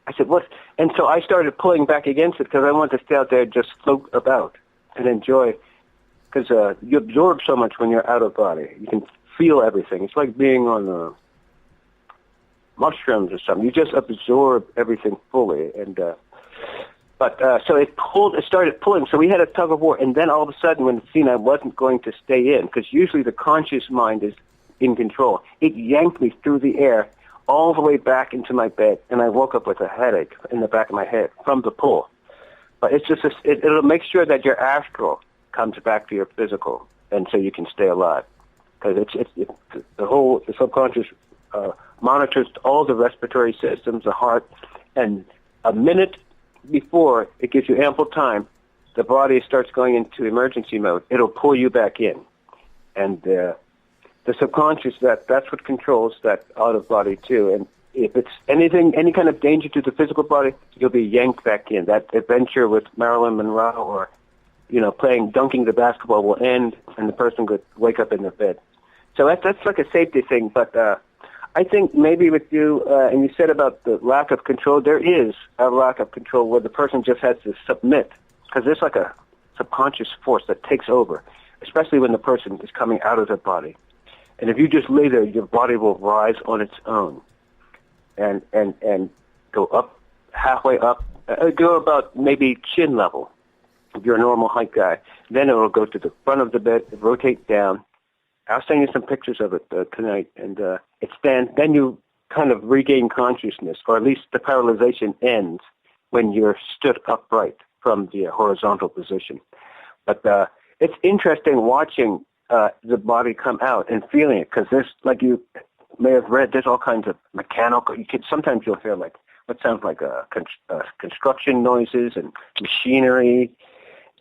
I said, what? And so I started pulling back against it because I wanted to stay out there and just float about and enjoy, because you absorb so much when you're out of body. You can feel everything. It's like being on mushrooms or something. You just absorb everything fully. And so it started pulling. So we had a tug of war. And then all of a sudden, when it seen I wasn't going to stay in, because usually the conscious mind is in control, it yanked me through the air all the way back into my bed, and I woke up with a headache in the back of my head from the pull. But it's just it'll make sure that your astral comes back to your physical, and so you can stay alive. Because the subconscious monitors all the respiratory systems, the heart, and a minute before it gives you ample time, the body starts going into emergency mode. It'll pull you back in, and the subconscious, that's what controls that out of body too. And if it's any kind of danger to the physical body, you'll be yanked back in. That adventure with Marilyn Monroe or, dunking the basketball will end and the person could wake up in their bed. So that's like a safety thing. But I think maybe with you, and you said about the lack of control, there is a lack of control where the person just has to submit, because there's like a subconscious force that takes over, especially when the person is coming out of their body. And if you just lay there, your body will rise on its own and go up, halfway up, go about maybe chin level if you're a normal height guy. Then it will go to the front of the bed, rotate down. I'll send you some pictures of it tonight. And then you kind of regain consciousness, or at least the paralyzation ends when you're stood upright from the horizontal position. But it's interesting watching the body come out and feeling it, because there's, like you may have read, there's all kinds of mechanical. Sometimes you'll hear like what sounds like construction noises and machinery,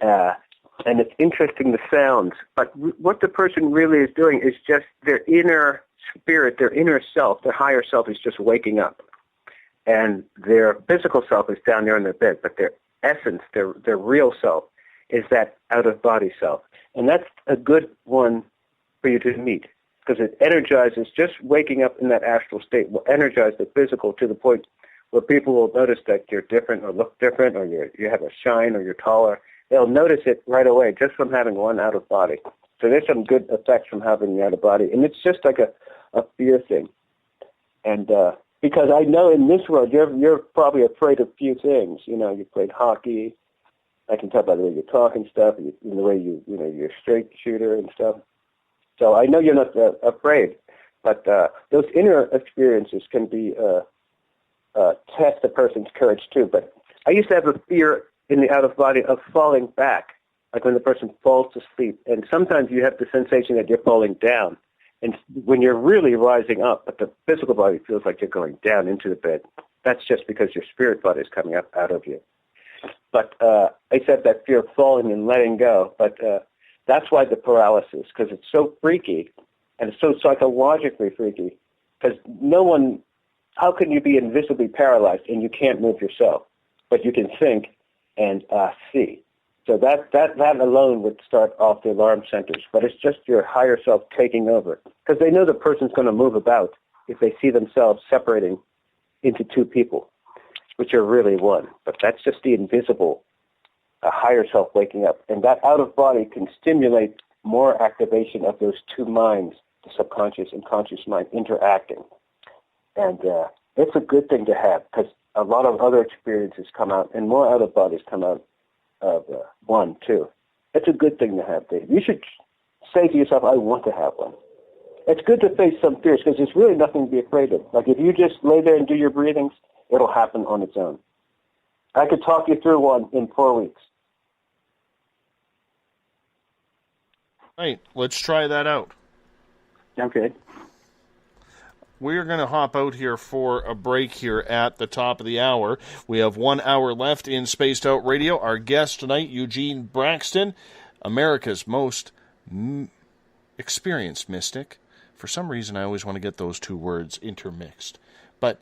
and it's interesting, the sounds. But what the person really is doing is just their inner spirit, their inner self, their higher self is just waking up, and their physical self is down there in their bed. But their essence, their real self, is that out-of-body self. And that's a good one for you to meet, because it energizes, just waking up in that astral state will energize the physical to the point where people will notice that you're different or look different, or you have a shine, or you're taller. They'll notice it right away just from having one out-of-body. So there's some good effects from having the out-of-body. And it's just like a fear thing. And because I know in this world, you're probably afraid of few things. You played hockey. I can tell by the way you talk and stuff, and the way you're a straight shooter and stuff. So I know you're not afraid. But those inner experiences can be test a person's courage too. But I used to have a fear in the out of body of falling back, like when the person falls to sleep. And sometimes you have the sensation that you're falling down. And when you're really rising up, but the physical body feels like you're going down into the bed, that's just because your spirit body is coming up out of you. But I said that fear of falling and letting go. But that's why the paralysis, because it's so freaky and it's so psychologically freaky, because how can you be invisibly paralyzed and you can't move yourself, but you can think and see? So that alone would start off the alarm centers. But it's just your higher self taking over, because they know the person's going to move about if they see themselves separating into two people, which are really one. But that's just the invisible higher self waking up. And that out-of-body can stimulate more activation of those two minds, the subconscious and conscious mind, interacting. And it's a good thing to have, because a lot of other experiences come out, and more out-of-bodies come out of one, too. It's a good thing to have, Dave. You should say to yourself, I want to have one. It's good to face some fears, because there's really nothing to be afraid of. Like if you just lay there and do your breathings, it'll happen on its own. I could talk you through one in 4 weeks. Right, let's try that out. Okay. We're going to hop out here for a break here at the top of the hour. We have 1 hour left in Spaced Out Radio. Our guest tonight, Eugene Braxton, America's most experienced mystic. For some reason, I always want to get those two words intermixed. But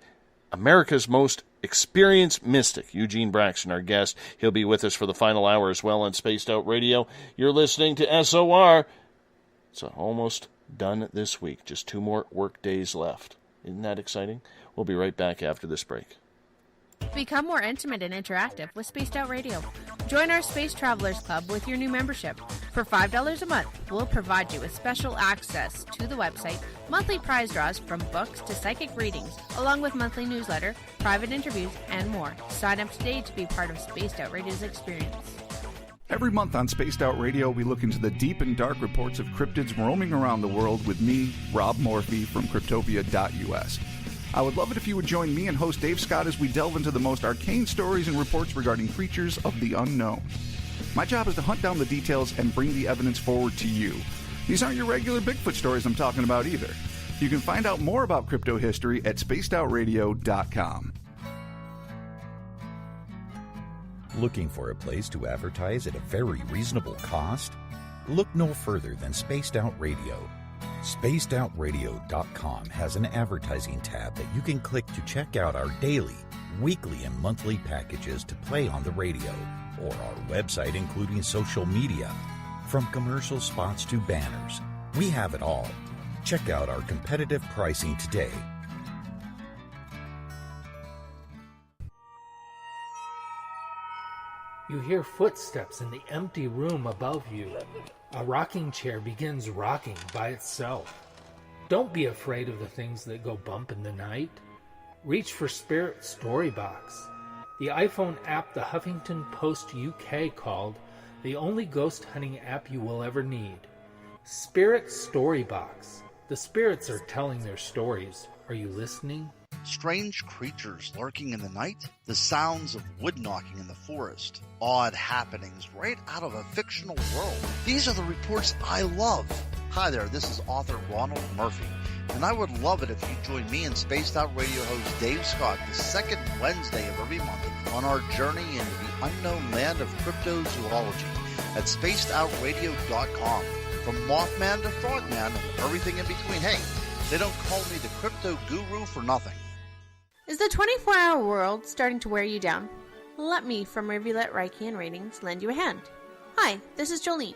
America's most experienced mystic, Eugene Braxton, our guest. He'll be with us for the final hour as well on Spaced Out Radio. You're listening to SOR. It's almost done this week. Just 2 more work days left. Isn't that exciting? We'll be right back after this break. Become more intimate and interactive with Spaced Out Radio. Join our Space Travelers Club with your new membership. For $5 a month, we'll provide you with special access to the website, monthly prize draws from books to psychic readings, along with monthly newsletter, private interviews, and more. Sign up today to be part of Spaced Out Radio's experience. Every month on Spaced Out Radio, we look into the deep and dark reports of cryptids roaming around the world with me, Rob Morphy, from Cryptopia.us. I would love it if you would join me and host Dave Scott as we delve into the most arcane stories and reports regarding creatures of the unknown. My job is to hunt down the details and bring the evidence forward to you. These aren't your regular Bigfoot stories I'm talking about either. You can find out more about crypto history at spacedoutradio.com. Looking for a place to advertise at a very reasonable cost? Look no further than Spaced Out Radio. SpacedOutRadio.com has an advertising tab that you can click to check out our daily, weekly, and monthly packages to play on the radio, or our website including social media. From commercial spots to banners, we have it all. Check out our competitive pricing today. You hear footsteps in the empty room above you. A rocking chair begins rocking by itself. Don't be afraid of the things that go bump in the night. Reach for Spirit Storybox, the iPhone app the Huffington Post UK called the only ghost hunting app you will ever need. Spirit Storybox. The spirits are telling their stories. Are you listening? Strange creatures lurking in the night, the sounds of wood knocking in the forest, odd happenings right out of a fictional world. These are the reports I love. Hi there, this is author Ronald Murphy, and I would love it if you join me and Spaced Out Radio host Dave Scott the second Wednesday of every month on our journey into the unknown land of cryptozoology at spacedoutradio.com. From Mothman to Frogman and everything in between. Hey, they don't call me the crypto guru for nothing. Is the 24-hour world starting to wear you down? Let me from Rivulet Reiki and Ratings lend you a hand. Hi, this is Jolene,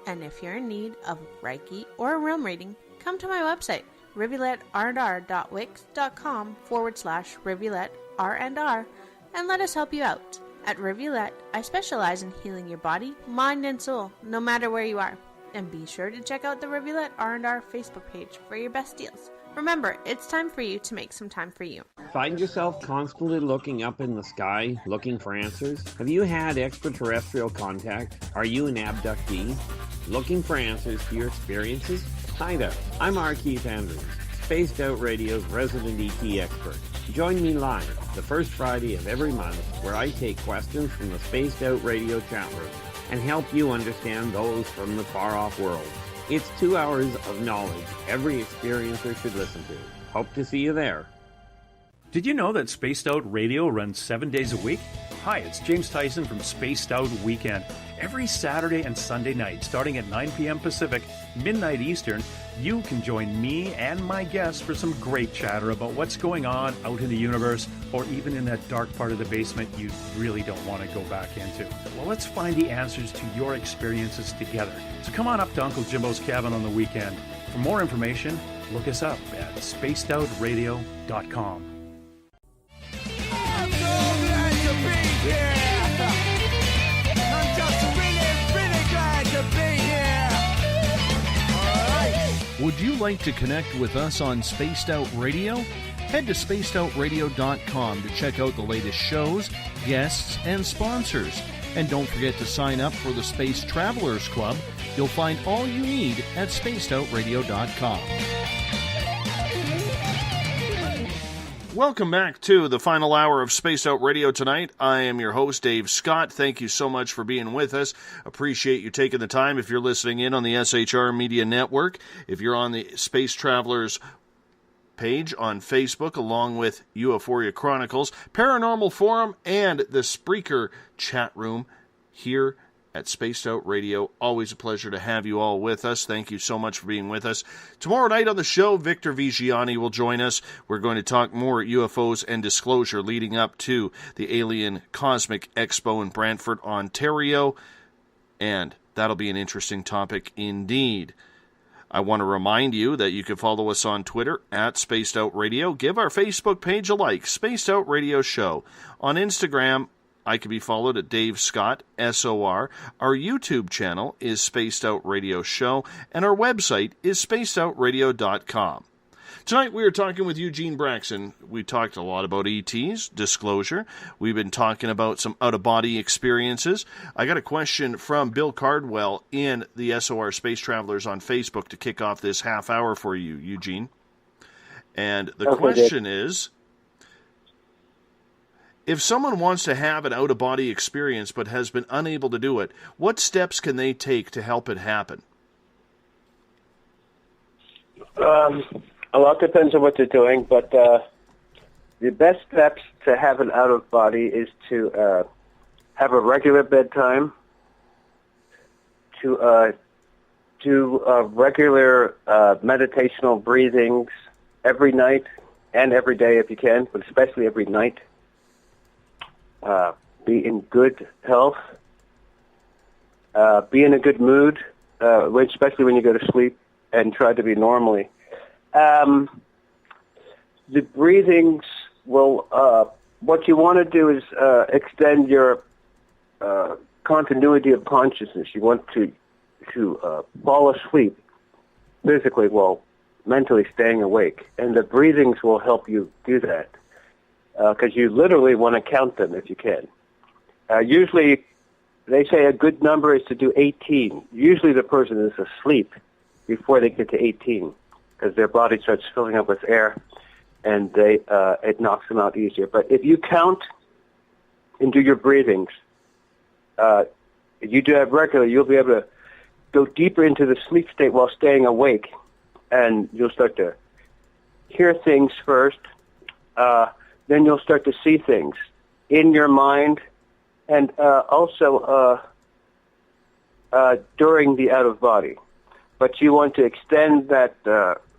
and if you're in need of Reiki or a realm reading, come to my website, rivuletrr.wix.com/rivuletrr, and let us help you out. At Rivulet, I specialize in healing your body, mind, and soul, no matter where you are. And be sure to check out the Rivulet R&R Facebook page for your best deals. Remember, it's time for you to make some time for you. Find yourself constantly looking up in the sky, looking for answers? Have you had extraterrestrial contact? Are you an abductee? Looking for answers to your experiences? Hi there, I'm R. Keith Andrews. Spaced Out Radio's resident ET expert. Join me live the first Friday of every month where I take questions from the Spaced Out Radio chat room and help you understand those from the far-off world. It's 2 hours of knowledge every experiencer should listen to. Hope to see you there. Did you know that Spaced Out Radio runs 7 days a week? Hi, it's James Tyson from Spaced Out Weekend. Every Saturday and Sunday night, starting at 9 p.m. Pacific, midnight Eastern, you can join me and my guests for some great chatter about what's going on out in the universe, or even in that dark part of the basement you really don't want to go back into. Well, let's find the answers to your experiences together. So come on up to Uncle Jimbo's cabin on the weekend. For more information, look us up at spacedoutradio.com. Would you like to connect with us on Spaced Out Radio? Head to spacedoutradio.com to check out the latest shows, guests, and sponsors. And don't forget to sign up for the Space Travelers Club. You'll find all you need at spacedoutradio.com. Welcome back to the final hour of Spaced Out Radio tonight. I am your host, Dave Scott. Thank you so much for being with us. Appreciate you taking the time. If you're listening in on the SHR Media Network, if you're on the Space Travelers page on Facebook, along with UFOria Chronicles, Paranormal Forum, and the Spreaker chat room here at Spaced Out Radio. Always a pleasure to have you all with us. Thank you so much for being with us. Tomorrow night on the show, Victor Vigiani will join us. We're going to talk more UFOs and disclosure leading up to the Alien Cosmic Expo in Brantford, Ontario. And that'll be an interesting topic indeed. I want to remind you that you can follow us on Twitter at Spaced Out Radio. Give our Facebook page a like, Spaced Out Radio Show. On Instagram, I can be followed at Dave Scott, SOR. Our YouTube channel is Spaced Out Radio Show, and our website is spacedoutradio.com. Tonight we are talking with Eugene Braxton. We talked a lot about ETs, disclosure. We've been talking about some out-of-body experiences. I got a question from Bill Cardwell in the SOR Space Travelers on Facebook to kick off this half hour for you, Eugene. And the question is, if someone wants to have an out-of-body experience but has been unable to do it, what steps can they take to help it happen? A lot depends on what they're doing, but the best steps to have an out-of-body is to have a regular bedtime, to do regular meditational breathings every night and every day if you can, but especially every night. Be in good health, be in a good mood, especially when you go to sleep, and try to be normally. The breathings will, what you want to do is extend your continuity of consciousness. You want to fall asleep physically while mentally staying awake, and the breathings will help you do that. Because you literally want to count them if you can. Usually, they say a good number is to do 18. Usually the person is asleep before they get to 18 because their body starts filling up with air and it knocks them out easier. But if you count and do your breathings, you do that regularly, you'll be able to go deeper into the sleep state while staying awake, and you'll start to hear things first. Then you'll start to see things in your mind, and also during the out-of-body. But you want to extend that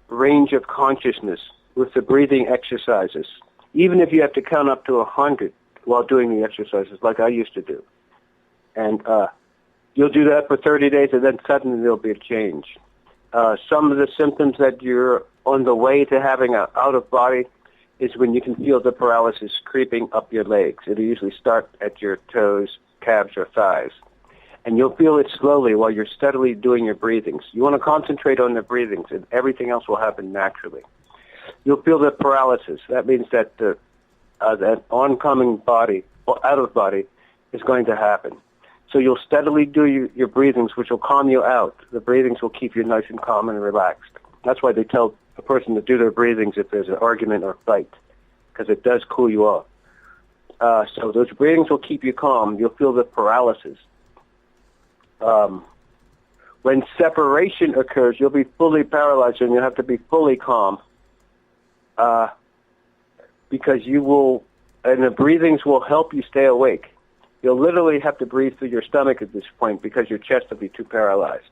range of consciousness with the breathing exercises, even if you have to count up to 100 while doing the exercises, like I used to do. And you'll do that for 30 days, and then suddenly there'll be a change. Some of the symptoms that you're on the way to having an out-of-body is when you can feel the paralysis creeping up your legs. It'll usually start at your toes, calves, or thighs. And you'll feel it slowly while you're steadily doing your breathings. You want to concentrate on the breathings, and everything else will happen naturally. You'll feel the paralysis. That means that that oncoming body, out-of-body, is going to happen. So you'll steadily do your breathings, which will calm you out. The breathings will keep you nice and calm and relaxed. That's why they tell a person to do their breathings if there's an argument or fight, because it does cool you off. So those breathings will keep you calm. You'll feel the paralysis. When separation occurs, you'll be fully paralyzed and you'll have to be fully calm, because you will, and the breathings will help you stay awake. You'll literally have to breathe through your stomach at this point because your chest will be too paralyzed.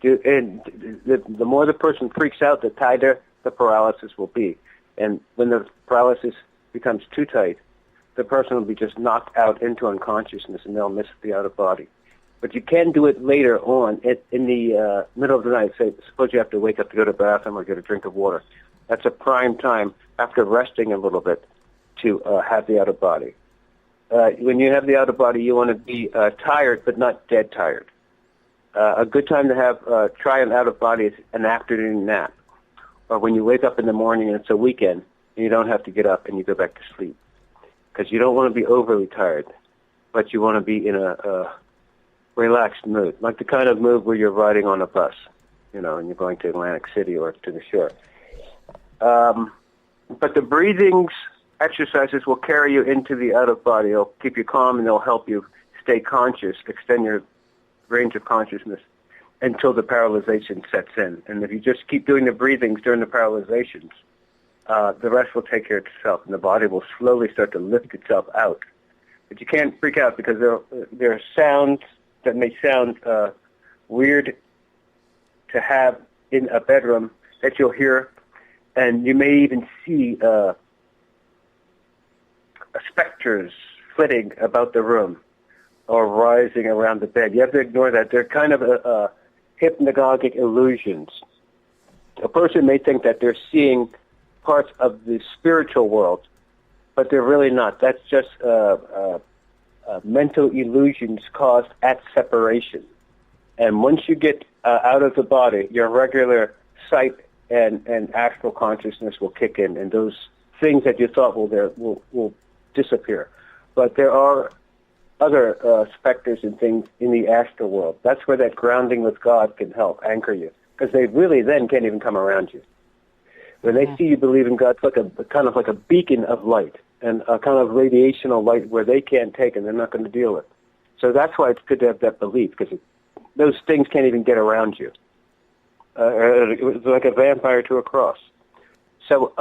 And the more the person freaks out, the tighter the paralysis will be. And when the paralysis becomes too tight, the person will be just knocked out into unconsciousness and they'll miss the out-of-body. But you can do it later on in the middle of the night. Say, suppose you have to wake up to go to the bathroom or get a drink of water. That's a prime time after resting a little bit to have the out-of-body. When you have the out-of-body, you want to be tired but not dead tired. A good time to have try an out-of-body is an afternoon nap, or when you wake up in the morning and it's a weekend and you don't have to get up and you go back to sleep, because you don't want to be overly tired, but you want to be in a relaxed mood, like the kind of mood where you're riding on a bus, and you're going to Atlantic City or to the shore. But the breathings exercises will carry you into the out-of-body. They'll keep you calm and they'll help you stay conscious, extend your range of consciousness until the paralyzation sets in. And if you just keep doing the breathings during the paralyzations, the rest will take care of itself, and the body will slowly start to lift itself out. But you can't freak out, because there are sounds that may sound weird to have in a bedroom that you'll hear, and you may even see specters flitting about the room or rising around the bed. You have to ignore that. They're kind of hypnagogic illusions. A person may think that they're seeing parts of the spiritual world, but they're really not. That's just mental illusions caused at separation. And once you get out of the body, your regular sight and astral consciousness will kick in, and those things that you thought will disappear. But there are other specters and things in the astral world. That's where that grounding with God can help anchor you, because they really then can't even come around you. When they see you believe in God, it's like a kind of like a beacon of light and a kind of radiational light where they can't take and they're not going to deal with. So that's why it's good to have that belief, because those things can't even get around you. It's like a vampire to a cross. So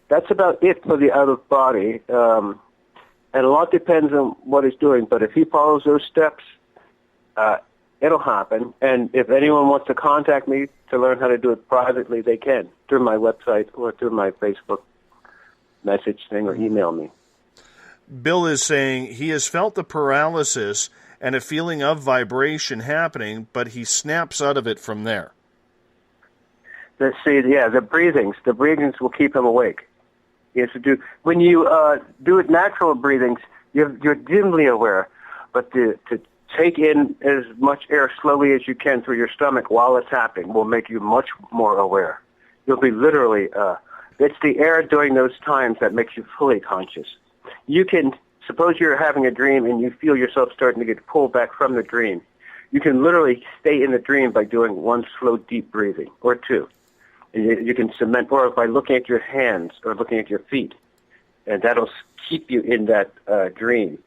that's about it for the out-of-body. And a lot depends on what he's doing. But if he follows those steps, it'll happen. And if anyone wants to contact me to learn how to do it privately, they can, through my website or through my Facebook message thing, or email me. Bill is saying he has felt the paralysis and a feeling of vibration happening, but he snaps out of it from there. Let's see, the breathings will keep him awake. He has to do, when you do it natural breathings, you're dimly aware, but to take in as much air slowly as you can through your stomach while it's happening will make you much more aware. You'll be literally, it's the air during those times that makes you fully conscious. You can, suppose you're having a dream and you feel yourself starting to get pulled back from the dream. You can literally stay in the dream by doing one slow, deep breathing, or two. You can cement, or by looking at your hands or looking at your feet, and that'll keep you in that dream.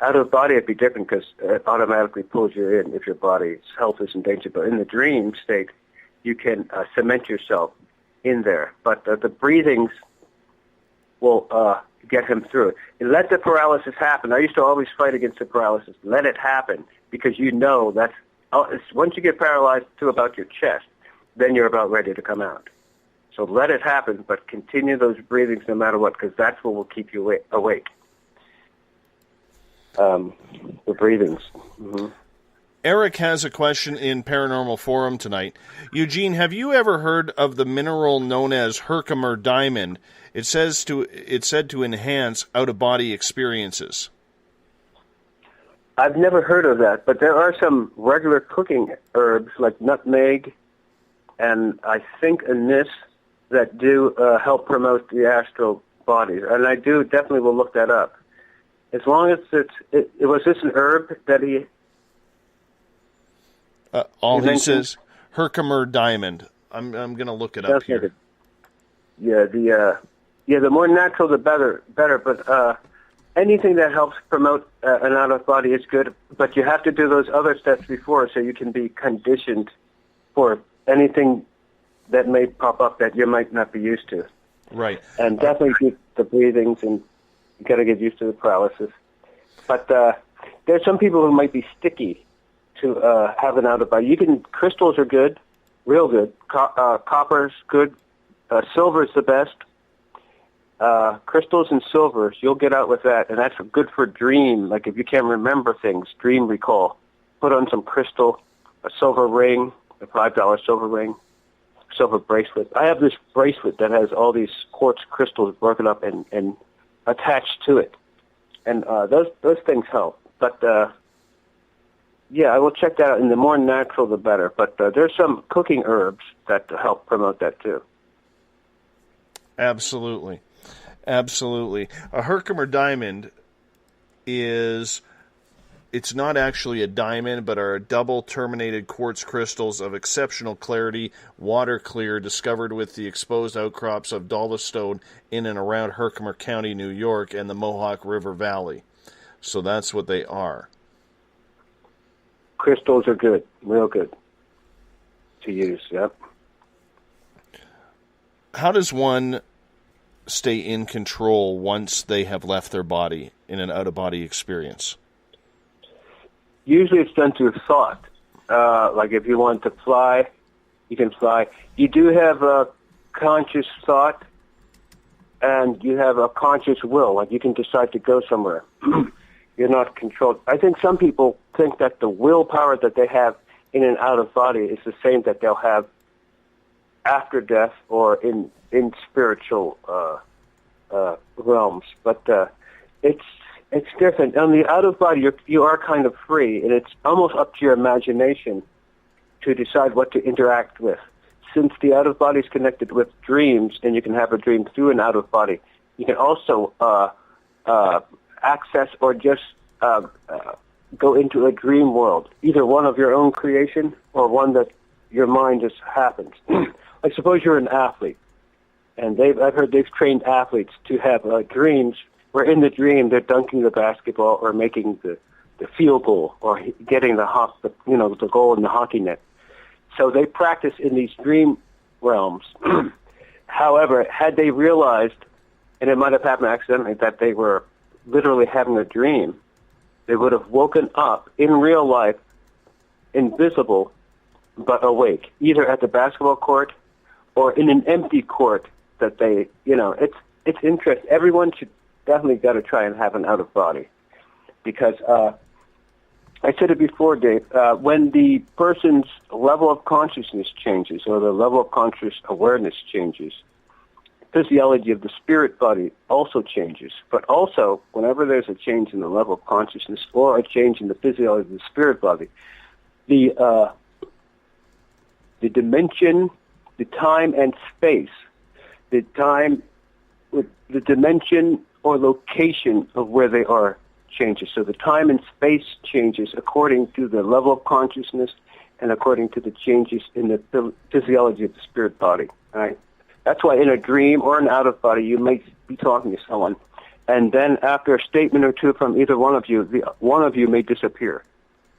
Out of body, it'd be different, because it automatically pulls you in if your body's health is in danger. But in the dream state, you can cement yourself in there. But the breathings will get him through it. And let the paralysis happen. I used to always fight against the paralysis. Let it happen, because you know that's once you get paralyzed to about your chest, then you're about ready to come out. So let it happen, but continue those breathings no matter what, because that's what will keep you awake. The breathings. Mm-hmm. Eric has a question in Paranormal Forum tonight. Eugene, have you ever heard of the mineral known as Herkimer diamond? It's said to enhance out-of-body experiences. I've never heard of that, but there are some regular cooking herbs like nutmeg and I think anise that do help promote the astral bodies. And I definitely will look that up. As long as was this an herb that he... He says Herkimer diamond. I'm going to look it up here. The more natural, the better. But anything that helps promote an out-of-body is good. But you have to do those other steps before so you can be conditioned for anything that may pop up that you might not be used to. Right. And definitely do the breathings, and you got to get used to the paralysis. But there's some people who might be sticky to have an out-of-body. Crystals are good, real good. Copper's good. Silver's the best. Crystals and silvers, you'll get out with that, and that's good for dream. Like if you can't remember things, dream recall. Put on some crystal, a silver ring, a $5 silver ring, silver bracelet. I have this bracelet that has all these quartz crystals broken up and attached to it, and those things help. But I will check that out. And the more natural, the better. But there's some cooking herbs that help promote that too. Absolutely. A Herkimer diamond it's not actually a diamond, but are double terminated quartz crystals of exceptional clarity, water clear, discovered with the exposed outcrops of Dolostone in and around Herkimer County, New York, and the Mohawk River Valley. So that's what they are. Crystals are good, real good to use, yep. How does one stay in control once they have left their body in an out-of-body experience? Usually it's done through thought. Like if you want to fly, you can fly. You do have a conscious thought, and you have a conscious will. Like you can decide to go somewhere. You're not controlled. I think some people think that the willpower that they have in and out of body is the same that they'll have after death or in spiritual realms. But it's different. On the out of body, you are kind of free, and it's almost up to your imagination to decide what to interact with. Since the out of body is connected with dreams, and you can have a dream through an out of body, you can also access or just go into a dream world, either one of your own creation or one that your mind just happens. Like suppose you're an athlete, and I've heard they've trained athletes to have dreams where in the dream they're dunking the basketball or making the field goal or getting the goal in the hockey net. So they practice in these dream realms. However, had they realized, and it might have happened accidentally, that they were literally having a dream, they would have woken up in real life, invisible, but awake, either at the basketball court or in an empty court that they, it's interesting. Everyone should definitely got to try and have an out-of-body because I said it before, Dave, when the person's level of consciousness changes or the level of conscious awareness changes, physiology of the spirit body also changes. But also, whenever there's a change in the level of consciousness or a change in the physiology of the spirit body, the dimension, the time and space, the dimension or location of where they are changes. So the time and space changes according to the level of consciousness and according to the changes in the physiology of the spirit body. All right? That's why in a dream or an out-of-body, you may be talking to someone, and then after a statement or two from either one of you, one of you may disappear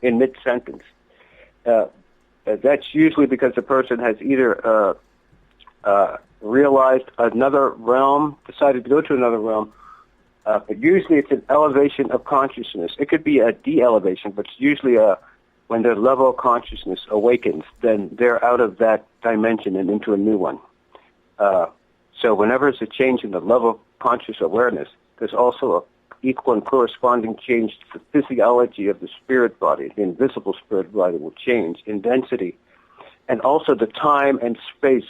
in mid-sentence. That's usually because the person has either realized another realm, decided to go to another realm, but usually it's an elevation of consciousness. It could be a de-elevation, but it's usually when their level of consciousness awakens, then they're out of that dimension and into a new one. So whenever there's a change in the level of conscious awareness, there's also an equal and corresponding change to the physiology of the spirit body. The invisible spirit body will change in density. And also the time and space,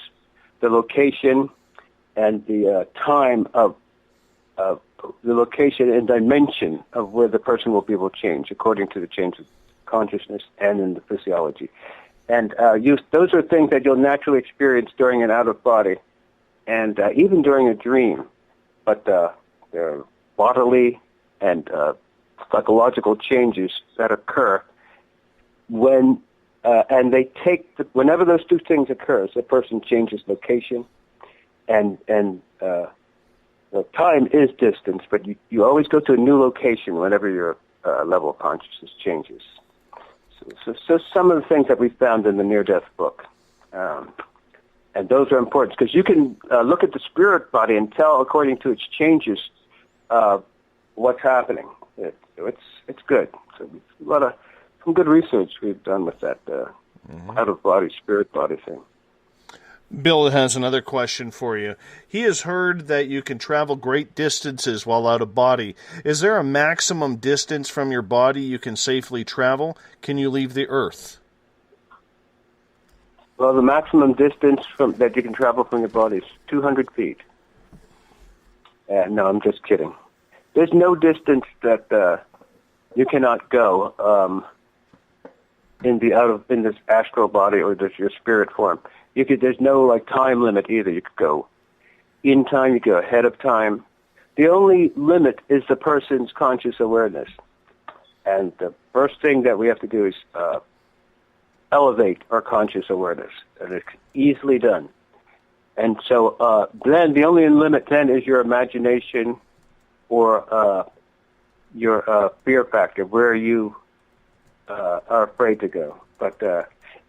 the location and the time of the location and dimension of where the person will be able to change according to the change of consciousness and in the physiology. And those are things that you'll naturally experience during an out-of-body and even during a dream. But there are bodily and psychological changes that occur when and they take whenever those two things occurs, the person changes location, and time is distance, but you always go to a new location whenever your level of consciousness changes. So some of the things that we found in the near-death book, and those are important because you can look at the spirit body and tell according to its changes what's happening. It's good. So some good research we've done with that out-of-body, spirit body thing. Bill has another question for you. He has heard that you can travel great distances while out of body. Is there a maximum distance from your body you can safely travel? Can you leave the Earth? Well, the maximum distance that you can travel from your body is 200 feet. No, I'm just kidding. There's no distance that you cannot go in this astral body or your spirit form. There's no time limit either. You could go in time, you could go ahead of time. The only limit is the person's conscious awareness. And the first thing that we have to do is elevate our conscious awareness. And it's easily done. And so then the only limit then is your imagination or your fear factor, where you are afraid to go. But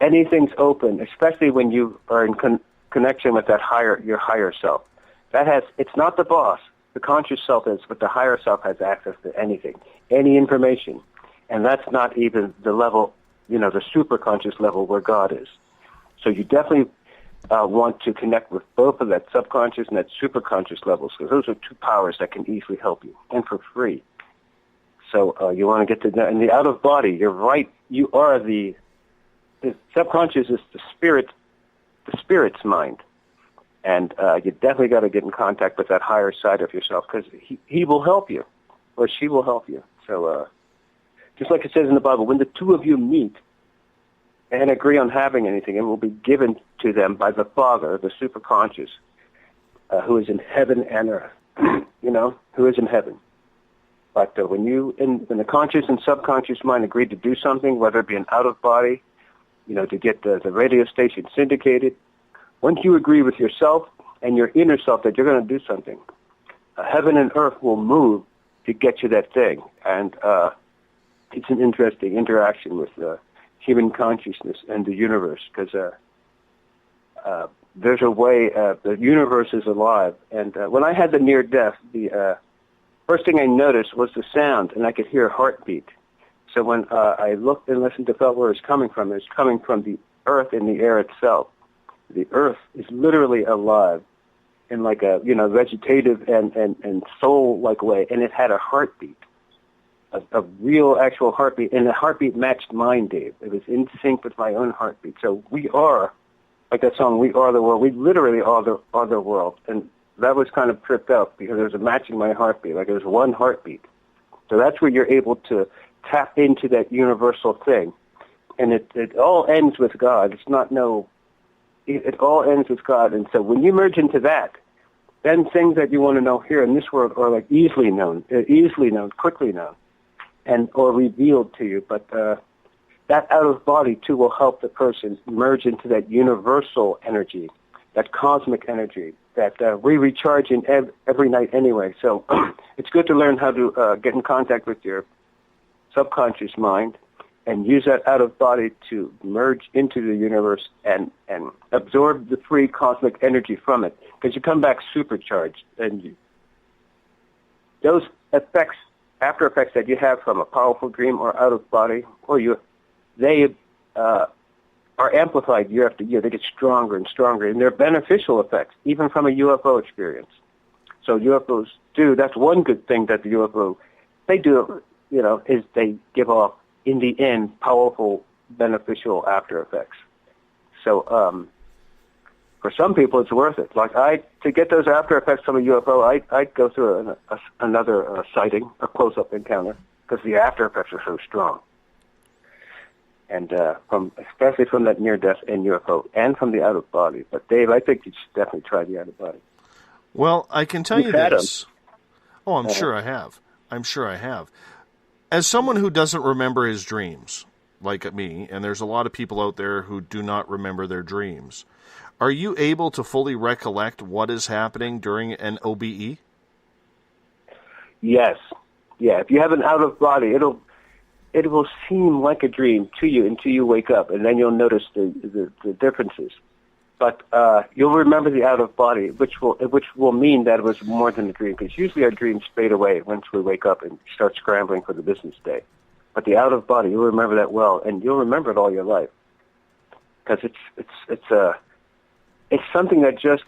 anything's open, especially when you are in connection with your higher self. It's not the boss. The conscious self is, but the higher self has access to anything, any information. And that's not even the level, the super conscious level where God is. So you definitely want to connect with both of that subconscious and that super conscious levels, because those are two powers that can easily help you, and for free. So you want to get to that. And the out of body, you're right, you are the subconscious is the spirit's mind. And you definitely got to get in contact with that higher side of yourself, because he will help you, or she will help you. So just like it says in the Bible, when the two of you meet and agree on having anything, it will be given to them by the Father, the superconscious, who is in heaven and earth, who is in heaven. But when the conscious and subconscious mind agree to do something, whether it be an out-of-body, to get the radio station syndicated, once you agree with yourself and your inner self that you're going to do something, heaven and earth will move to get you that thing. And it's an interesting interaction with human consciousness and the universe, because there's a way the universe is alive. And when I had the near-death, the first thing I noticed was the sound, and I could hear a heartbeat. So when I looked and listened to felt where it's coming from the earth and the air itself. The earth is literally alive in like a vegetative and soul-like way, and it had a heartbeat, a real actual heartbeat, and the heartbeat matched mine, Dave. It was in sync with my own heartbeat. So we are, like that song, "We Are the World." We literally are the world, and that was kind of tripped out because it was matching my heartbeat, like it was one heartbeat. So that's where you're able to tap into that universal thing. And it all ends with God. It all ends with God. And so when you merge into that, then things that you want to know here in this world are like easily known, quickly known, or revealed to you. But that out of body too will help the person merge into that universal energy, that cosmic energy that we recharge in every night anyway. So it's good to learn how to get in contact with your subconscious mind and use that out of body to merge into the universe and absorb the free cosmic energy from it, because you come back supercharged. And those effects, after effects that you have from a powerful dream or out of body, they are amplified year after year. They get stronger and stronger, and they're beneficial effects, even from a UFO experience. So UFOs do, that's one good thing that the UFO, they do, is they give off, in the end, powerful, beneficial after effects. So for some people, it's worth it. Like to get those after effects from a UFO, I'd go through another sighting, a close-up encounter, because the after effects are so strong. And especially from that near-death and UFO, and from the out-of-body. But Dave, I think you should definitely try the out-of-body. Well, I can tell you this. Oh, I'm sure I have. As someone who doesn't remember his dreams, like me, and there's a lot of people out there who do not remember their dreams. Are you able to fully recollect what is happening during an OBE? Yes. Yeah, if you have an out-of-body, it will seem like a dream to you until you wake up, and then you'll notice the differences. But you'll remember the out-of-body, which will mean that it was more than a dream, because usually our dreams fade away once we wake up and start scrambling for the business day. But the out-of-body, you'll remember that well, and you'll remember it all your life, because it's something that just,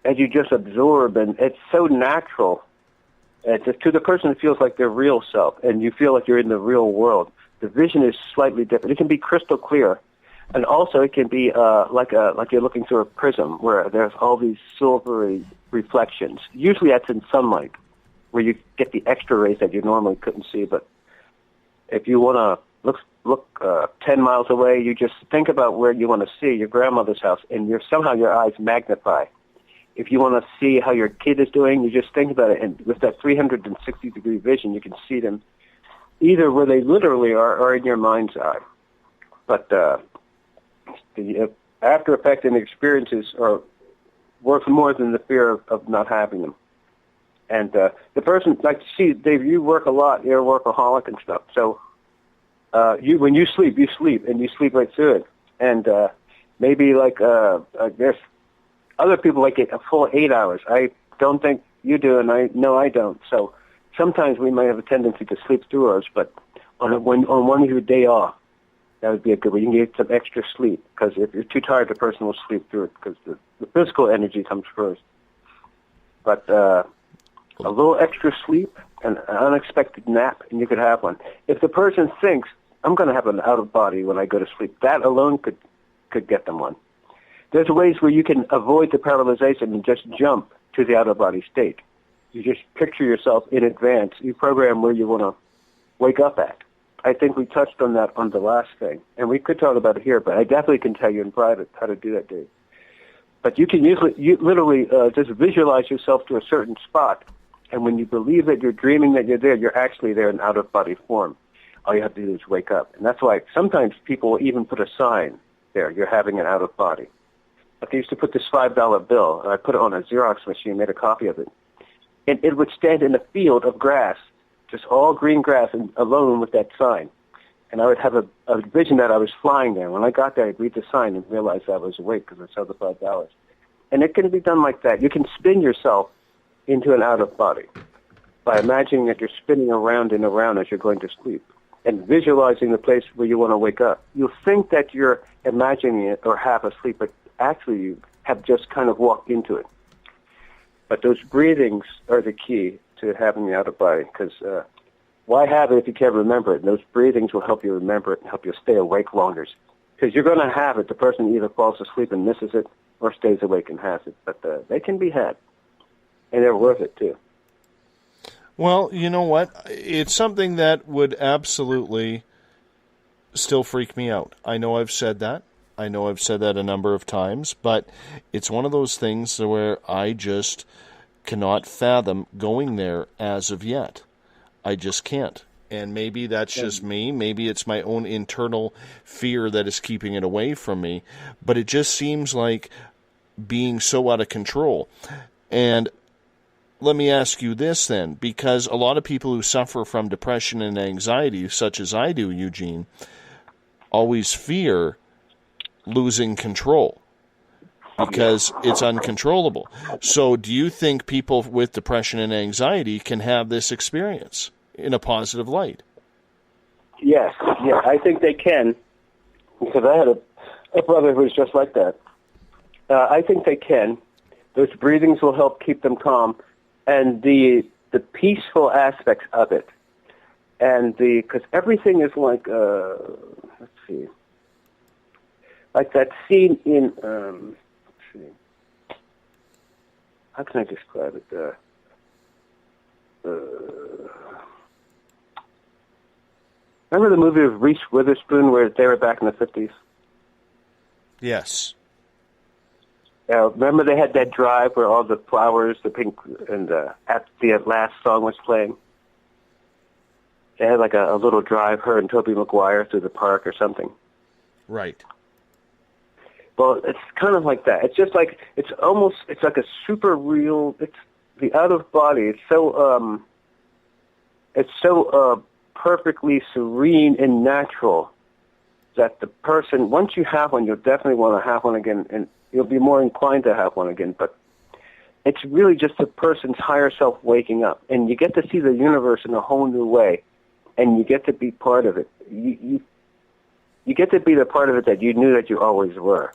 as you just absorb, and it's so natural. To the person, it feels like their real self, and you feel like you're in the real world. The vision is slightly different. It can be crystal clear, and also it can be like you're looking through a prism where there's all these silvery reflections. Usually that's in sunlight, where you get the extra rays that you normally couldn't see. But if you want to look 10 miles away, you just think about where you want to see your grandmother's house, and somehow your eyes magnify. If you want to see how your kid is doing, you just think about it, and with that 360-degree vision, you can see them either where they literally are or in your mind's eye. But the after effect and experiences are worth more than the fear of not having them. And the person, like, see, Dave, you work a lot. You're a workaholic and stuff. So when you sleep, and you sleep right through it. And maybe there's other people like it a full 8 hours. I don't think you do, and I know I don't. So sometimes we might have a tendency to sleep through ours, but on one of your day off, that would be a good one. You can get some extra sleep, because if you're too tired, the person will sleep through it, because the physical energy comes first. But a little extra sleep, and an unexpected nap, and you could have one. If the person thinks, I'm going to have an out-of-body when I go to sleep, that alone could get them one. There's ways where you can avoid the paralyzation and just jump to the out-of-body state. You just picture yourself in advance. You program where you want to wake up at. I think we touched on that on the last thing, and we could talk about it here, but I definitely can tell you in private how to do that, Dave. But you can literally just visualize yourself to a certain spot, and when you believe that you're dreaming that you're there, you're actually there in out-of-body form. All you have to do is wake up. And that's why sometimes people will even put a sign there, you're having an out-of-body. Like I used to put this $5 bill, and I put it on a Xerox machine, made a copy of it. And it would stand in a field of grass, just all green grass, and alone with that sign. And I would have a vision that I was flying there. When I got there, I'd read the sign and realize I was awake because I saw the $5. And it can be done like that. You can spin yourself into an out-of-body by imagining that you're spinning around and around as you're going to sleep and visualizing the place where you want to wake up. You'll think that you're imagining it or half asleep, but actually you have just kind of walked into it. But those breathings are the key to having the out-of-body, because why have it if you can't remember it? And those breathings will help you remember it and help you stay awake longer. Because you're going to have it. The person either falls asleep and misses it or stays awake and has it. But they can be had, and they're worth it, too. Well, you know what? It's something that would absolutely still freak me out. I know I've said that. I know I've said that a number of times, but it's one of those things where I just cannot fathom going there as of yet. I just can't. And maybe that's just me. Maybe it's my own internal fear that is keeping it away from me. But it just seems like being so out of control. And let me ask you this then, because a lot of people who suffer from depression and anxiety, such as I do, Eugene, always fear losing control because it's uncontrollable. So do you think people with depression and anxiety can have this experience in a positive light? Yes, I think they can, because I had a brother who was just like that. I think they can. Those breathings will help keep them calm, and the peaceful aspects of it, and because everything is like, let's see, like that scene in, let's see, how can I describe it? Remember the movie of Reese Witherspoon where they were back in the 50s? Yes. Remember they had that drive where all the flowers, the pink, and at the last song was playing? They had like a little drive, her and Tobey Maguire, through the park or something. Right. Well, it's kind of like that. It's just like, it's like a super real, it's the out of body. It's so perfectly serene and natural that the person, once you have one, you'll definitely want to have one again, and you'll be more inclined to have one again. But it's really just the person's higher self waking up, and you get to see the universe in a whole new way, and you get to be part of it. You get to be the part of it that you knew that you always were.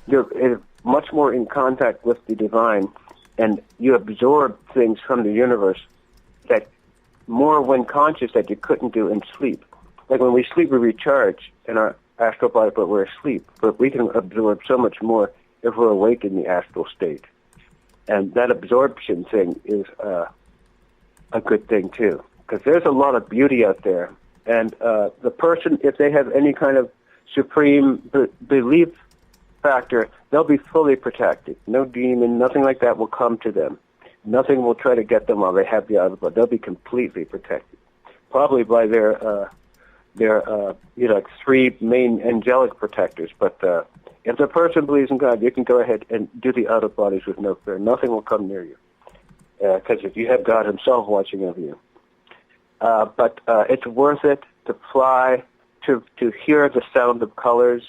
You're much more in contact with the divine, and you absorb things from the universe that more when conscious that you couldn't do in sleep. Like when we sleep, we recharge in our astral body, but we're asleep. But we can absorb so much more if we're awake in the astral state. And that absorption thing is a good thing, too, because there's a lot of beauty out there. And the person, if they have any kind of supreme belief factor, they'll be fully protected. No demon, nothing like that will come to them. Nothing will try to get them while they have the other, but they'll be completely protected. Probably by their like three main angelic protectors. But if the person believes in God, you can go ahead and do the outer bodies with no fear. Nothing will come near you, because if you have God Himself watching over you. But it's worth it to fly, to hear the sound of colors,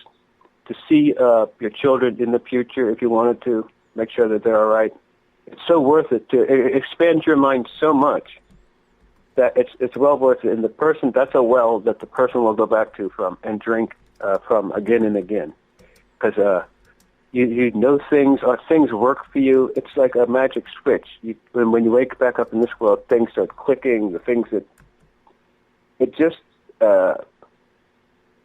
to see your children in the future if you wanted to, make sure that they're all right. It's so worth it to expand your mind so much that it's well worth it. And the person, that's a well that the person will go back to from and drink from again and again. Because you know things, or things work for you. It's like a magic switch. When you wake back up in this world, things start clicking, the things that, it just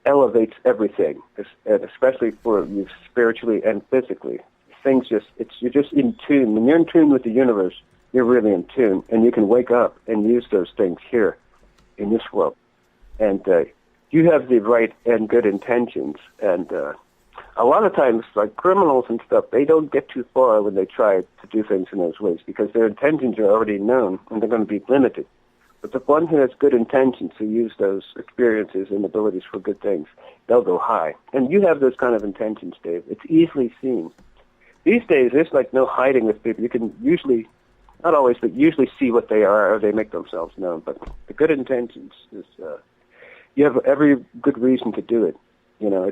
elevates everything, especially for you spiritually and physically. Things you're just in tune. When you're in tune with the universe, you're really in tune, and you can wake up and use those things here in this world. And you have the right and good intentions. And a lot of times, like criminals and stuff, they don't get too far when they try to do things in those ways because their intentions are already known, and they're going to be limited. But the one who has good intentions to use those experiences and abilities for good things, they'll go high. And you have those kind of intentions, Dave. It's easily seen. These days, there's like no hiding with people. You can usually, not always, but usually see what they are, or they make themselves known. But the good intentions is, you have every good reason to do it. You know,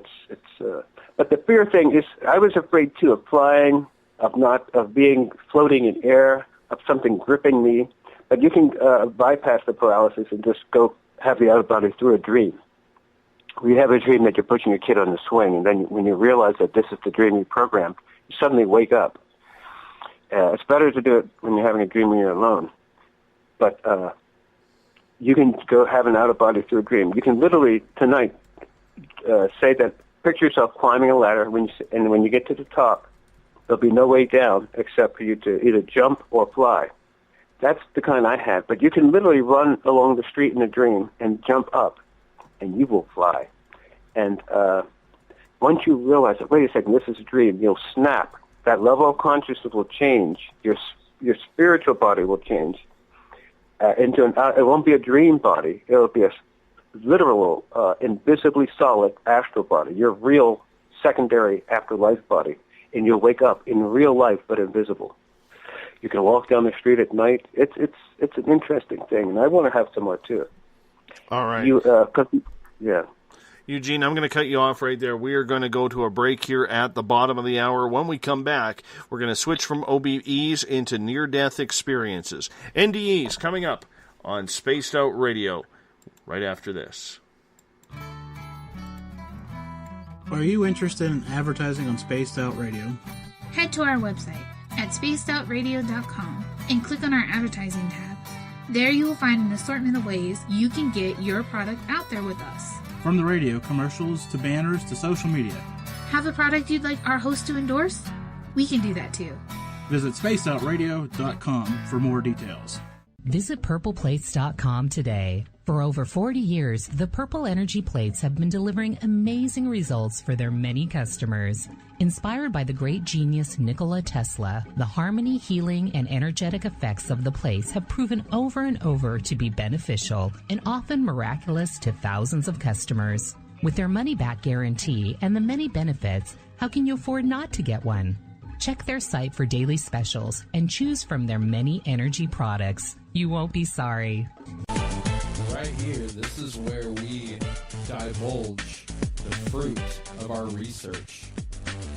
but the fear thing is, I was afraid too of flying, of being floating in air, of something gripping me. But you can bypass the paralysis and just go have the outer body through a dream. You have a dream that you're pushing your kid on the swing, and then when you realize that this is the dream you programmed, you suddenly wake up. It's better to do it when you're having a dream when you're alone. But you can go have an outer body through a dream. You can literally, tonight, say that, picture yourself climbing a ladder, and when you get to the top, there'll be no way down except for you to either jump or fly. That's the kind I had. But you can literally run along the street in a dream and jump up, and you will fly. And once you realize that, wait a second, this is a dream, you'll snap. That level of consciousness will change. Your spiritual body will change into it won't be a dream body. It'll be a literal, invisibly solid astral body, your real secondary afterlife body. And you'll wake up in real life, but invisible. You can walk down the street at night. It's an interesting thing, and I want to have some more too. All right. Yeah. Eugene, I'm going to cut you off right there. We are going to go to a break here at the bottom of the hour. When we come back, we're going to switch from OBEs into near-death experiences. NDEs coming up on Spaced Out Radio right after this. Are you interested in advertising on Spaced Out Radio? Head to our website at spacedoutradio.com and click on our advertising tab. There you will find an assortment of ways you can get your product out there with us. From the radio, commercials, to banners, to social media. Have a product you'd like our host to endorse? We can do that too. Visit spacedoutradio.com for more details. Visit purpleplates.com today For over 40 years, the Purple Energy Plates have been delivering amazing results for their many customers. Inspired by the great genius Nikola Tesla, the harmony, healing, and energetic effects of the plates have proven over and over to be beneficial and often miraculous to thousands of customers. With their money-back guarantee and the many benefits, how can you afford not to get one? Check their site for daily specials and choose from their many energy products. You won't be sorry. Right here, this is where we divulge the fruit of our research.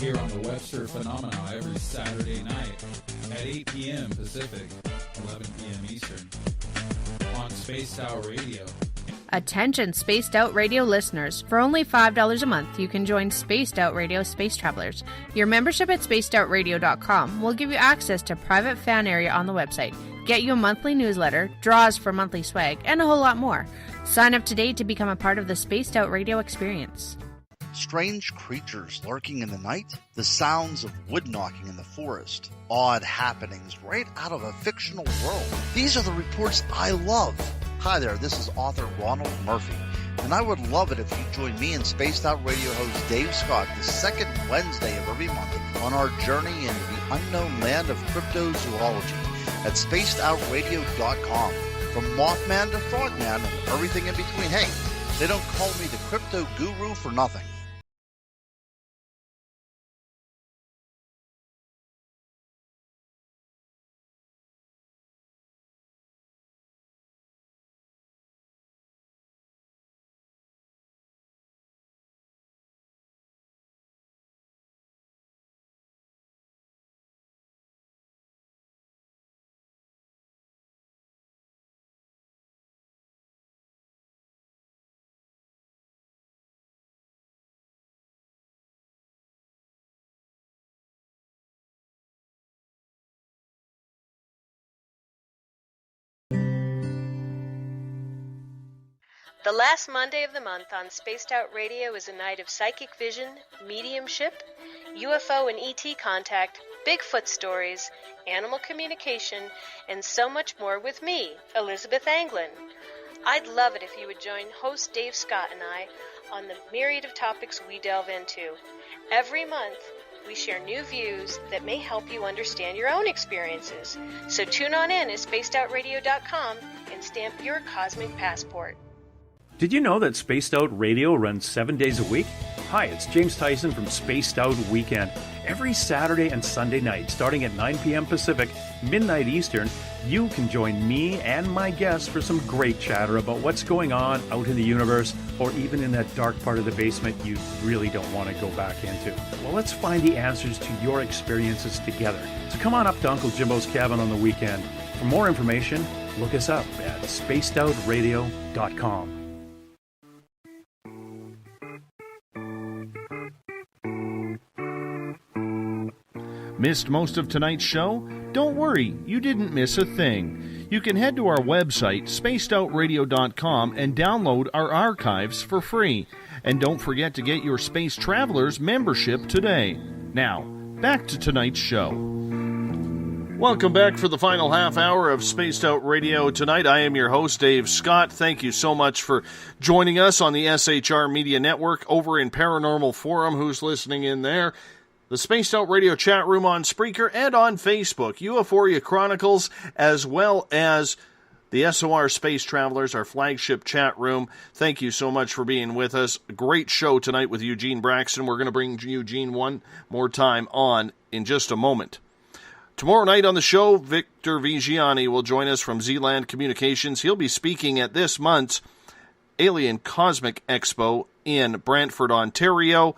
Here on the Webster Phenomena every Saturday night at 8 p.m. Pacific, 11 p.m. Eastern on Spaced Out Radio. Attention Spaced Out Radio listeners. For only $5 a month, you can join Spaced Out Radio Space Travelers. Your membership at spacedoutradio.com will give you access to private fan area on the website, get you a monthly newsletter, draws for monthly swag, and a whole lot more. Sign up today to become a part of the Spaced Out Radio experience. Strange creatures lurking in the night, the sounds of wood knocking in the forest, odd happenings right out of a fictional world. These are the reports I love. Hi there, this is author Ronald Murphy, and I would love it if you join me and Spaced Out Radio host Dave Scott the second Wednesday of every month on our journey into the unknown land of cryptozoology at spacedoutradio.com. From Mothman to Frogman and everything in between. Hey, they don't call me the crypto guru for nothing. The last Monday of the month on Spaced Out Radio is a night of psychic vision, mediumship, UFO and ET contact, Bigfoot stories, animal communication, and so much more with me, Elizabeth Anglin. I'd love it if you would join host Dave Scott and I on the myriad of topics we delve into. Every month, we share new views that may help you understand your own experiences. So tune on in at spacedoutradio.com and stamp your cosmic passport. Did you know that Spaced Out Radio runs 7 days a week? Hi, it's James Tyson from Spaced Out Weekend. Every Saturday and Sunday night, starting at 9 p.m. Pacific, midnight Eastern, you can join me and my guests for some great chatter about what's going on out in the universe, or even in that dark part of the basement you really don't want to go back into. Well, let's find the answers to your experiences together. So come on up to Uncle Jimbo's cabin on the weekend. For more information, look us up at spacedoutradio.com. Missed most of tonight's show? Don't worry, you didn't miss a thing. You can head to our website, spacedoutradio.com, and download our archives for free. And don't forget to get your Space Travelers membership today. Now, back to tonight's show. Welcome back for the final half hour of Spaced Out Radio tonight. I am your host, Dave Scott. Thank you so much for joining us on the SHR Media Network over in Paranormal Forum. Who's listening in there? The Spaced Out Radio chat room on Spreaker and on Facebook, Euphoria Chronicles, as well as the SOR Space Travelers, our flagship chat room. Thank you so much for being with us. A great show tonight with Eugene Braxton. We're going to bring Eugene one more time on in just a moment. Tomorrow night on the show, Victor Vigiani will join us from Zealand Communications. He'll be speaking at this month's Alien Cosmic Expo in Brantford, Ontario.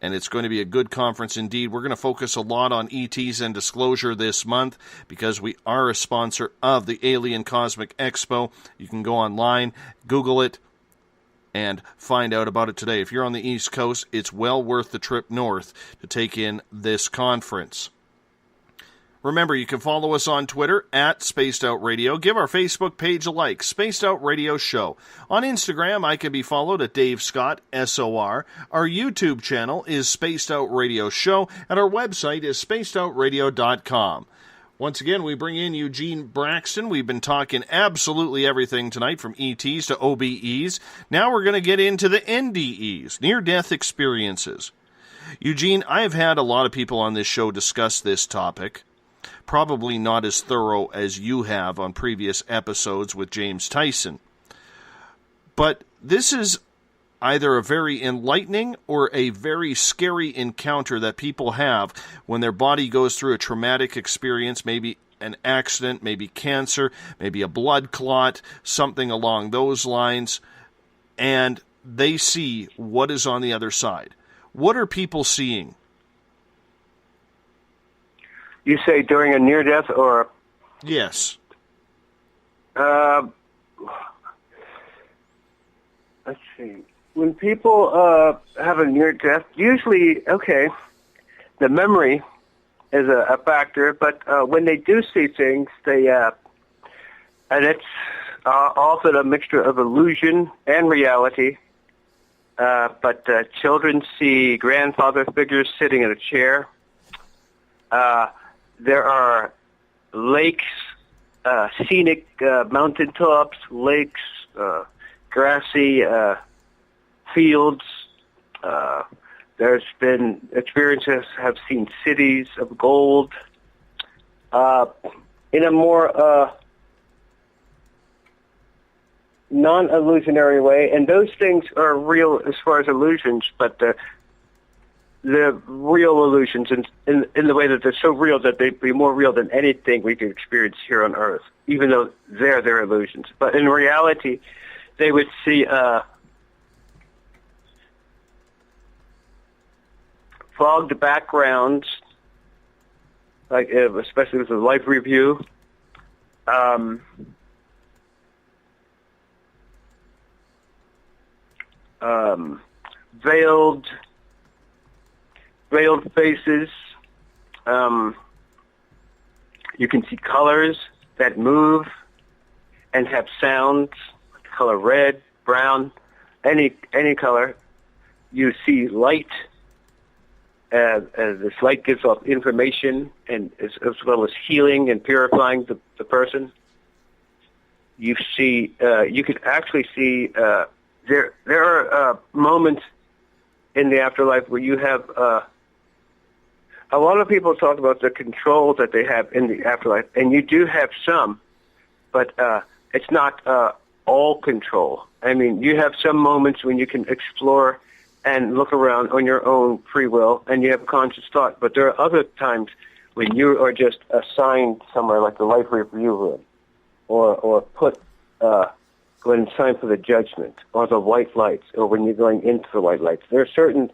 And it's going to be a good conference indeed. We're going to focus a lot on ETs and disclosure this month because we are a sponsor of the Alien Cosmic Expo. You can go online, Google it, and find out about it today. If you're on the East Coast, it's well worth the trip north to take in this conference. Remember, you can follow us on Twitter at Spaced Out Radio. Give our Facebook page a like, Spaced Out Radio Show. On Instagram, I can be followed at Dave Scott, SOR. Our YouTube channel is Spaced Out Radio Show, and our website is spacedoutradio.com. Once again, we bring in Eugene Braxton. We've been talking absolutely everything tonight, from ETs to OBEs. Now we're going to get into the NDEs, near-death experiences. Eugene, I've had a lot of people on this show discuss this topic, probably not as thorough as you have on previous episodes with James Tyson. But this is either a very enlightening or a very scary encounter that people have when their body goes through a traumatic experience, maybe an accident, maybe cancer, maybe a blood clot, something along those lines, and they see what is on the other side. What are people seeing? You say during a near-death or? Yes. Let's see. When people have a near-death, usually, the memory is a factor, but when they do see things, and it's often a mixture of illusion and reality, but children see grandfather figures sitting in a chair. There are lakes, scenic mountaintops, lakes, grassy fields. There's been experiences have seen cities of gold. In a more non-illusionary way, and those things are real as far as illusions, but the real illusions in the way that they're so real that they'd be more real than anything we could experience here on Earth, even though they're illusions. But in reality, they would see fogged backgrounds, like especially with the life review. Veiled faces. You can see colors that move and have sounds. Color red, brown, any color. You see light. This light gives off information, and as well as healing and purifying the person. You see. You can actually see. There are moments in the afterlife where you have a lot of people talk about the control that they have in the afterlife, and you do have some, but it's not all control. I mean, you have some moments when you can explore and look around on your own free will, and you have conscious thought, but there are other times when you are just assigned somewhere like the life review room, or put when it's time for the judgment, or the white lights, or when you're going into the white lights. There are certain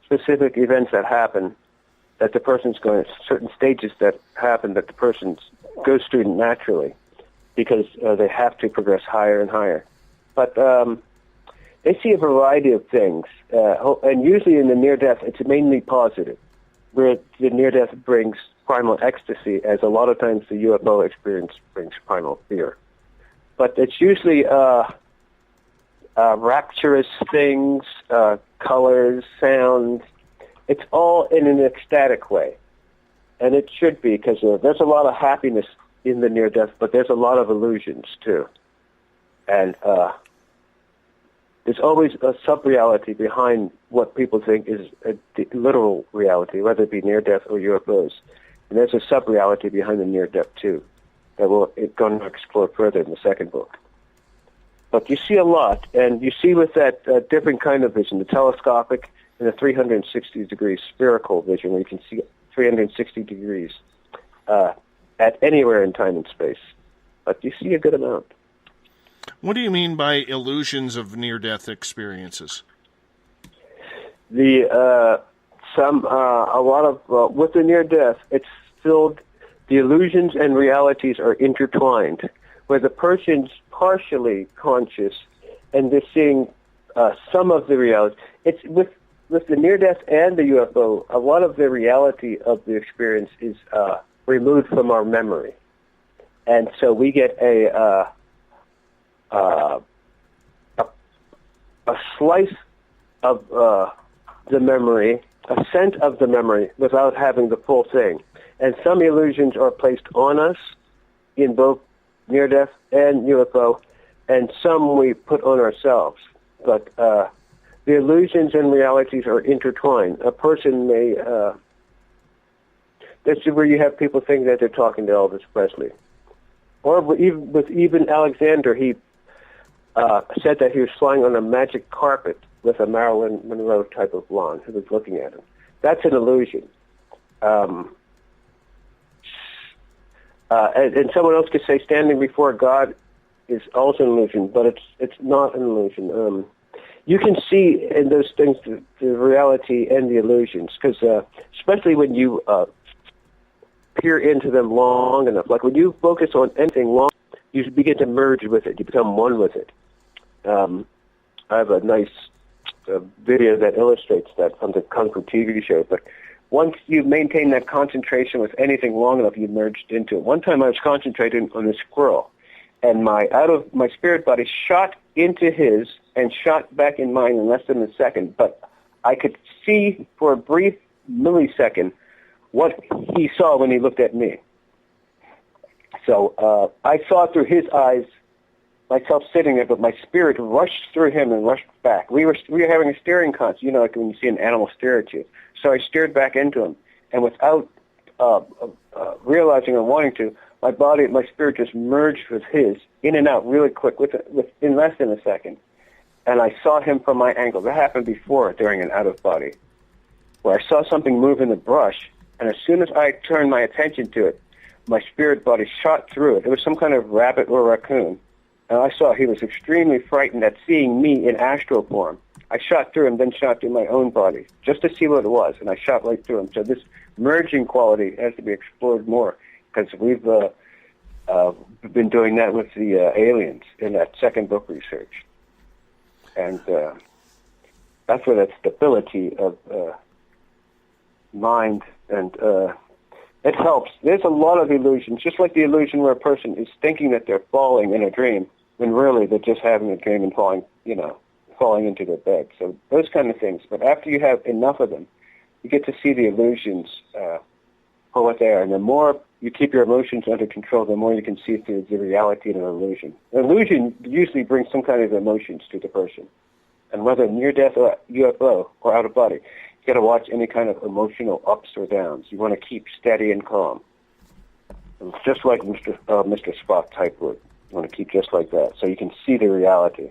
specific events that happen that the person's going, certain stages that happen that the person goes through naturally because they have to progress higher and higher. But they see a variety of things, and usually in the near-death, it's mainly positive, where the near-death brings primal ecstasy, as a lot of times the UFO experience brings primal fear. But it's usually rapturous things, colors, sounds. It's all in an ecstatic way. And it should be, because there's a lot of happiness in the near-death, but there's a lot of illusions, too. And there's always a sub-reality behind what people think is a literal reality, whether it be near-death or UFOs. And there's a sub-reality behind the near-death, too, that we're going to explore further in the second book. But you see a lot, and you see with that different kind of vision, the telescopic and the 360-degree spherical vision, where you can see 360 degrees at anywhere in time and space. But you see a good amount. What do you mean by illusions of near-death experiences? A lot of with the near-death, it's filled. The illusions and realities are intertwined, where the person's partially conscious and they're seeing some of the reality. It's with the near-death and the UFO, a lot of the reality of the experience is removed from our memory. And so we get a slice of the memory, a scent of the memory, without having the full thing. And some illusions are placed on us in both near-death and UFO, and some we put on ourselves. But the illusions and realities are intertwined. A person may... That's where you have people think that they're talking to Elvis Presley. Or even Alexander, he said that he was flying on a magic carpet with a Marilyn Monroe type of blonde who was looking at him. That's an illusion. And someone else could say standing before God is also an illusion, but it's not an illusion. You can see in those things the reality and the illusions, because especially when you peer into them long enough, like when you focus on anything long, you begin to merge with it. You become one with it. I have a nice video that illustrates that from the Kung Fu TV show, but once you maintain that concentration with anything long enough, you merged into it. One time I was concentrating on a squirrel, and my spirit body shot into his and shot back in mine in less than a second, but I could see for a brief millisecond what he saw when he looked at me. So I saw through his eyes myself sitting there, but my spirit rushed through him and rushed back. We were having a staring contest, you know, like when you see an animal stare at you. So I stared back into him, and without realizing or wanting to, my spirit just merged with his, in and out really quick, in less than a second. And I saw him from my angle. That happened before during an out-of-body, where I saw something move in the brush, and as soon as I turned my attention to it, my spirit body shot through it. It was some kind of rabbit or raccoon. And I saw he was extremely frightened at seeing me in astral form. I shot through him, then shot through my own body, just to see what it was, and I shot right through him. So this merging quality has to be explored more, because we've been doing that with the aliens in that second book research. And that's where that stability of mind, and it helps. There's a lot of illusions, just like the illusion where a person is thinking that they're falling in a dream, when really they're just having a dream and falling into their bed. So those kind of things. But after you have enough of them, you get to see the illusions for what they are. And the more you keep your emotions under control, the more you can see through the reality of an illusion. An illusion usually brings some kind of emotions to the person. And whether near-death or UFO or out-of-body, you got to watch any kind of emotional ups or downs. You want to keep steady and calm. It's just like Mr. Spock type would. You want to keep just like that, so you can see the reality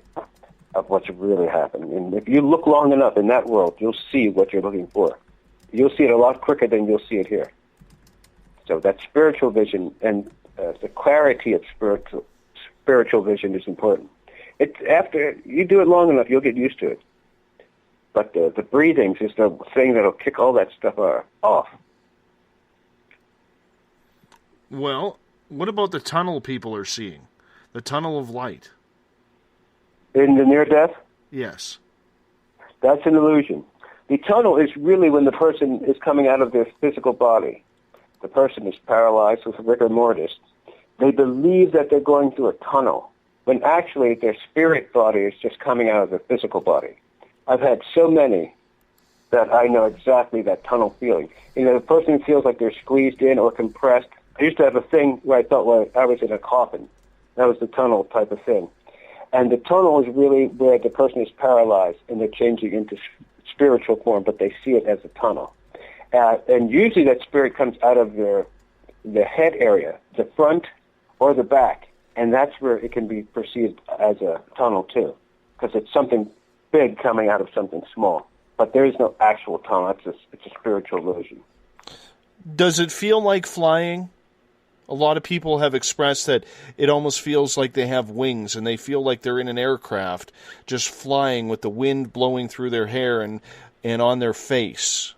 of what's really happening. And if you look long enough in that world, you'll see what you're looking for. You'll see it a lot quicker than you'll see it here. So that spiritual vision and the clarity of spiritual vision is important. After you do it long enough, you'll get used to it. But the breathings is the thing that'll kick all that stuff off. Well, what about the tunnel people are seeing? The tunnel of light. In the near-death? Yes. That's an illusion. The tunnel is really when the person is coming out of their physical body. The person is paralyzed with rigor mortis. They believe that they're going through a tunnel, when actually their spirit body is just coming out of their physical body. I've had so many that I know exactly that tunnel feeling. You know, the person feels like they're squeezed in or compressed. I used to have a thing where I felt I was in a coffin. That was the tunnel type of thing. And the tunnel is really where the person is paralyzed and they're changing into spiritual form, but they see it as a tunnel. And usually that spirit comes out of the head area, the front or the back, and that's where it can be perceived as a tunnel too, because it's something big coming out of something small. But there is no actual tunnel. It's a spiritual illusion. Does it feel like flying? A lot of people have expressed that it almost feels like they have wings and they feel like they're in an aircraft just flying with the wind blowing through their hair and on their face.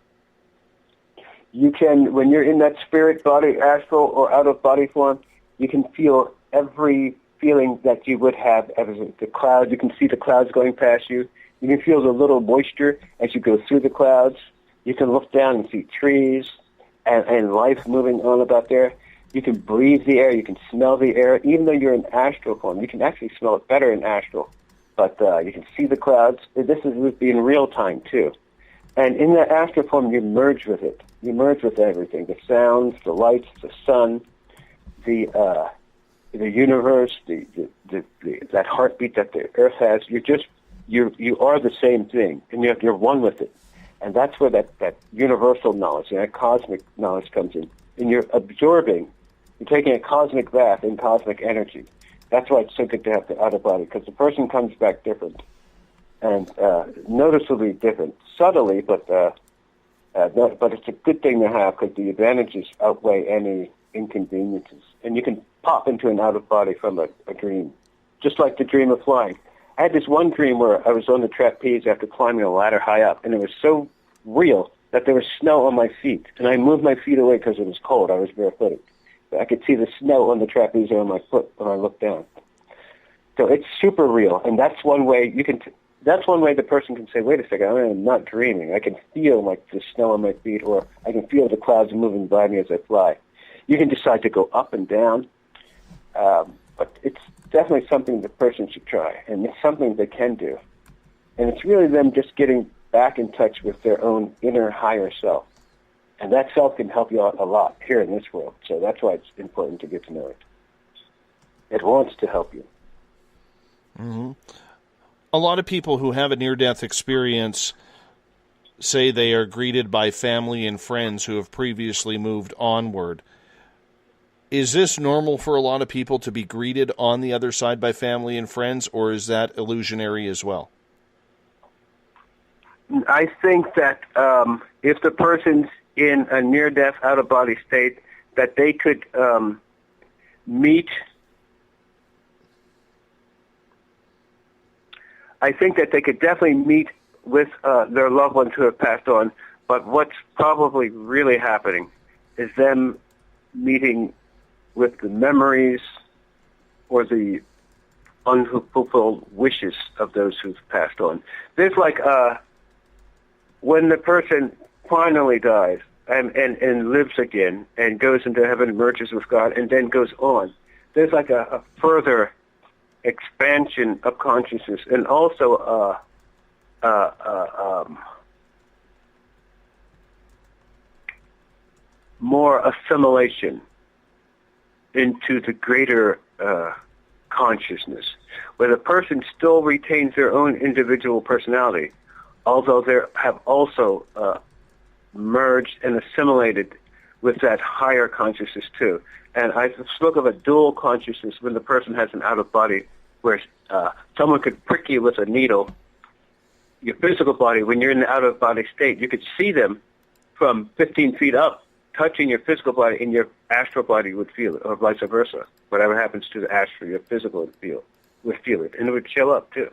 You can, when you're in that spirit body, astral or out-of-body form, you can feel every feeling that you would have as the clouds. You can see the clouds going past you. You can feel the little moisture as you go through the clouds. You can look down and see trees and life moving on about there. You can breathe the air. You can smell the air. Even though you're in astral form, you can actually smell it better in astral. But you can see the clouds. This would be in real time, too. And in that astral form, you merge with it. You merge with everything: the sounds, the lights, the sun, the universe, that heartbeat that the earth has. You are the same thing, and you're one with it. And that's where that universal knowledge and that cosmic knowledge comes in. And you're taking a cosmic bath in cosmic energy. That's why it's so good to have the outer body, because the person comes back different, and noticeably different, subtly, but it's a good thing to have, because the advantages outweigh any inconveniences. And you can pop into an out of body from a dream, just like the dream of flying. I had this one dream where I was on the trapeze after climbing a ladder high up, and it was so real that there was snow on my feet, and I moved my feet away because it was cold. I was barefooted. But I could see the snow on the trapeze on my foot when I looked down. So it's super real, and that's one way that's one way the person can say, wait a second, I'm not dreaming. I can feel like the snow on my feet, or I can feel the clouds moving by me as I fly. You can decide to go up and down, but it's definitely something the person should try, and it's something they can do. And it's really them just getting back in touch with their own inner higher self. And that self can help you out a lot here in this world. So that's why it's important to get to know it. It wants to help you. Mm-hmm. A lot of people who have a near-death experience say they are greeted by family and friends who have previously moved onward. Is this normal for a lot of people to be greeted on the other side by family and friends, or is that illusionary as well? I think that if the person's in a near-death, out-of-body state, that they could meet. I think that they could definitely meet with their loved ones who have passed on, but what's probably really happening is them meeting with the memories or the unfulfilled wishes of those who've passed on. There's like when the person finally dies and lives again and goes into heaven, merges with God, and then goes on, there's like a further expansion of consciousness, and also more assimilation into the greater consciousness, where the person still retains their own individual personality, although they have also merged and assimilated with that higher consciousness too. And I spoke of a dual consciousness when the person has an out-of-body, where someone could prick you with a needle. Your physical body, when you're in the out-of-body state, you could see them from 15 feet up, touching your physical body, and your astral body would feel it, or vice versa. Whatever happens to the astral, your physical would feel it, and it would chill up too.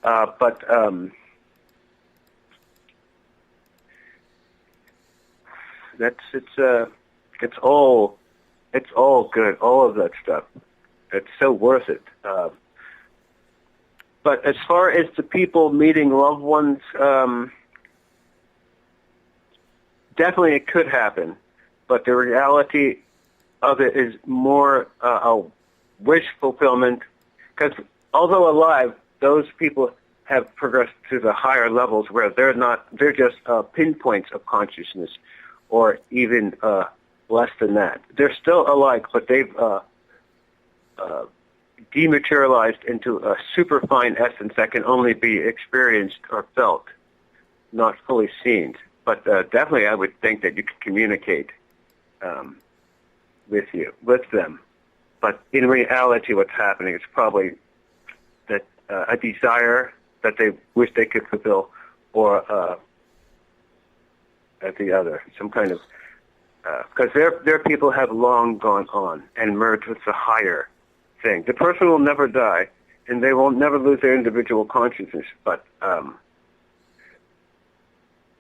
But it's all good, all of that stuff. It's so worth it. But as far as the people meeting loved ones, definitely it could happen. But the reality of it is more a wish fulfillment, because although alive, those people have progressed to the higher levels where they're just pinpoints of consciousness, or even less than that. They're still alike, but they've dematerialized into a superfine essence that can only be experienced or felt, not fully seen. But definitely I would think that you could communicate with them. But in reality, what's happening is probably that a desire that they wish they could fulfill, or at the other, some kind of, because their people have long gone on and merged with the higher thing. The person will never die, and they will never lose their individual consciousness, but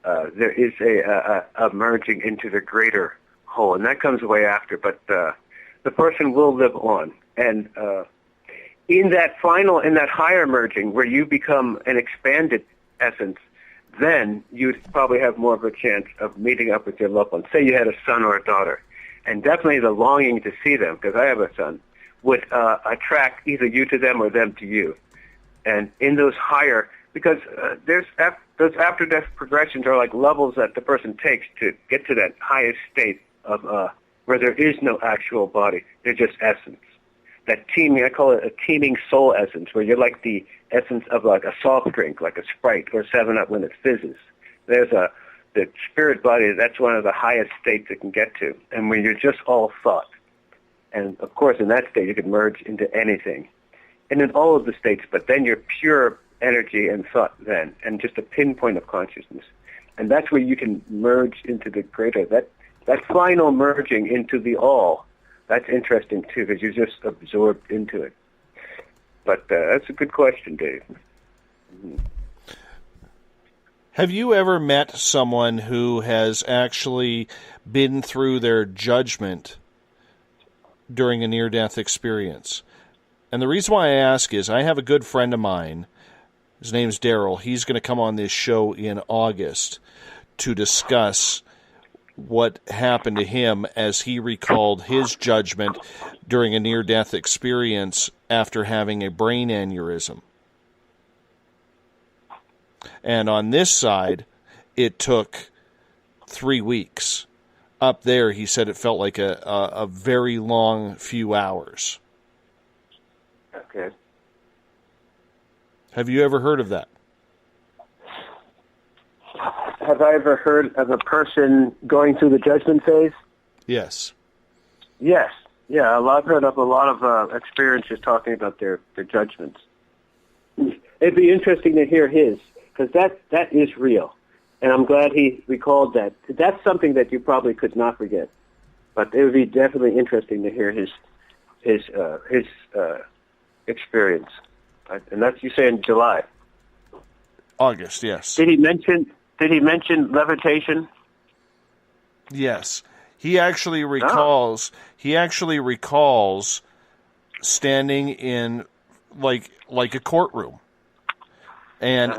there is a merging into the greater whole, and that comes way after, but the person will live on. And in that higher merging, where you become an expanded essence, then you'd probably have more of a chance of meeting up with your loved ones. Say you had a son or a daughter, and definitely the longing to see them, because I have a son, would attract either you to them or them to you. And in those higher, because those after-death progressions are like levels that the person takes to get to that highest state of where there is no actual body. They're just essence. That teeming, I call it a teeming soul essence, where you're like the essence of like a soft drink, like a Sprite or 7-Up when it fizzes. There's the spirit body, that's one of the highest states it can get to, and when you're just all thought. And, of course, in that state, you can merge into anything. And in all of the states, but then you're pure energy and thought then, and just a pinpoint of consciousness. And that's where you can merge into the greater. That final merging into the all, that's interesting, too, because you're just absorbed into it. But that's a good question, Dave. Mm-hmm. Have you ever met someone who has actually been through their judgment during a near-death experience? And the reason why I ask is I have a good friend of mine. His name's Daryl. He's going to come on this show in August to discuss what happened to him as he recalled his judgment during a near-death experience after having a brain aneurysm. And on this side, it took 3 weeks. Up there, he said it felt like a very long few hours. Okay. Have you ever heard of that? Have I ever heard of a person going through the judgment phase? Yes. Yes. Yeah, I've heard of a lot of experiences talking about their judgments. It'd be interesting to hear his, because that is real. And I'm glad he recalled that. That's something that you probably could not forget. But it would be definitely interesting to hear his experience. And that's, you say, in July. August, yes. Did he mention levitation? Yes. He actually recalls standing in like a courtroom. And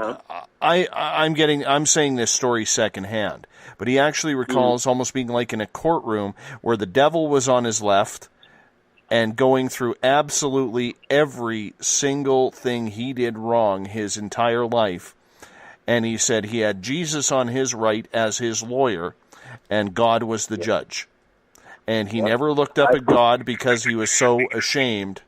I'm saying this story secondhand, but he actually recalls almost being like in a courtroom where the devil was on his left and going through absolutely every single thing he did wrong his entire life. And he said he had Jesus on his right as his lawyer, and God was the judge. And he never looked up at God because he was so ashamed.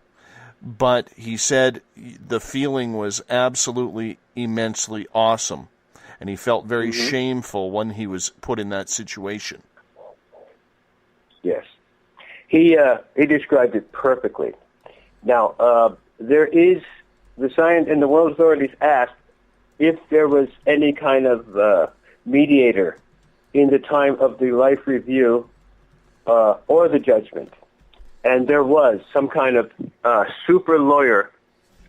But he said the feeling was absolutely immensely awesome. And he felt very shameful when he was put in that situation. Yes. He described it perfectly. Now, there is, the science and the world authorities asked if there was any kind of mediator in the time of the life review or the judgment. And there was some kind of super lawyer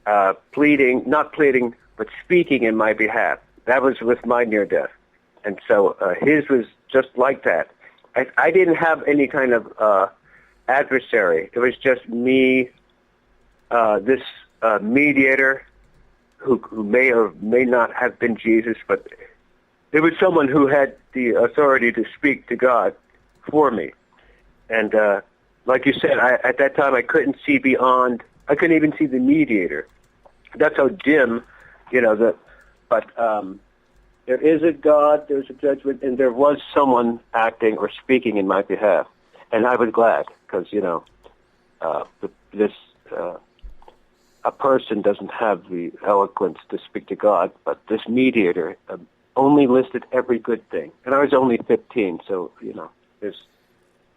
not pleading, but speaking in my behalf. That was with my near-death. And so his was just like that. I didn't have any kind of adversary. It was just me, this mediator who may or may not have been Jesus, but it was someone who had the authority to speak to God for me. And like you said, at that time I couldn't see beyond. I couldn't even see the mediator. That's how dim, but there is a God, there's a judgment, and there was someone acting or speaking in my behalf. And I was glad, because, a person doesn't have the eloquence to speak to God, but this mediator only listed every good thing. And I was only 15, so, there's...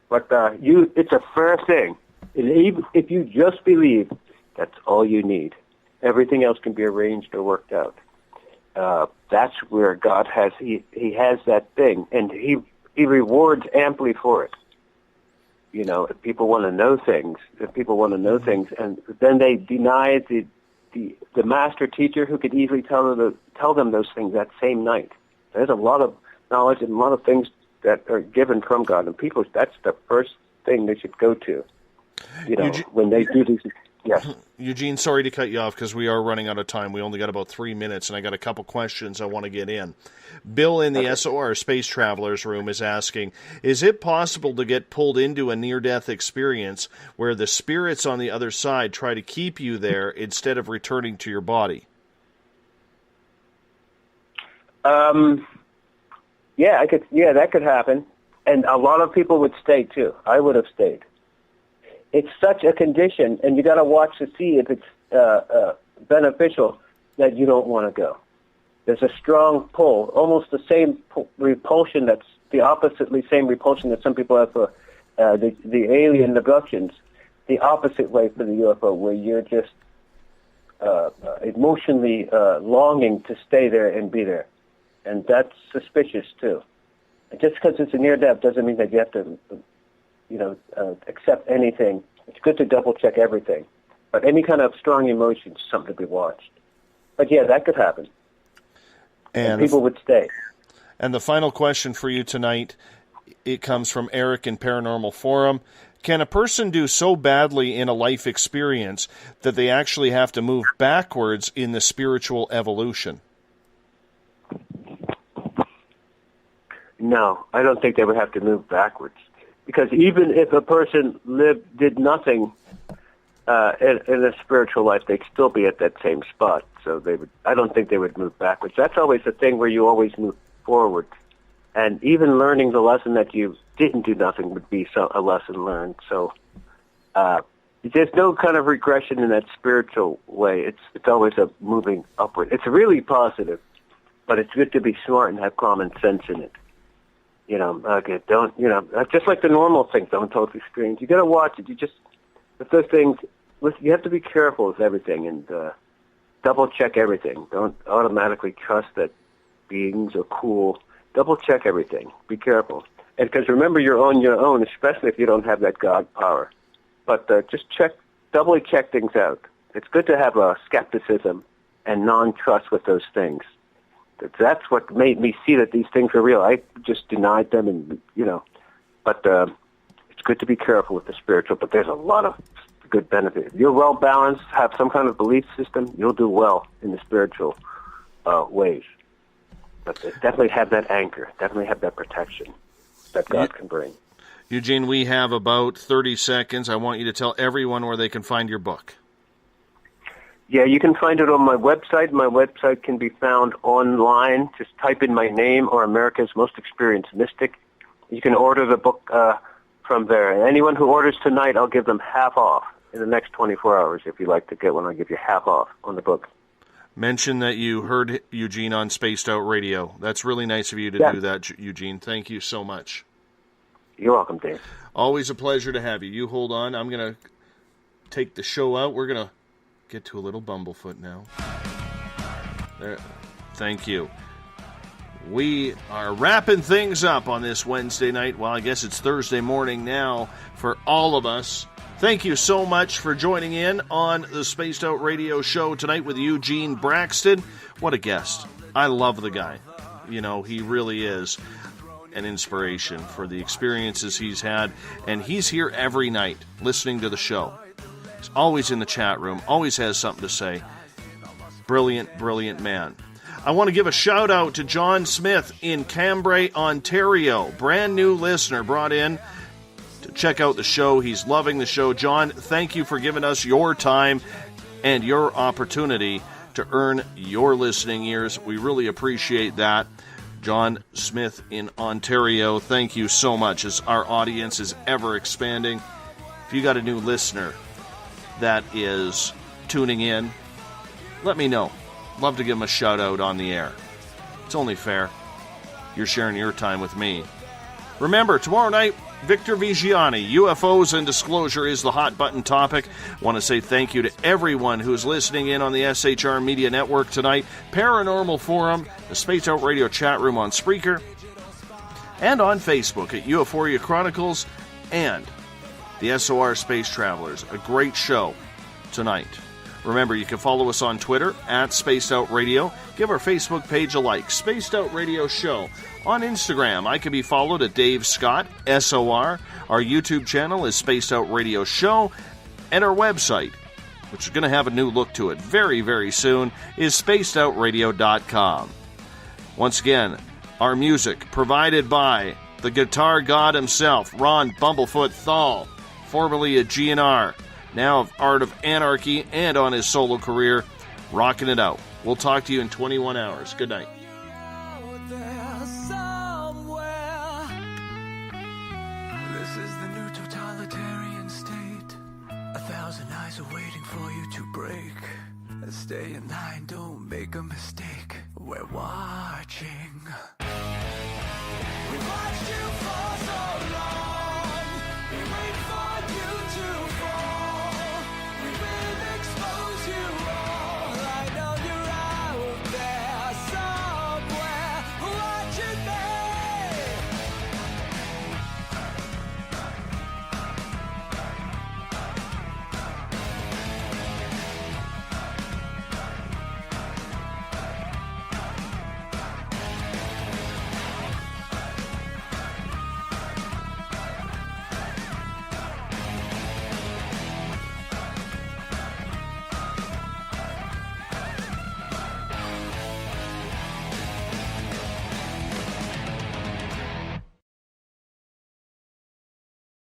But it's a fair thing. If you just believe, that's all you need. Everything else can be arranged or worked out. That's where God has, he has that thing, and he rewards amply for it. If people want to know things, and then they deny the master teacher who could easily tell them those things that same night. There's a lot of knowledge and a lot of things that are given from God, and people, that's the first thing they should go to. When they do these. Yes. Eugene, sorry to cut you off because we are running out of time. We only got about 3 minutes, and I got a couple questions I want to get in. Bill in the SOR Space Travelers Room is asking, is it possible to get pulled into a near-death experience where the spirits on the other side try to keep you there instead of returning to your body? Yeah, that could happen. And a lot of people would stay, too. I would have stayed. It's such a condition, and you got to watch to see if it's beneficial, that you don't want to go. There's a strong pull, almost the same repulsion that's the oppositely same repulsion that some people have for the alien abductions, the opposite way for the UFO, where you're just emotionally longing to stay there and be there. And that's suspicious, too. And just because it's a near-death doesn't mean that you have to, accept anything. It's good to double-check everything. But any kind of strong emotion is something to be watched. But, yeah, that could happen. And people would stay. And the final question for you tonight, it comes from Eric in Paranormal Forum. Can a person do so badly in a life experience that they actually have to move backwards in the spiritual evolution? No, I don't think they would have to move backwards. Because even if a person did nothing in a spiritual life, they'd still be at that same spot. So I don't think they would move backwards. That's always the thing where you always move forward. And even learning the lesson that you didn't do nothing would be a lesson learned. So there's no kind of regression in that spiritual way. It's always a moving upward. It's really positive, but it's good to be smart and have common sense in it. Just like the normal things, don't talk to strangers. You got to watch it. If those things, listen, you have to be careful with everything and double check everything. Don't automatically trust that beings are cool. Double check everything. Be careful. And because remember, you're on your own, especially if you don't have that God power. But just doubly check things out. It's good to have a skepticism and non-trust with those things. That's what made me see that these things are real. I just denied them, and but it's good to be careful with the spiritual. But there's a lot of good benefit. If you're well balanced, have some kind of belief system, you'll do well in the spiritual ways. But definitely have that anchor. Definitely have that protection that God can bring. Eugene, we have about 30 seconds. I want you to tell everyone where they can find your book. Yeah, you can find it on my website. My website can be found online. Just type in my name or America's Most Experienced Mystic. You can order the book from there. And anyone who orders tonight, I'll give them half off in the next 24 hours. If you'd like to get one, I'll give you half off on the book. Mention that you heard Eugene on Spaced Out Radio. That's really nice of you to do that, Eugene. Thank you so much. You're welcome, Dave. Always a pleasure to have you. You hold on. I'm going to take the show out. We're going to get to a little Bumblefoot now. There. Thank you. We are wrapping things up on this Wednesday night. Well, I guess it's Thursday morning now for all of us. Thank you so much for joining in on the Spaced Out Radio show tonight with Eugene Braxton. What a guest. I love the guy. He really is an inspiration for the experiences he's had. And he's here every night listening to the show. He's always in the chat room, always has something to say. Brilliant, brilliant man. I want to give a shout out to John Smith in Cambrai, Ontario. Brand new listener brought in to check out the show. He's loving the show. John, thank you for giving us your time and your opportunity to earn your listening ears. We really appreciate that. John Smith in Ontario, thank you so much as our audience is ever expanding. If you got a new listener that is tuning in, let me know. Love to give them a shout out on the air. It's only fair. You're sharing your time with me. Remember, tomorrow night, Victor Vigiani, UFOs and disclosure is the hot button topic. I want to say thank you to everyone who's listening in on the SHR Media Network tonight, Paranormal Forum, the Spaced Out Radio chat room on Spreaker, and on Facebook at Euphoria Chronicles and the SOR Space Travelers. A great show tonight. Remember, you can follow us on Twitter at Spaced Out Radio. Give our Facebook page a like, Spaced Out Radio Show. On Instagram, I can be followed at Dave Scott, SOR. Our YouTube channel is Spaced Out Radio Show. And our website, which is going to have a new look to it very, very soon, is spacedoutradio.com. Once again, our music provided by the guitar god himself, Ron Bumblefoot THAL, formerly a GNR, now of Art of Anarchy, and on his solo career, rocking it out. We'll talk to you in 21 hours. Good night. 1,000 eyes are waiting for you to break. Stay in line, don't make a mistake. We're watching. We watched you for so long.